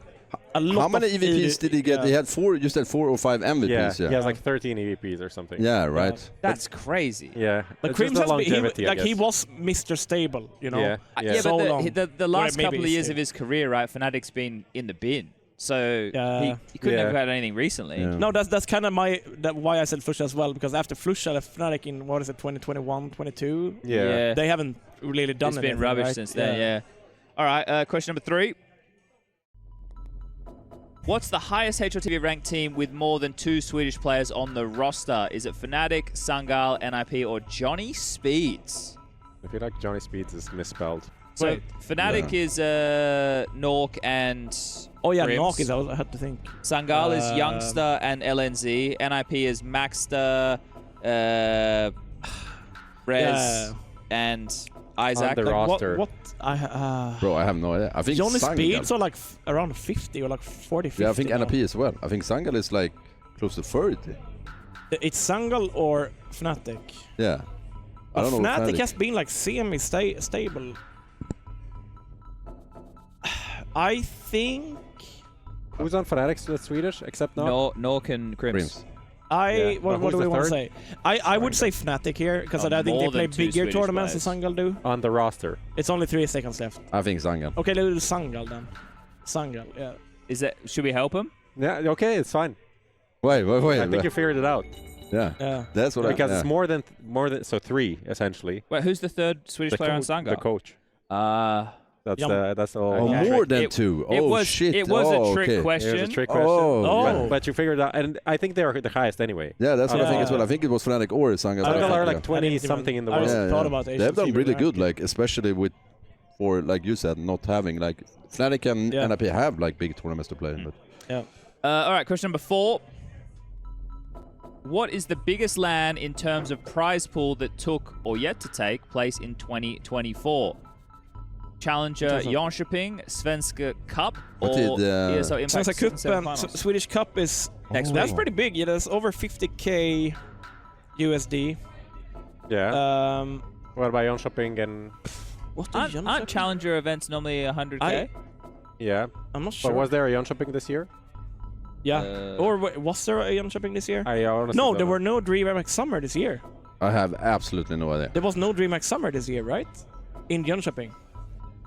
How many EVPs did he get? He had 4, you said 4 or 5 MVPs. Yeah, he has like 13 EVPs or something. Yeah, right. That's crazy. Yeah. But Crims has been, he was Mr. Stable, you know. Yeah, so but the last couple of years of his career, right, Fnatic's been in the bin. So he couldn't have had anything recently. Yeah. No, that's kind of why I said Flusha as well, because after Flusha left Fnatic in, 2021, 22, they haven't really done anything. It's been rubbish since then, yeah. All right, question number 3. What's the highest HLTV ranked team with more than 2 Swedish players on the roster? Is it Fnatic, Sangal, NIP, or Johnny Speeds? I feel like Johnny Speeds is misspelled. So Fnatic is Nork and Crims. Nork is, I had to think. Sangal is Youngster and LNZ. NIP is Maxter, Rez, and Isaac. On the roster. Bro, I have no idea. I think Johnny Sangal. Speeds are like around 50 or like 40, 50. Yeah, I think now. NIP as well. I think Sangal is like close to 30. It's Sangal or Fnatic. Yeah. I don't know. Fnatic has been like semi-stable. I think... Who's on Fnatic that's Swedish, except Nork? Nork and Crims. What do we want to say? I would say Fnatic here, because I think they play bigger tournaments than Sangal do. On the roster. It's only 3 seconds left. I think Sangal. Okay, let's do Sangal then. Sangal, yeah. Should we help him? Yeah, okay, it's fine. Wait. I think you figured it out. Yeah. That's what because it's more than so 3 essentially. Wait, who's the third Swedish player on Sangal? The coach. That's all. Oh, more than 2. Shit. It was a trick question. It was a trick question. But you figured it out, and I think they are the highest anyway. Yeah, that's what I think as well. I think it was Fnatic or Sangal. Sangal are like 20 something in the world. Thought about they have done really good, like especially for like you said, not having like Fnatic and NIP have like big tournaments to play. But all right, question number 4. What is the biggest LAN in terms of prize pool that took or yet to take place in 2024? Challenger Jönköping, Svenska Cup, or ESO Impact Svenska Cup, Swedish Cup is next week. That's pretty big. Yeah, that's over 50k USD. Yeah. What about Jönköping and... Aren't Challenger events normally 100k? Yeah. I'm not sure. But was there a Jönköping this year? Yeah. Or was there a Jönköping this year? I honestly no, there were no DreamHack Summer this year. I have absolutely no idea. There was no DreamHack Summer this year, right? In Jönköping.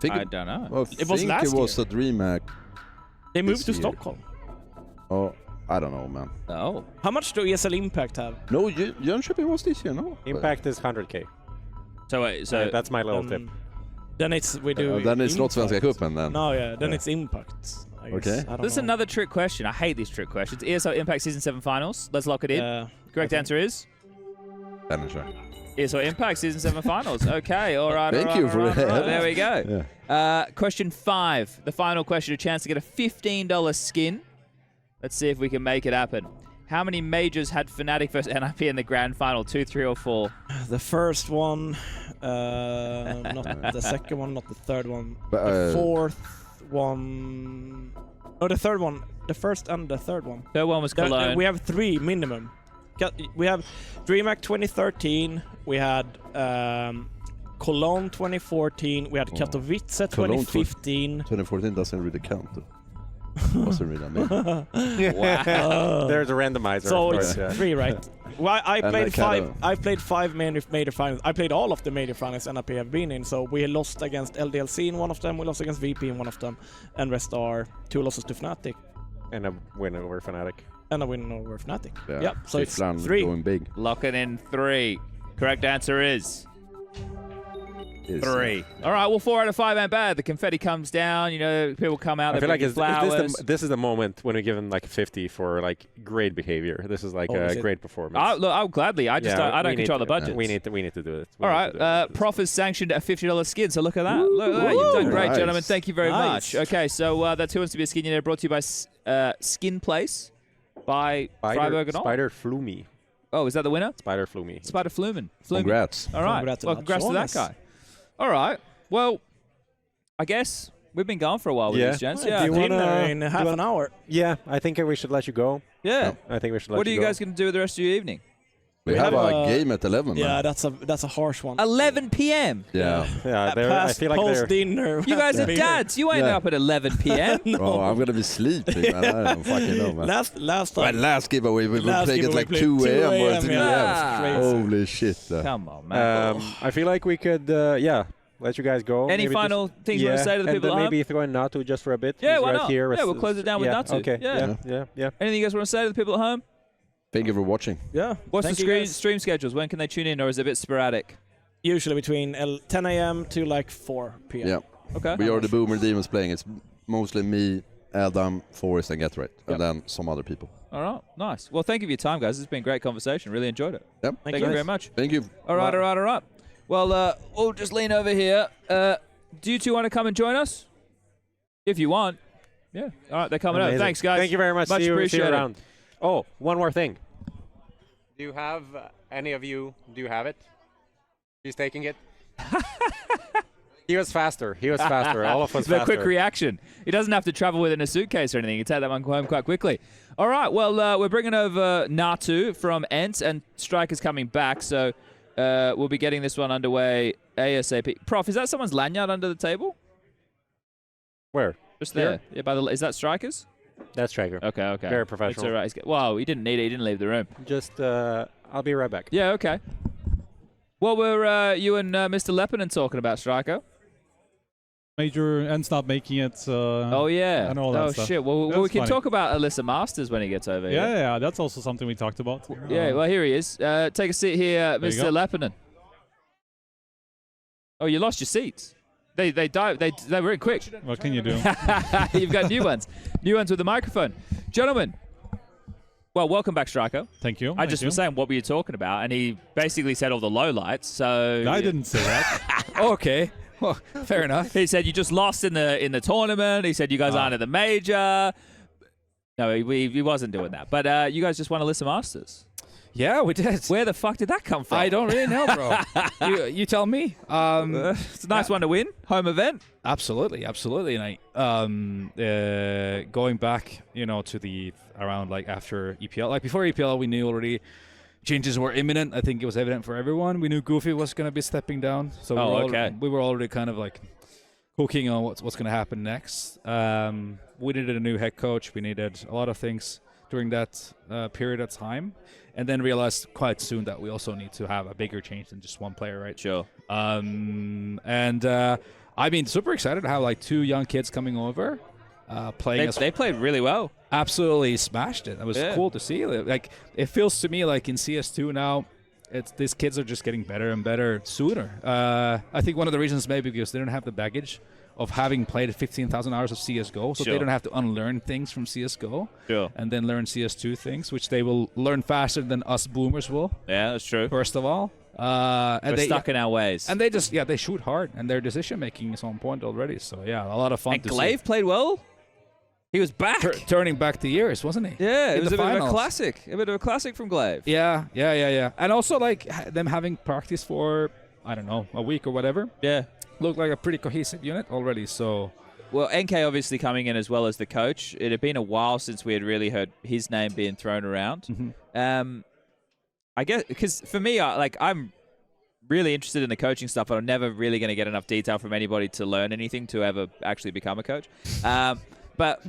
I don't know. Well, it was last year. It was a DreamHack. They moved to Stockholm. Oh, I don't know, man. No. How much do ESL Impact have? No, Jönköping was this year, no? Impact is 100k. So that's my little tip. Then it's we do. Then it's not Svenska Cupen then. No, then it's Impact. Okay. This is another trick question. I hate these trick questions. ESL Impact Season 7 Finals. Let's lock it in. Correct answer is? Finisher. ESL Impact Season 7 Finals. Okay, all right. Thank you for that. There we go. Yeah. Question 5. The final question. A chance to get a $15 skin. Let's see if we can make it happen. How many majors had Fnatic versus NIP in the grand final? 2, 3, or 4? The first one, not the second one, not the third one. But, the fourth one. No, the third one. The first and the third one. Third one was Cologne. We have 3 minimum. We have DreamHack 2013. We had Cologne 2014. We had Katowice 2015. 2014 doesn't really count. Doesn't really mean. Wow. There's a randomizer. So it's 3, right? Well, I played 5. I played 5 major finals. I played all of the major finals NIP have been in. So we lost against LDLC in one of them. We lost against VP in one of them, and rest are 2 losses to Fnatic. And a win over Fnatic. And a win over Fnatic. Yeah. So it's 3. Going big. Locking in 3. Correct answer is 3. All right, well, 4 out of 5 ain't bad. The confetti comes down. You know, people come out. I feel like flowers. this is the moment when we give them like 50 for like great behavior. This is like a great performance. Look, I'll gladly. I don't control the budget. We need to do it. All right, Prof has sanctioned a $50 skin. So look at that. Look at that. You've done great, gentlemen. Thank you very much. Okay, so that's Who Wants to Be a Skinionaire, brought to you by Skin Place by friberg and all. Spider Flumi. Oh, is that the winner? Spider Flumi. Spider Flumen. Congrats. All right. Congrats well, congrats to that guy. All right. Well, I guess we've been going for a while with these gents. Yeah. Do you want in half an hour? Yeah, I think we should let you go. Yeah. I think we should let you go. What are you guys going to do with the rest of your evening? We have a game at 11. Yeah, man. that's a harsh one. 11 p.m. Yeah. I feel like post dinner. You guys are dads. You ain't up at 11 p.m. Oh, I'm gonna be sleeping, man. I don't fucking know, man. Last time. Well, last giveaway we were playing at like 2 a.m. or 3 a.m. Holy shit. Come on, man. I feel like we could, let you guys go. Any maybe final things you want to say to the people at home? Maybe throw in Natu just for a bit. Yeah, He's why right not? Here. Yeah, we'll close it down with Natu. Okay. Yeah. Anything you guys want to say to the people at home? Thank you for watching. Yeah. What's the stream schedules? When can they tune in, or is it a bit sporadic? Usually between 10 a.m. to like 4 p.m. Yeah. Okay. We are the Boomer Demons playing. It's mostly me, Adam, Forrest, and Get-Right, and then some other people. All right. Nice. Well, thank you for your time, guys. It's been a great conversation. Really enjoyed it. Yep. Thank you very much. Thank you. All right. Well, we'll just lean over here. Do you two want to come and join us? If you want. Yeah. All right, they're coming up. Thanks, guys. Thank you very much. Much see you appreciated. around. Oh, one more thing. Do you have, any of you, do you have it? He's taking it? He was faster. Olof was the faster. quick reaction. He doesn't have to travel with it in a suitcase or anything. He can take that one home quite quickly. All right, well, we're bringing over Natu from ENCE, and Striker's coming back, so we'll be getting this one underway ASAP. Prof, is that someone's lanyard under the table? Where? Just there. Yeah, is that Striker's? That's Striker. Okay. Very professional. It's all right. Well, he didn't need it. He didn't leave the room. Just, I'll be right back. Yeah, okay. What were you and Mr. Lepinen talking about, Striker? Major ENCE not making it. Oh, yeah. And all that stuff. Shit. Well, we can funny. talk about Elisa Masters when he gets over here. Yeah, that's also something we talked about. Yeah, well, here he is. Take a seat here, Mr. Lepinen. Oh, you lost your seats. They were in quick. What can you do? You've got new ones. New ones with the microphone. Gentlemen, well, welcome back, Striker. Thank you. I just was saying, what were you talking about? And he basically said all the lowlights, so... I didn't say that. Okay. Well, fair enough. He said you just lost in the tournament. He said you guys aren't at the major. No, he wasn't doing that. But you guys just won Elisa Masters. Yeah, we did. Where the fuck did that come from? I don't really know, bro. you tell me. It's a nice one to win. Home event. Absolutely. And I, going back, to the around like after EPL, like before EPL, we knew already changes were imminent. I think it was evident for everyone. We knew Goofy was going to be stepping down, so we were already kind of like cooking on what's going to happen next. We needed a new head coach. We needed a lot of things during that period of time. And then realized quite soon that we also need to have a bigger change than just one player, right? Sure. I mean, super excited to have like two young kids coming over, playing. They played really well. Absolutely smashed it. It was cool to see. Like it feels to me like in CS2 now, these kids are just getting better and better sooner. I think one of the reasons maybe because they don't have the baggage of having played 15,000 hours of CSGO, so they don't have to unlearn things from CSGO and then learn CS2 things, which they will learn faster than us boomers will. Yeah, that's true. First of all. We're stuck in our ways. And they shoot hard, and their decision-making is on point already, so yeah, a lot of fun and to Glaive see. Played well? He was back. Turning back the years, wasn't he? Yeah, it was a bit of a classic. A bit of a classic from Glaive. Yeah. And also, like, them having practice for, I don't know, a week or whatever. Yeah. Looked like a pretty cohesive unit already, so... Well, NK obviously coming in as well as the coach. It had been a while since we had really heard his name being thrown around. Mm-hmm. I guess, because for me, I'm really interested in the coaching stuff, but I'm never really going to get enough detail from anybody to learn anything to ever actually become a coach. But,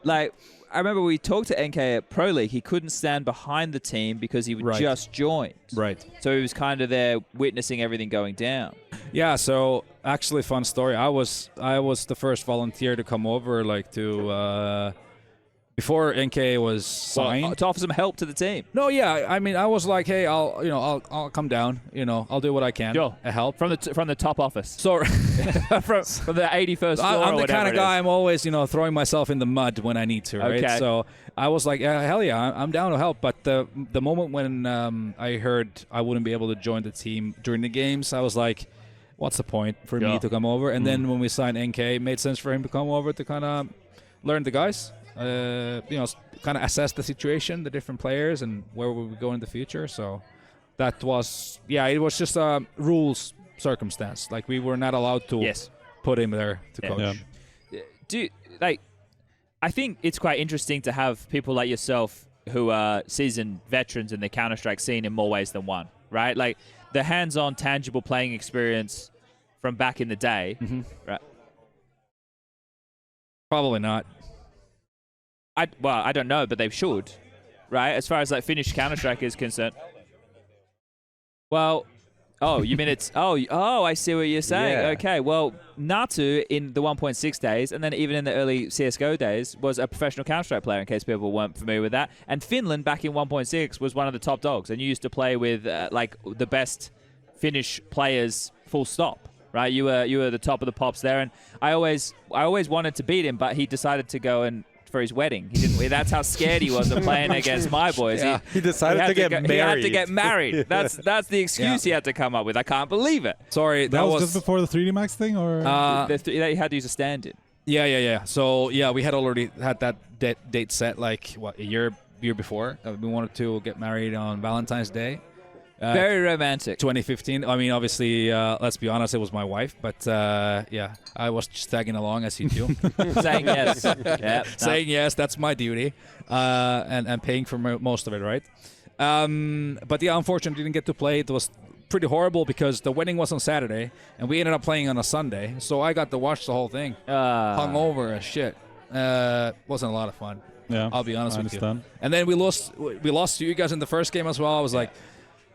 like, I remember we talked to NK at Pro League. He couldn't stand behind the team because he would just joined. Right. So he was kind of there witnessing everything going down. Yeah, so actually fun story. I was the first volunteer to come over, like to before NK was signed to offer some help to the team. No, yeah, I mean I was like, hey, I'll come down, I'll do what I can to help from the top office. So from the 81st floor. I'm the kind of guy. I'm always throwing myself in the mud when I need to, right? Okay. So I was like, hell yeah, I'm down to help. But the moment when I heard I wouldn't be able to join the team during the games, I was like, what's the point for me to come over? And then when we signed NK, it made sense for him to come over to kind of learn the guys, kind of assess the situation, the different players, and where we would go in the future. So that was, it was just rules circumstance. Like we were not allowed to put him there to coach. I think it's quite interesting to have people like yourself who are seasoned veterans in the Counter-Strike scene in more ways than one, right? Like the hands-on, tangible playing experience from back in the day, right? Probably not. I don't know, but they should, right? As far as like Finnish Counter-Strike is concerned. Well, you mean it's I see what you're saying. Yeah. Okay, well, Natu in the 1.6 days, and then even in the early CS:GO days, was a professional Counter-Strike player. In case people weren't familiar with that, and Finland back in 1.6 was one of the top dogs, and you used to play with like the best Finnish players. Full stop. Right? You were the top of the pops there, and I always wanted to beat him, but he decided to go and for his wedding. He didn't. That's how scared he was of playing against my boys. Yeah. He decided to get married. He had to get married. That's the excuse he had to come up with. I can't believe it. Sorry, that was just before the 3D Max thing, or they had to use a stand-in. Yeah. So we had already had that date set like a year before. We wanted to get married on Valentine's Day. Very romantic. 2015. I mean, obviously, let's be honest, it was my wife, but I was just tagging along as you do. Saying yes. Yeah. Saying yes, that's my duty, and paying for most of it, right? But unfortunately, didn't get to play. It was pretty horrible because the wedding was on Saturday, and we ended up playing on a Sunday, so I got to watch the whole thing. Hungover as shit. Wasn't a lot of fun. Yeah, I'll be honest with you. And then we lost to you guys in the first game as well. I was like,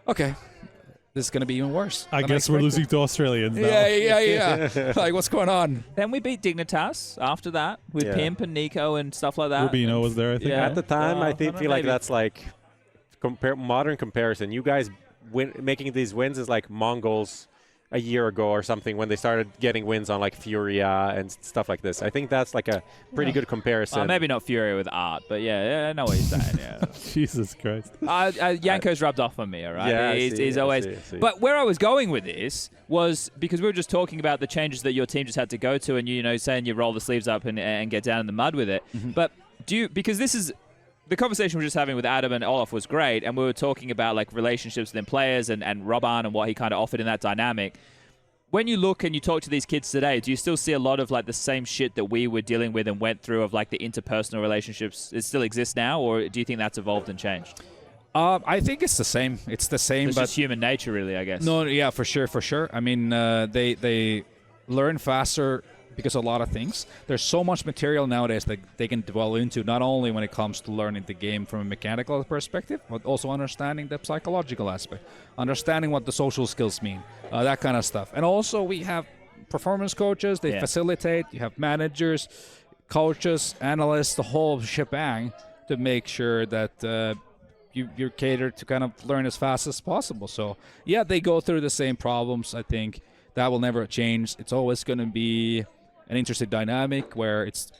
okay, this is going to be even worse. I guess we're losing to Australians now. Yeah. Like, what's going on? Then we beat Dignitas after that with Pimp and Nico and stuff like that. Rubino was there, I think. Yeah. At the time, I feel like that's like modern comparison. You guys making these wins is like Mongols a year ago or something when they started getting wins on like Furia and stuff like this. I think that's like a pretty good comparison. Maybe not Furia with art, but I know what you're saying. Yeah. Jesus Christ. Yanko's rubbed off on me, all right? Yeah, he's always. I see. But where I was going with this was because we were just talking about the changes that your team just had to go to, and saying you roll the sleeves up and get down in the mud with it. But because this is. The conversation we were just having with Adam and Olof was great, and we were talking about like relationships within players and RobbaN and what he kind of offered in that dynamic. When you look and you talk to these kids today, do you still see a lot of like the same shit that we were dealing with and went through of like the interpersonal relationships? It still exists now, or do you think that's evolved and changed? I think it's the same. It's the same, it's but just human nature, really, I guess. No, yeah, for sure. I mean, they learn faster. Because a lot of things. There's so much material nowadays that they can dwell into, not only when it comes to learning the game from a mechanical perspective, but also understanding the psychological aspect, understanding what the social skills mean, that kind of stuff. And also we have performance coaches, they facilitate, you have managers, coaches, analysts, the whole shebang to make sure that you're catered to kind of learn as fast as possible. So, they go through the same problems, I think. That will never change. It's always going to be an interesting dynamic where it's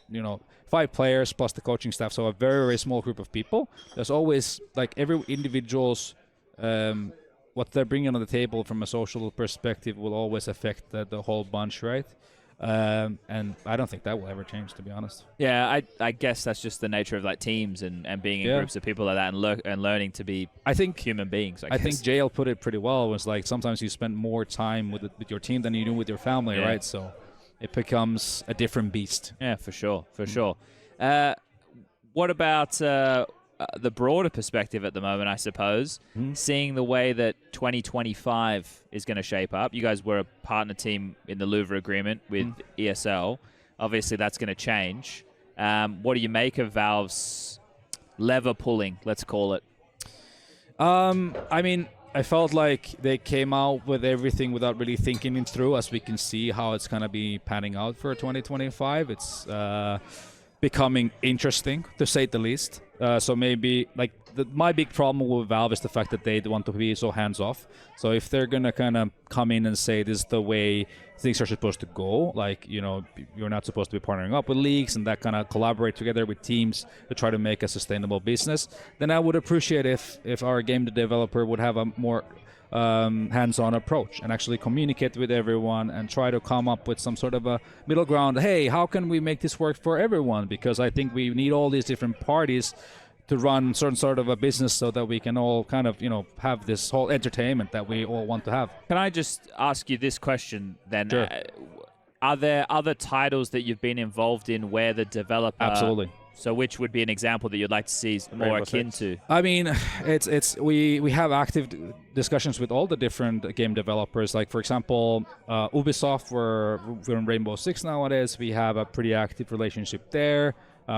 5 players plus the coaching staff, so a very, very small group of people. There's always like every individual's what they're bringing on the table from a social perspective will always affect the whole bunch, right? And I don't think that will ever change, to be honest. Yeah, I guess that's just the nature of like teams and being in groups of people like that and learning to be human beings. I think JL put it pretty well. It was like sometimes you spend more time with your team than you do with your family, right? So it becomes a different beast. Yeah, for sure. What about the broader perspective at the moment, I suppose, seeing the way that 2025 is going to shape up? You guys were a partner team in the Louvre agreement with ESL. Obviously, that's going to change. What do you make of Valve's lever pulling, let's call it? I mean, I felt like they came out with everything without really thinking it through, as we can see how it's going to be panning out for 2025. It's becoming interesting, to say the least. So maybe, like, my big problem with Valve is the fact that they want to be so hands-off. So if they're going to kind of come in and say this is the way things are supposed to go, like, you're not supposed to be partnering up with leagues and that kind of collaborate together with teams to try to make a sustainable business, then I would appreciate if our game developer would have a more hands-on approach and actually communicate with everyone and try to come up with some sort of a middle ground. Hey, how can we make this work for everyone? Because I think we need all these different parties to run certain sort of a business so that we can all kind of, have this whole entertainment that we all want to have. Can I just ask you this question then? Sure. Are there other titles that you've been involved in where the developer... Absolutely. So which would be an example that you'd like to see more akin to? I mean, we have active discussions with all the different game developers. Like, for example, Ubisoft, we're in Rainbow Six nowadays. We have a pretty active relationship there.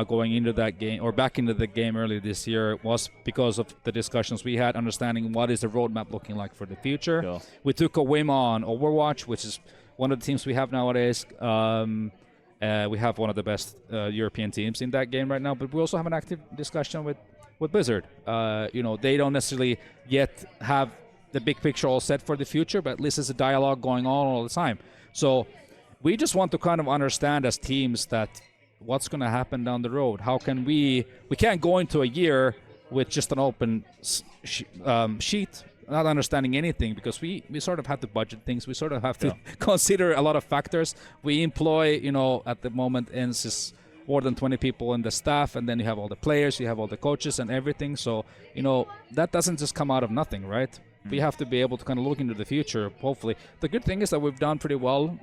Going into that game, or back into the game earlier this year, was because of the discussions we had, understanding what is the roadmap looking like for the future. Sure. We took a whim on Overwatch, which is one of the teams we have nowadays. We have one of the best European teams in that game right now, but we also have an active discussion with Blizzard. They don't necessarily yet have the big picture all set for the future, but at least there's a dialogue going on all the time. So we just want to kind of understand as teams that what's going to happen down the road. How can we can't go into a year with just an open sheet, not understanding anything, because we sort of have to budget things. We sort of have to consider a lot of factors. We employ, at the moment, ENCE is more than 20 people in the staff, and then you have all the players, you have all the coaches and everything. So, that doesn't just come out of nothing, right? We have to be able to kind of look into the future, hopefully. The good thing is that we've done pretty well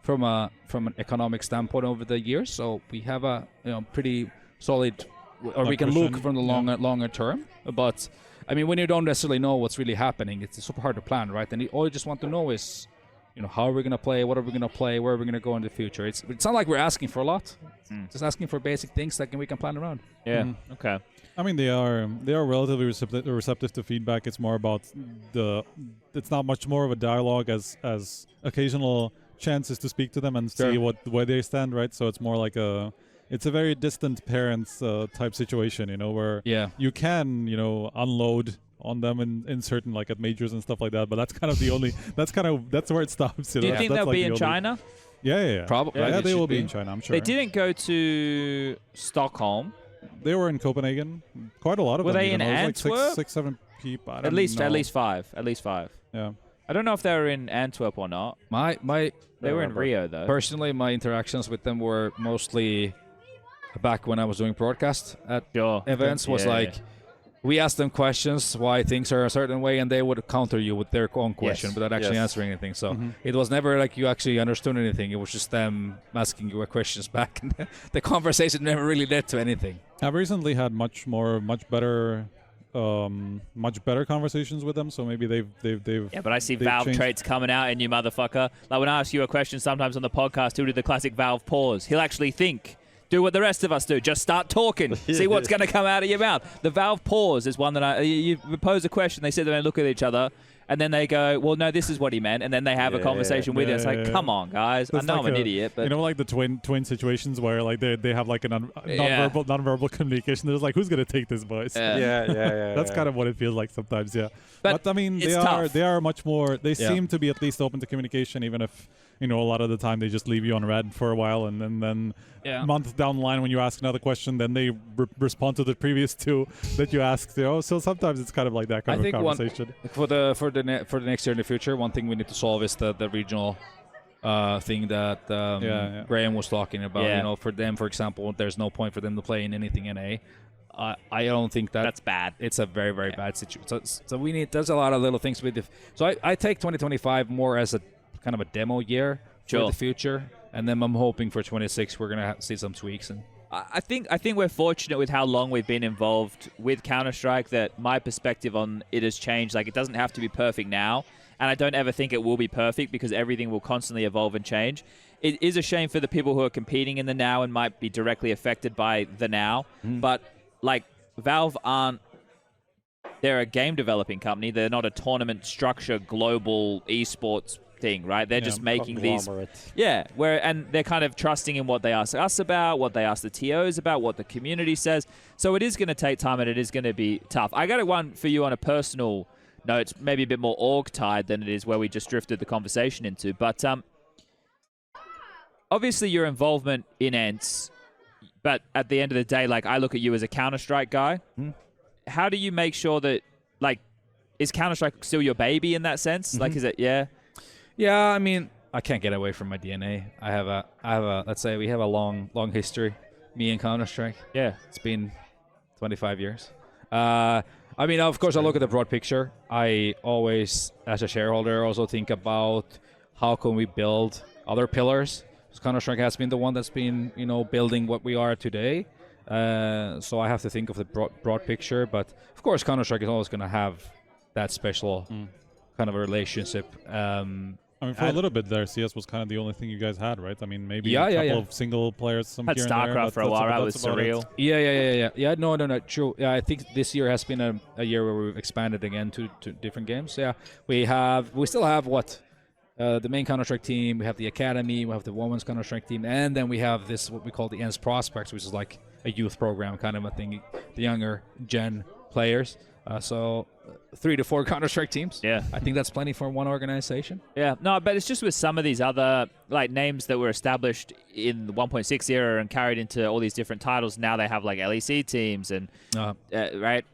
from an economic standpoint over the years. So we have a pretty solid, or we can look from the longer term. But I mean, when you don't necessarily know what's really happening, it's super hard to plan, right? And all you just want to know is, how are we going to play? What are we going to play? Where are we going to go in the future? It's not like we're asking for a lot. Just asking for basic things that we can plan around. Yeah. Okay. I mean, they are relatively receptive to feedback. It's more about it's not much more of a dialogue as occasional chances to speak to them and see where they stand, right? So it's more like it's a very distant parents type situation, where you can, unload on them in certain, like at majors and stuff like that. But that's kind of the only, that's where it stops. Do you think they'll be in China? Yeah. Probably. Yeah, they will be in China, I'm sure. They didn't go to Stockholm. They were in Copenhagen. Quite a lot of them. Were they in Antwerp? Like 6-7 people. At least 5. At least 5. Yeah. I don't know if they were in Antwerp or not. They were in Rio, though. Personally, my interactions with them were mostly back when I was doing broadcast at events. We asked them questions why things are a certain way, and they would counter you with their own question without actually answering anything. So it was never like you actually understood anything. It was just them asking you questions back, and the conversation never really led to anything. I've recently had much better conversations with them. So maybe they've yeah, but I see Valve traits coming out in you, motherfucker. Like when I ask you a question sometimes on the podcast, he'll do the classic Valve pause. He'll actually think. Do what the rest of us do. Just start talking. See what's going to come out of your mouth. The Valve pause is one that you pose a question. They sit there and look at each other, and then they go, well, no, this is what he meant. And then they have a conversation with you. It's like, come on, guys. I know like I'm an idiot. But like the twin situations where like they have like a non-verbal communication. There's like, who's going to take this voice? Yeah. That's kind of what it feels like sometimes, yeah. But I mean, they are much more, they seem to be at least open to communication, even if, a lot of the time they just leave you on red for a while, and then months down the line when you ask another question, then they respond to the previous two that you asked. So sometimes it's kind of like that kind of conversation. For the next year in the future, one thing we need to solve is the regional thing that Graham was talking about. For them, for example, there's no point for them to play in anything NA. I don't think that's bad. It's a very, very bad situation. So we need. There's a lot of little things we do. So I take 2025 more as a kind of a demo year for the future, and then I'm hoping for 26 we're gonna see some tweaks. And I think we're fortunate with how long we've been involved with Counter-Strike that my perspective on it has changed. Like, it doesn't have to be perfect now, and I don't ever think it will be perfect because everything will constantly evolve and change. It is a shame for the people who are competing in the now and might be directly affected by the now, but like Valve they're a game developing company. They're not a tournament structure global esports thing, right? They're just making these, and they're kind of trusting in what they ask us about, what they ask the TOs about, what the community says. So it is going to take time, and it is going to be tough. I got one for you on a personal note. It's maybe a bit more org-tied than it is where we just drifted the conversation into. But obviously your involvement in ENCE, but at the end of the day, like, I look at you as a Counter-Strike guy. How do you make sure that, like, is Counter-Strike still your baby in that sense? Like, is it, Yeah, I mean, I can't get away from my DNA. I have a let's say we have a long history, me and Counter-Strike. Yeah. It's been 25 years. I mean, of course, I look at the broad picture. I always, as a shareholder, also think about how can we build other pillars. Counter-Strike has been the one that's been, building what we are today. So I have to think of the broad picture. But of course, Counter-Strike is always going to have that special kind of a relationship. I mean, for a little bit there, CS was kind of the only thing you guys had, right? I mean, maybe a couple of single players, some had here StarCraft and there. for a while. That was surreal. Yeah. No, true. Yeah, I think this year has been a year where we've expanded again to different games. Yeah, we still have the main Counter-Strike team. We have the academy. We have the women's Counter-Strike team, and then we have this what we call the ENCE Prospects, which is like a youth program kind of a thing. The younger gen players. So 3 to 4 Counter-Strike teams. Yeah. I think that's plenty for one organization. Yeah. No, but it's just with some of these other names that were established in the 1.6 era and carried into all these different titles. Now they have like LEC teams and right,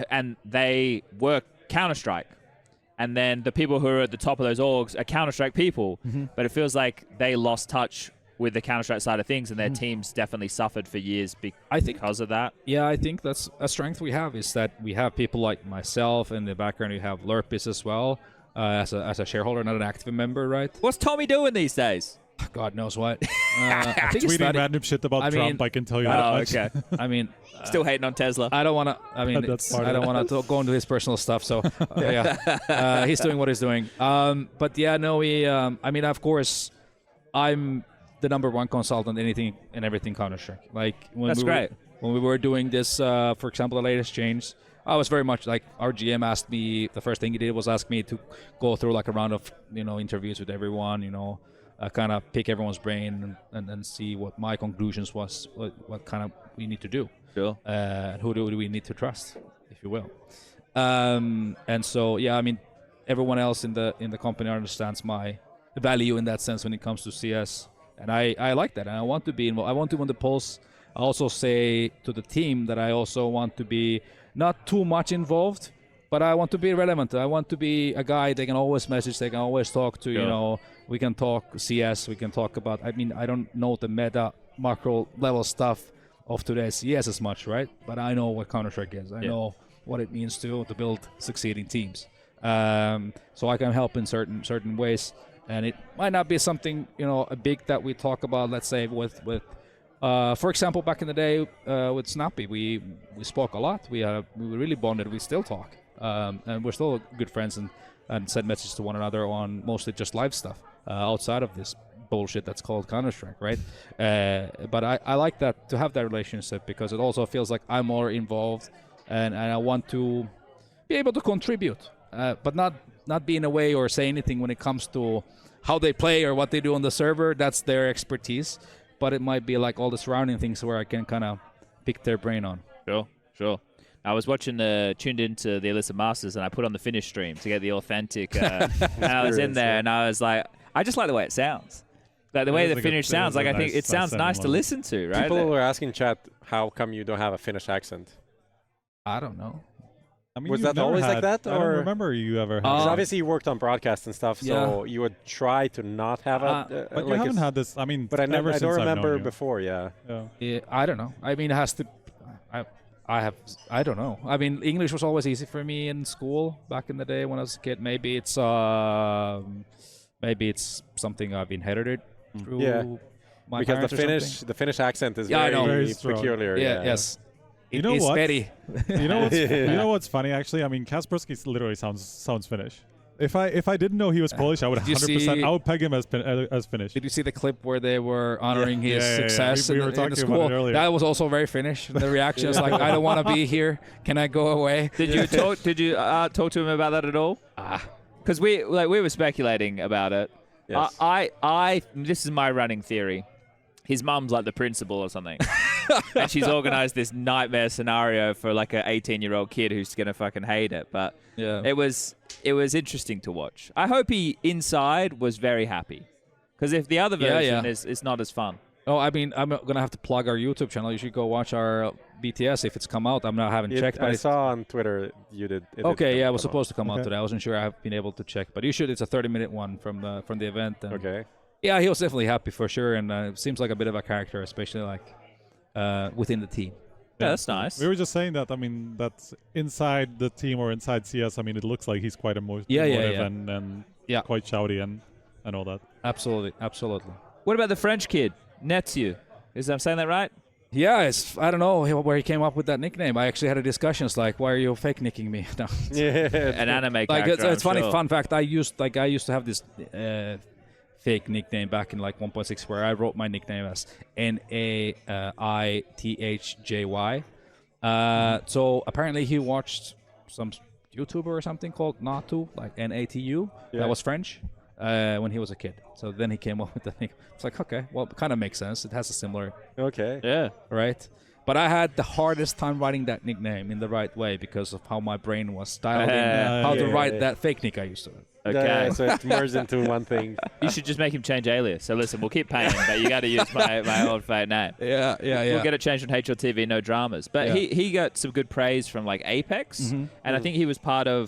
and they work Counter-Strike. And then the people who are at the top of those orgs are Counter-Strike people. But it feels like they lost touch with the Counter-Strike side of things, and their teams definitely suffered for years because of that. Yeah, I think that's a strength we have, is that we have people like myself in the background. We have Lurpis as well, as a shareholder, not an active member, right? What's Tommy doing these days? God knows what. I think tweeting random shit about Trump, I can tell you that much. Okay. I mean, still hating on Tesla. I don't want to. I mean, I don't want to go into his personal stuff. So yeah, he's doing what he's doing. But yeah, no, we. I mean, of course, I'm the #1 consultant, anything and everything Counter-Strike. Like That's great. When we were doing this, for example, the latest change, I was very much like, our GM asked me. The first thing he did was ask me to go through like a round of interviews with everyone. Kind of pick everyone's brain and see what my conclusions was, what kind of we need to do. Sure. And who do we need to trust, if you will. And so, yeah, I mean, everyone else in the company understands my value in that sense when it comes to CS. And I like that. And I want to be involved. I want to win the pulse. I also say to the team that I also want to be not too much involved, but I want to be relevant. I want to be a guy they can always message, they can always talk to, we can talk CS, we can talk about, I mean, I don't know the meta macro level stuff of today's CS as much, right? But I know what Counter-Strike is. I know what it means to build succeeding teams. So I can help in certain ways. And it might not be something, a big that we talk about, let's say, with for example, back in the day with Snappy, we spoke a lot. We were really bonded. We still talk. And we're still good friends and send messages to one another on mostly just live stuff outside of this bullshit that's called Counter-Strike, right? But I like that, to have that relationship, because it also feels like I'm more involved and I want to be able to contribute, but not be in a way or say anything when it comes to how they play or what they do on the server. That's their expertise. But it might be like all the surrounding things where I can kind of pick their brain on. Sure. I was tuned into the Elisa Masters, and I put on the Finnish stream to get the authentic. And I was in there, and I was like, I just like the way it sounds. Like the way the Finnish sounds, like I think it sounds nice to listen to, right? People were asking chat, how come you don't have a Finnish accent? I don't know. I mean, was that always like that? I don't remember you ever had Because obviously you worked on broadcast and stuff, so you would try to not have a... but you haven't had this, I mean, but I don't remember you. before, yeah, I don't know. I mean, it has to... I don't know. I mean, English was always easy for me in school back in the day when I was a kid. Maybe it's something I've inherited through my because the Finnish accent is very peculiar. Yes. You know it's what? very. You know what's funny actually? I mean, Kasperski literally sounds Finnish. If I didn't know he was Polish, I would 100%. I would peg him as Finnish. Did you see the clip where they were honoring his success we were in talking the school? about it earlier. That was also very Finnish. The reaction is like, I don't want to be here. Can I go away? Did you talk to him about that at all? Because we were speculating about it. Yes. I this is my running theory. His mum's like the principal or something. And she's organized this nightmare scenario for like an 18-year-old kid who's going to fucking hate it. But it was interesting to watch. I hope he inside was very happy. Because if the other version is not as fun. Oh, I mean, I'm going to have to plug our YouTube channel. You should go watch our BTS if it's come out. I haven't checked. But I saw on Twitter you did. Okay, it was supposed to come out today. I wasn't sure I have been able to check. But you should. It's a 30-minute one from the event. And okay. Yeah, he was definitely happy for sure. And it seems like a bit of a character, especially like within the team. Yeah, that's nice. We were just saying that. I mean, that's inside the team or inside CS. I mean, it looks like he's quite emotive and quite shouty and all that. Absolutely. What about the French kid, Natu? I'm saying that right? Yeah, I don't know where he came up with that nickname. I actually had a discussion. It's like, why are you fake nicking me? No. An anime like character. it's funny. Fun fact: I used to have this fake nickname back in like 1.6 where I wrote my nickname as NAITHJY. So apparently he watched some YouTuber or something called Natu, like NATU. That was French. When he was a kid. So then he came up with the thing. It's like, okay, well, it kind of makes sense. It has a similar... Okay. Yeah. Right? But I had the hardest time writing that nickname in the right way because of how my brain was styled in how to write that fake nick I used to. Okay. So it's merged into one thing. You should just make him change alias. So listen, we'll keep paying him, but you got to use my old fake name. Yeah. We'll get it changed on HLTV, no dramas. But he got some good praise from like Apex, and I think he was probably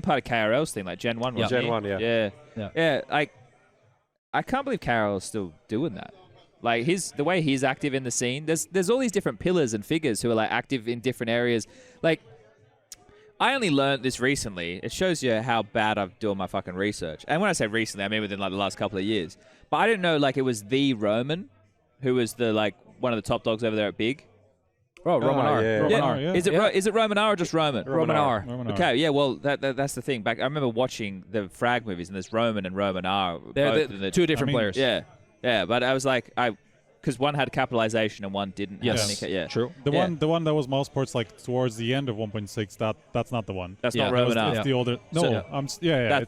part of KRL's thing, like Gen 1. Gen 1, Yeah. Like, I can't believe KRL is still doing that. Like, the way he's active in the scene, there's all these different pillars and figures who are like active in different areas. Like, I only learned this recently. It shows you how bad I've done my fucking research. And when I say recently, I mean within like the last couple of years. But I didn't know like it was the Roman who was the like one of the top dogs over there at Big. Oh, Roman R. Roman R, yeah. Is it Roman R or just Roman? Roman R. Okay, yeah, well, that's the thing. I remember watching the Frag movies, and there's Roman and Roman R. They're two different players. Yeah, but I was like, because one had capitalization and one didn't. Yes, true. The one that was Mouseports like towards the end of 1.6. That's not the one. That's not Roman R. It's the older. No, it's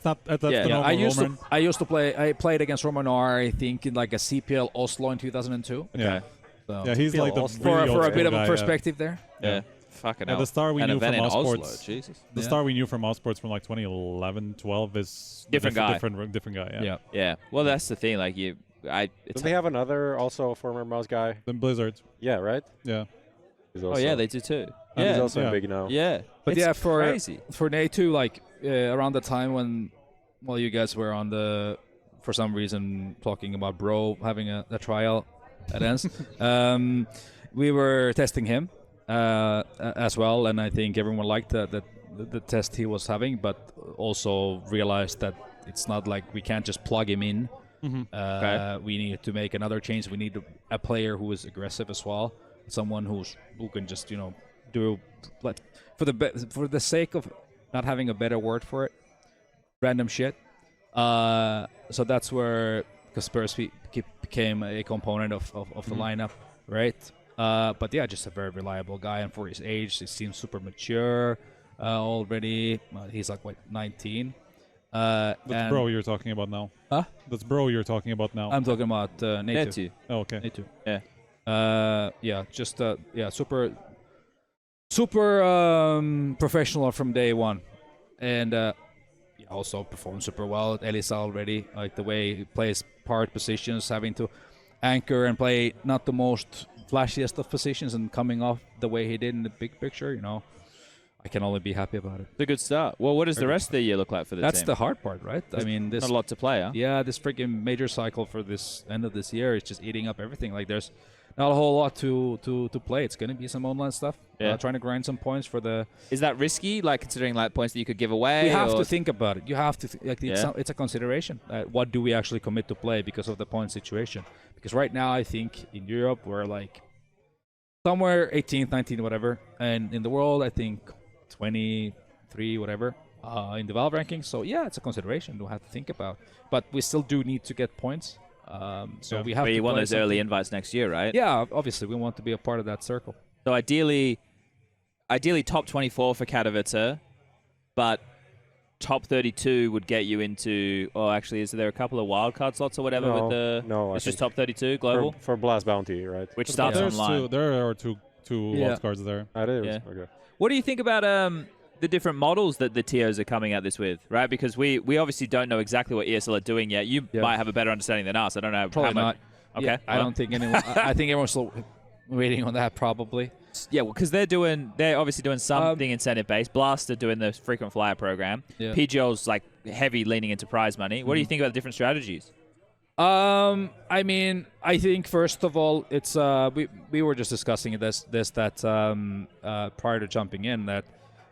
not. That's the normal Roman. I used to play. I played against Roman R. I think in like a CPL Oslo in 2002. Yeah. So yeah, he's like the for a bit of a perspective there. Yeah. Fucking hell. The star we knew from Mouseports. Jesus. The star we knew from Mouseports from like 2011, 12 is different guy. Different guy. Yeah. Well, that's the thing. Like Don't they have another also former mouse guy? Then Blizzard. Yeah, right. Yeah. They do too. He's also big now. Yeah. But it's for crazy. For Natu, like around the time when you guys were on for some reason talking about Bro having a trial at ENCE. We were testing him as well, and I think everyone liked the test he was having, but also realized that it's not like we can't just plug him in. We need to make another change. We need a player who is aggressive as well, someone who can just do like for the sake of not having a better word for it, random shit. So that's where xKaspercky became a component of the lineup, right? But yeah, just a very reliable guy, and for his age, he seems super mature already. He's like 19. That's Bro you're talking about now. Huh? That's Bro you're talking about now. I'm talking about Natu. Oh, okay. Natu. Yeah. Super professional from day one, and also performed super well at Elisa already. Like the way he plays part positions, having to anchor and play not the most flashiest of positions, and coming off the way he did in the big picture, I can only be happy about it. It's a good start. Well, what does the rest of the year look like for the team? That's the hard part, right? I mean, not a lot to play, huh? Yeah, this freaking major cycle for this end of this year is just eating up everything. Like, there's not a whole lot to play. It's going to be some online stuff. Trying to grind some points for the... Is that risky, like considering like points that you could give away? We have to think about it. You have to... It's a consideration. What do we actually commit to play because of the point situation? Because right now, I think in Europe, we're like somewhere 18th, 19th, whatever. And in the world, I think 23, whatever, in the Valve rankings. So yeah, it's a consideration we'll have to think about. But we still do need to get points. So we have to. You want those early invites next year, right? Yeah, obviously we want to be a part of that circle. So ideally top 24 for Katowice, but top 32 would get you into. Oh, actually, is there a couple of wildcard slots or whatever? No, it's just top 32 global for Blast Bounty, right? Which starts online. There are two wildcards there. Okay. What do you think about the different models that the TOs are coming at this with, right? Because we obviously don't know exactly what ESL are doing yet. You might have a better understanding than us. I don't know. Probably not. Okay. Yeah, I don't think anyone... I think everyone's still waiting on that, probably. Yeah, well, because they're obviously doing something incentive-based. Blast are doing the frequent flyer program. Yeah. PGL's like heavy leaning into prize money. What do you think about the different strategies? I mean, I think first of all, it's we were just discussing that prior to jumping in, that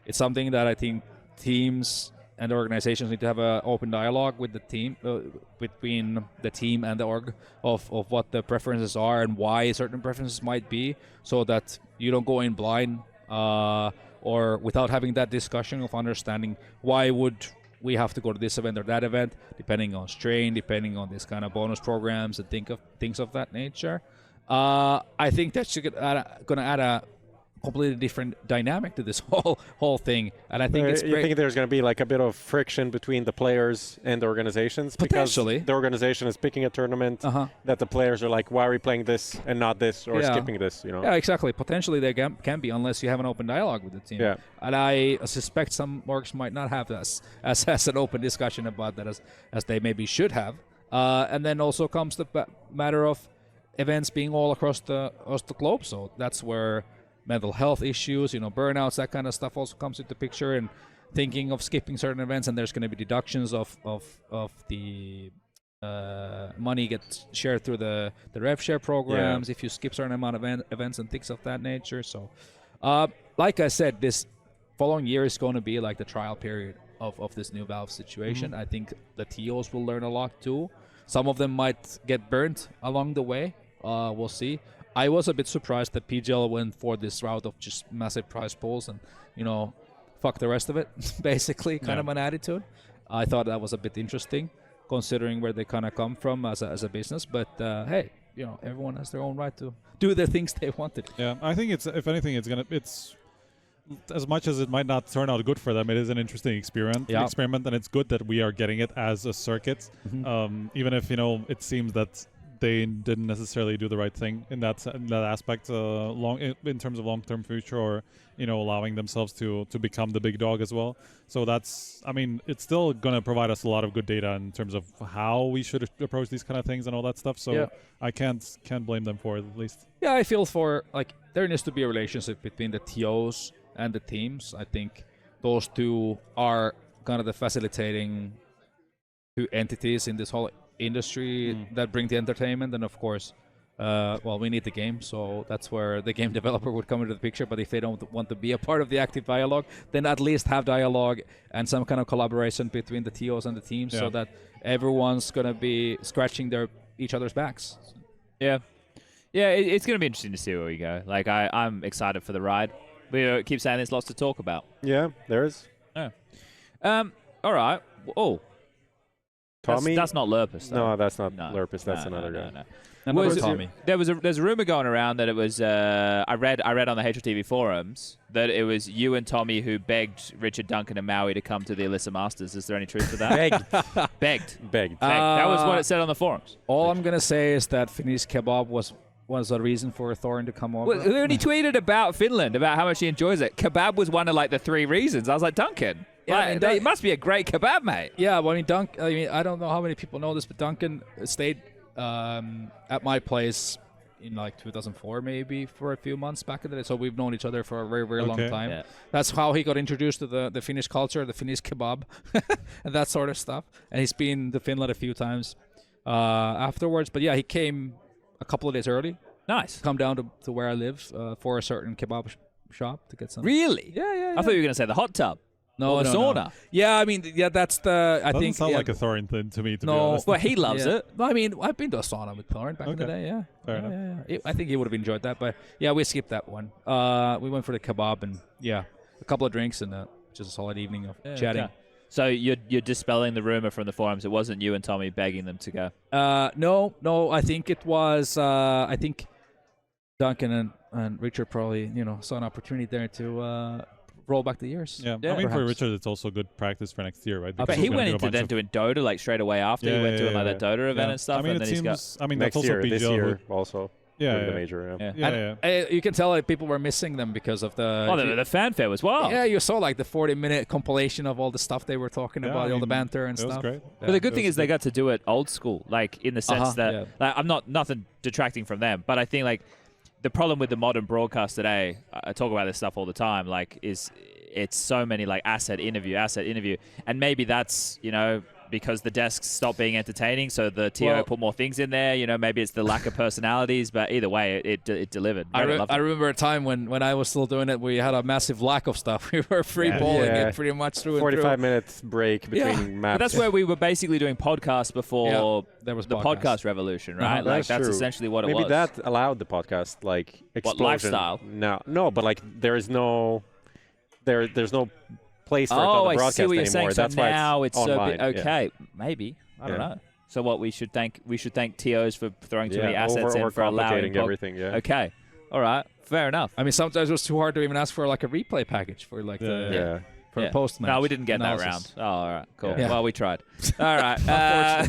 it's something that I think teams and organizations need to have an open dialogue with the team, between the team and the org, of what the preferences are and why certain preferences might be, so that you don't go in blind or without having that discussion of understanding why would we have to go to this event or that event, depending on strain, depending on this kind of bonus programs and things of that nature. I think that's going to add a completely different dynamic to this whole thing, and I think it's great. You think there's going to be like a bit of friction between the players and the organizations? Potentially. Because the organization is picking a tournament that the players are like, why are we playing this and not this, or skipping this, you know? Yeah, exactly. Potentially there can be, unless you have an open dialogue with the team. Yeah. And I suspect some orgs might not have this as an open discussion about that as they maybe should have. And then also comes the matter of events being all across the globe, so that's where mental health issues, burnouts, that kind of stuff also comes into picture, and thinking of skipping certain events, and there's going to be deductions of the money gets shared through the rev share programs if you skip certain amount of events and things of that nature. So, like I said, this following year is going to be like the trial period of this new Valve situation. I think the TOs will learn a lot too. Some of them might get burnt along the way. We'll see. I was a bit surprised that PGL went for this route of just massive prize pools and, fuck the rest of it, basically, kind of an attitude. I thought that was a bit interesting, considering where they kind of come from as a business. But, hey, everyone has their own right to do the things they wanted. Yeah, I think if anything, it's as much as it might not turn out good for them, it is an interesting experiment, and it's good that we are getting it as a circuit, even if, it seems that they didn't necessarily do the right thing in that aspect, in terms of long-term future, or allowing themselves to become the big dog as well. So that's, it's still going to provide us a lot of good data in terms of how we should approach these kind of things and all that stuff. So I can't blame them for it, at least. Yeah, I feel for there needs to be a relationship between the TOs and the teams. I think those two are kind of the facilitating two entities in this whole industry that bring the entertainment, and of course we need the game, so that's where the game developer would come into the picture. But if they don't want to be a part of the active dialogue, then at least have dialogue and some kind of collaboration between the TOs and the teams, so that everyone's gonna be scratching each other's backs. It's gonna be interesting to see where we go. I'm excited for the ride. We keep saying there's lots to talk about. Yeah, there is. All right. Oh, Tommy? That's not Lurpus. No, that's not Lurpus. That's another guy. Tommy. There's a rumor going around that it was. I read on the HLTV forums that it was you and Tommy who begged Richard Duncan and Maui to come to the Elisa Masters. Is there any truth to that? Begged. That was what it said on the forums. All I'm gonna say is that Finnish kebab was a reason for Thorin to come over. Well, when he tweeted about Finland, about how much he enjoys it, kebab was one of the 3 reasons. I was like, Duncan. Yeah, it must be a great kebab, mate. Yeah, well, I don't know how many people know this, but Duncan stayed at my place in 2004 maybe for a few months back in the day. So we've known each other for a very, very long time. Yeah. That's how he got introduced to the Finnish culture, the Finnish kebab, and that sort of stuff. And he's been to Finland a few times afterwards. But yeah, he came a couple of days early. Nice. Come down to where I live for a certain kebab shop to get some. Really? Yeah. I thought you were going to say the hot tub. No, the sauna. No. Yeah, that's the. I Doesn't think sound like a Thorin thing to me. To be honest. Well, he loves it. No, I've been to a sauna with Thorin back in the day. Yeah, fair enough. Yeah. I think he would have enjoyed that, but yeah, we skipped that one. We went for the kebab and a couple of drinks and just a solid evening of chatting. Okay. So you're dispelling the rumor from the forums. It wasn't you and Tommy begging them to go. No. I think it was. I think Duncan and Richard probably saw an opportunity there to. Roll back the years. Yeah. For Richard, it's also good practice for next year, right? But he went into doing Dota Straight away after. He went doing that Dota event and stuff. And it seems. That's next also year, PGL this year also. The major. You can tell people were missing them because of the fanfare was wild. Yeah, you saw the 40-minute compilation of all the stuff they were talking about, all the banter and stuff. Was great. But the good thing is they got to do it old school, in the sense that I'm nothing detracting from them, but I think the problem with the modern broadcast today, I talk about this stuff all the time, is it's so many asset interview, and maybe that's because the desks stopped being entertaining, so the TO put more things in there. You know, maybe it's the lack of personalities, but either way, it delivered. I remember a time when I was still doing it, we had a massive lack of stuff. We were free balling it pretty much through 45 minutes break between maps. But that's where we were basically doing podcasts before there was the podcast revolution, right? Like that's essentially what it was. Maybe that allowed the podcast like explosion. What, lifestyle? No, but like there's no place for it on the broadcast I see what you're anymore. saying. So that's why now it's online. okay. Maybe I don't know. So what we should thank TOs for throwing too many assets in for allowing everything. Yeah. Okay. All right. Fair enough. I mean, sometimes it was too hard to even ask for like a replay package for like the post match. No, we didn't get that round. Oh, all right. Cool. Yeah. Well, we tried. All right.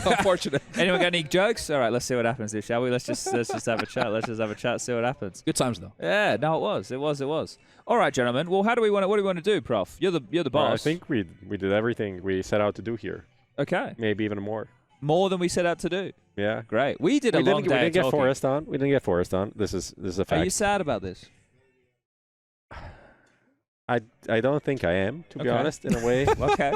Unfortunate. Anyone got any jokes? All right. Let's see what happens here, shall we? Let's just have a chat. Let's just have a chat. See what happens. Good times though. Yeah. No, it was. All right, gentlemen. Well, what do we want to do, Prof? You're the boss. I think we did everything we set out to do here. Okay. Maybe even more. More than we set out to do. Yeah. Great. We did a long day. We didn't get Forrest on. We didn't get Forrest on. This is a fact. Are you sad about this? I don't think I am, to be honest, in a way. Okay.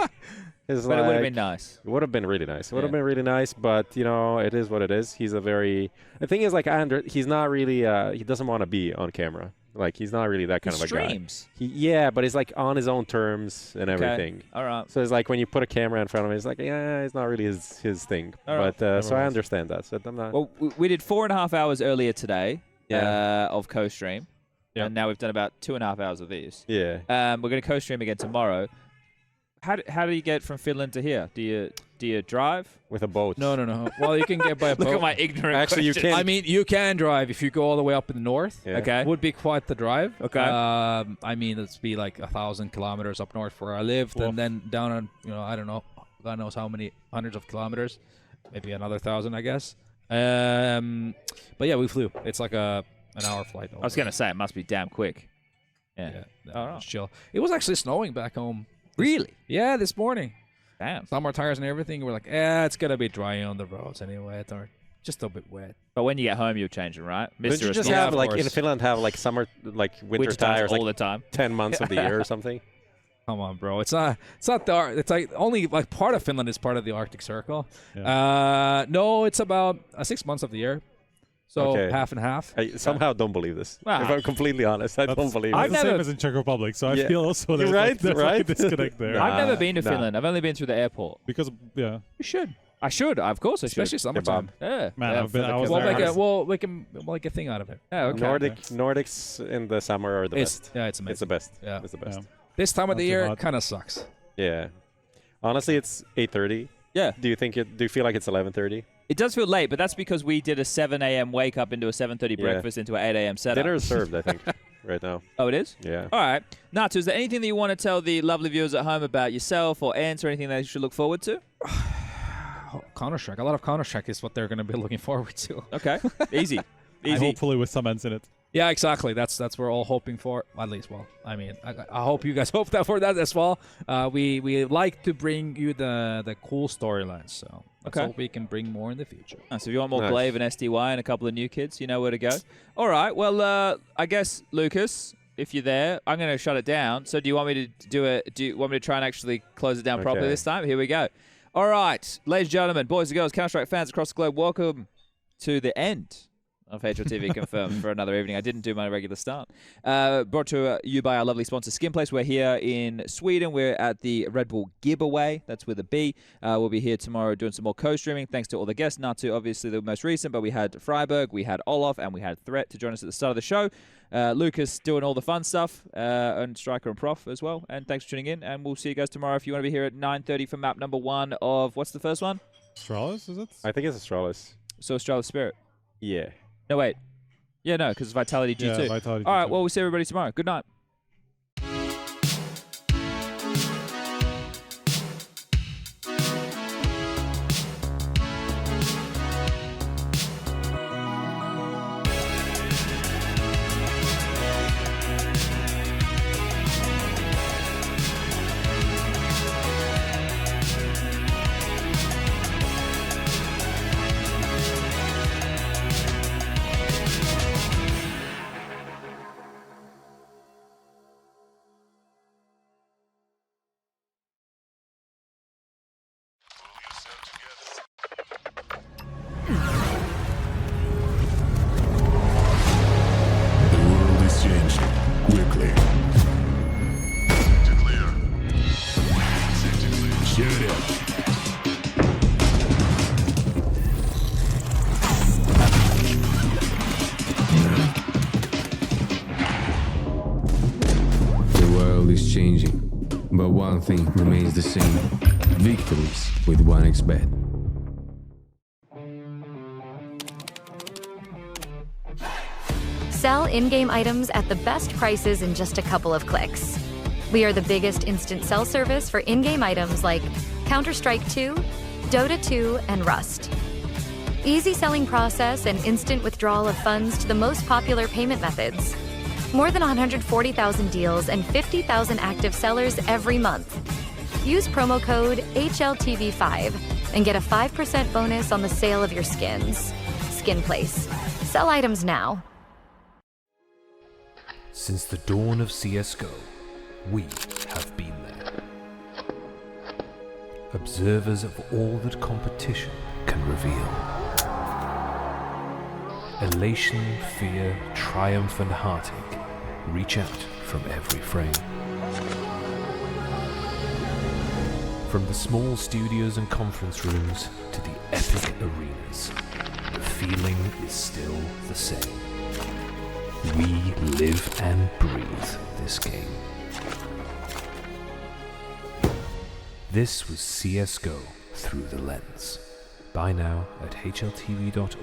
But it would have been nice. It would have been really nice. It would have been really nice, but, you know, it is what it is. He's a very... The thing is, like, he's not really... he doesn't want to be on camera. Like, he's not really that kind of a guy. Streams. Yeah, but he's, like, on his own terms and everything. All right. So it's like when you put a camera in front of him, it's like, yeah, it's not really his thing. But so I understand that. So I'm not... Well, we did 4.5 hours earlier today of co-stream. Yeah. And now we've done about 2.5 hours of these. Yeah. We're going to co-stream again tomorrow. How do you get from Finland to here? Do you drive? With a boat. No. Well, you can get by a boat. Look at my ignorant Actually, question. you can. I mean, you can drive if you go all the way up in the north. Yeah. Okay. Would be quite the drive. Okay. I mean, it's be like 1,000 kilometers up north where I lived, and then down on, I don't know, God knows how many hundreds of kilometers, maybe another 1,000, I guess. But yeah, we flew. It's like an hour flight. I was going to say, it must be damn quick. Yeah. It's chill. It was actually snowing back home. Really? Yeah, this morning. Damn. Summer tires and everything. We're like, it's going to be dry on the roads anyway. Or just a bit wet. But when you get home, you're changing, right? Don't you just have, like, in Finland, have, like, summer, like, winter tires all like the time? 10 months of the year or something? Come on, bro. It's not the it's like only like part of Finland is part of the Arctic Circle. Yeah. No, it's about 6 months of the year. So half and half. I somehow don't believe this. If I'm completely honest, I don't believe it. It's the same as in Czech Republic, so I feel also there's right. a disconnect there. I've never been to Finland. I've only been through the airport. Because, You should. I should. Of course I should. Especially summertime. Yeah. Man, I was we can make a thing out of it. Yeah, okay. Nordics in the summer are the best. Yeah, it's amazing. It's the best. Yeah. It's the best. Yeah. This time of the year kind of sucks. Yeah. Honestly, it's 8:30. Yeah. Do you feel like it's 11:30? It does feel late, but that's because we did a 7 a.m. wake up into a 7:30 breakfast into an 8 a.m. setup. Dinner is served, I think, right now. Oh, it is? Yeah. All right. Natu, is there anything that you want to tell the lovely viewers at home about yourself or ENCE or anything that you should look forward to? Counter-Strike. A lot of Counter-Strike is what they're going to be looking forward to. Okay. Easy. Hopefully with some ENCE in it. Yeah, exactly. That's what we're all hoping for. At least, well, I mean, I hope you guys hope for that as well. We like to bring you the cool storylines, so let's hope we can bring more in the future. So if you want more Glaive and SDY and a couple of new kids, you know where to go. All right. Well, I guess Lucas, if you're there, I'm going to shut it down. So do you want me to do it? Do you want me to try and actually close it down properly this time? Here we go. All right, ladies and gentlemen, boys and girls, Counter-Strike fans across the globe, welcome to the end of HLTV Confirmed for another evening. I didn't do my regular start. Brought to you by our lovely sponsor, Skinplace. We're here in Sweden. We're at the Red Bull GIBAWay. That's with a B. We'll be here tomorrow doing some more co-streaming. Thanks to all the guests. Natu, obviously, the most recent, but we had Friberg, we had Olof, and we had Threat to join us at the start of the show. Lucas doing all the fun stuff, and Striker and Prof as well. And thanks for tuning in, and we'll see you guys tomorrow if you want to be here at 9:30 for map number 1 of, what's the first one? Astralis, is it? I think it's Astralis. So Astralis Spirit. Yeah. No, wait. Yeah, no, because Vitality G2. Yeah, Vitality all right, G2. well, we'll see everybody tomorrow. Good night. changing, but one thing remains the same. Victories with 1xBet. Sell in-game items at the best prices in just a couple of clicks. We are the biggest instant sell service for in-game items like Counter-Strike 2, Dota 2, and Rust. Easy selling process and instant withdrawal of funds to the most popular payment methods. More than 140,000 deals and 50,000 active sellers every month. Use promo code HLTV5 and get a 5% bonus on the sale of your skins. Skin Place. Sell items now. Since the dawn of CSGO, we have been there. Observers of all that competition can reveal. Elation, fear, triumph and heartache reach out from every frame. From the small studios and conference rooms to the epic arenas, the feeling is still the same. We live and breathe this game. This was CSGO Through the Lens. Buy now at hltv.org/shop.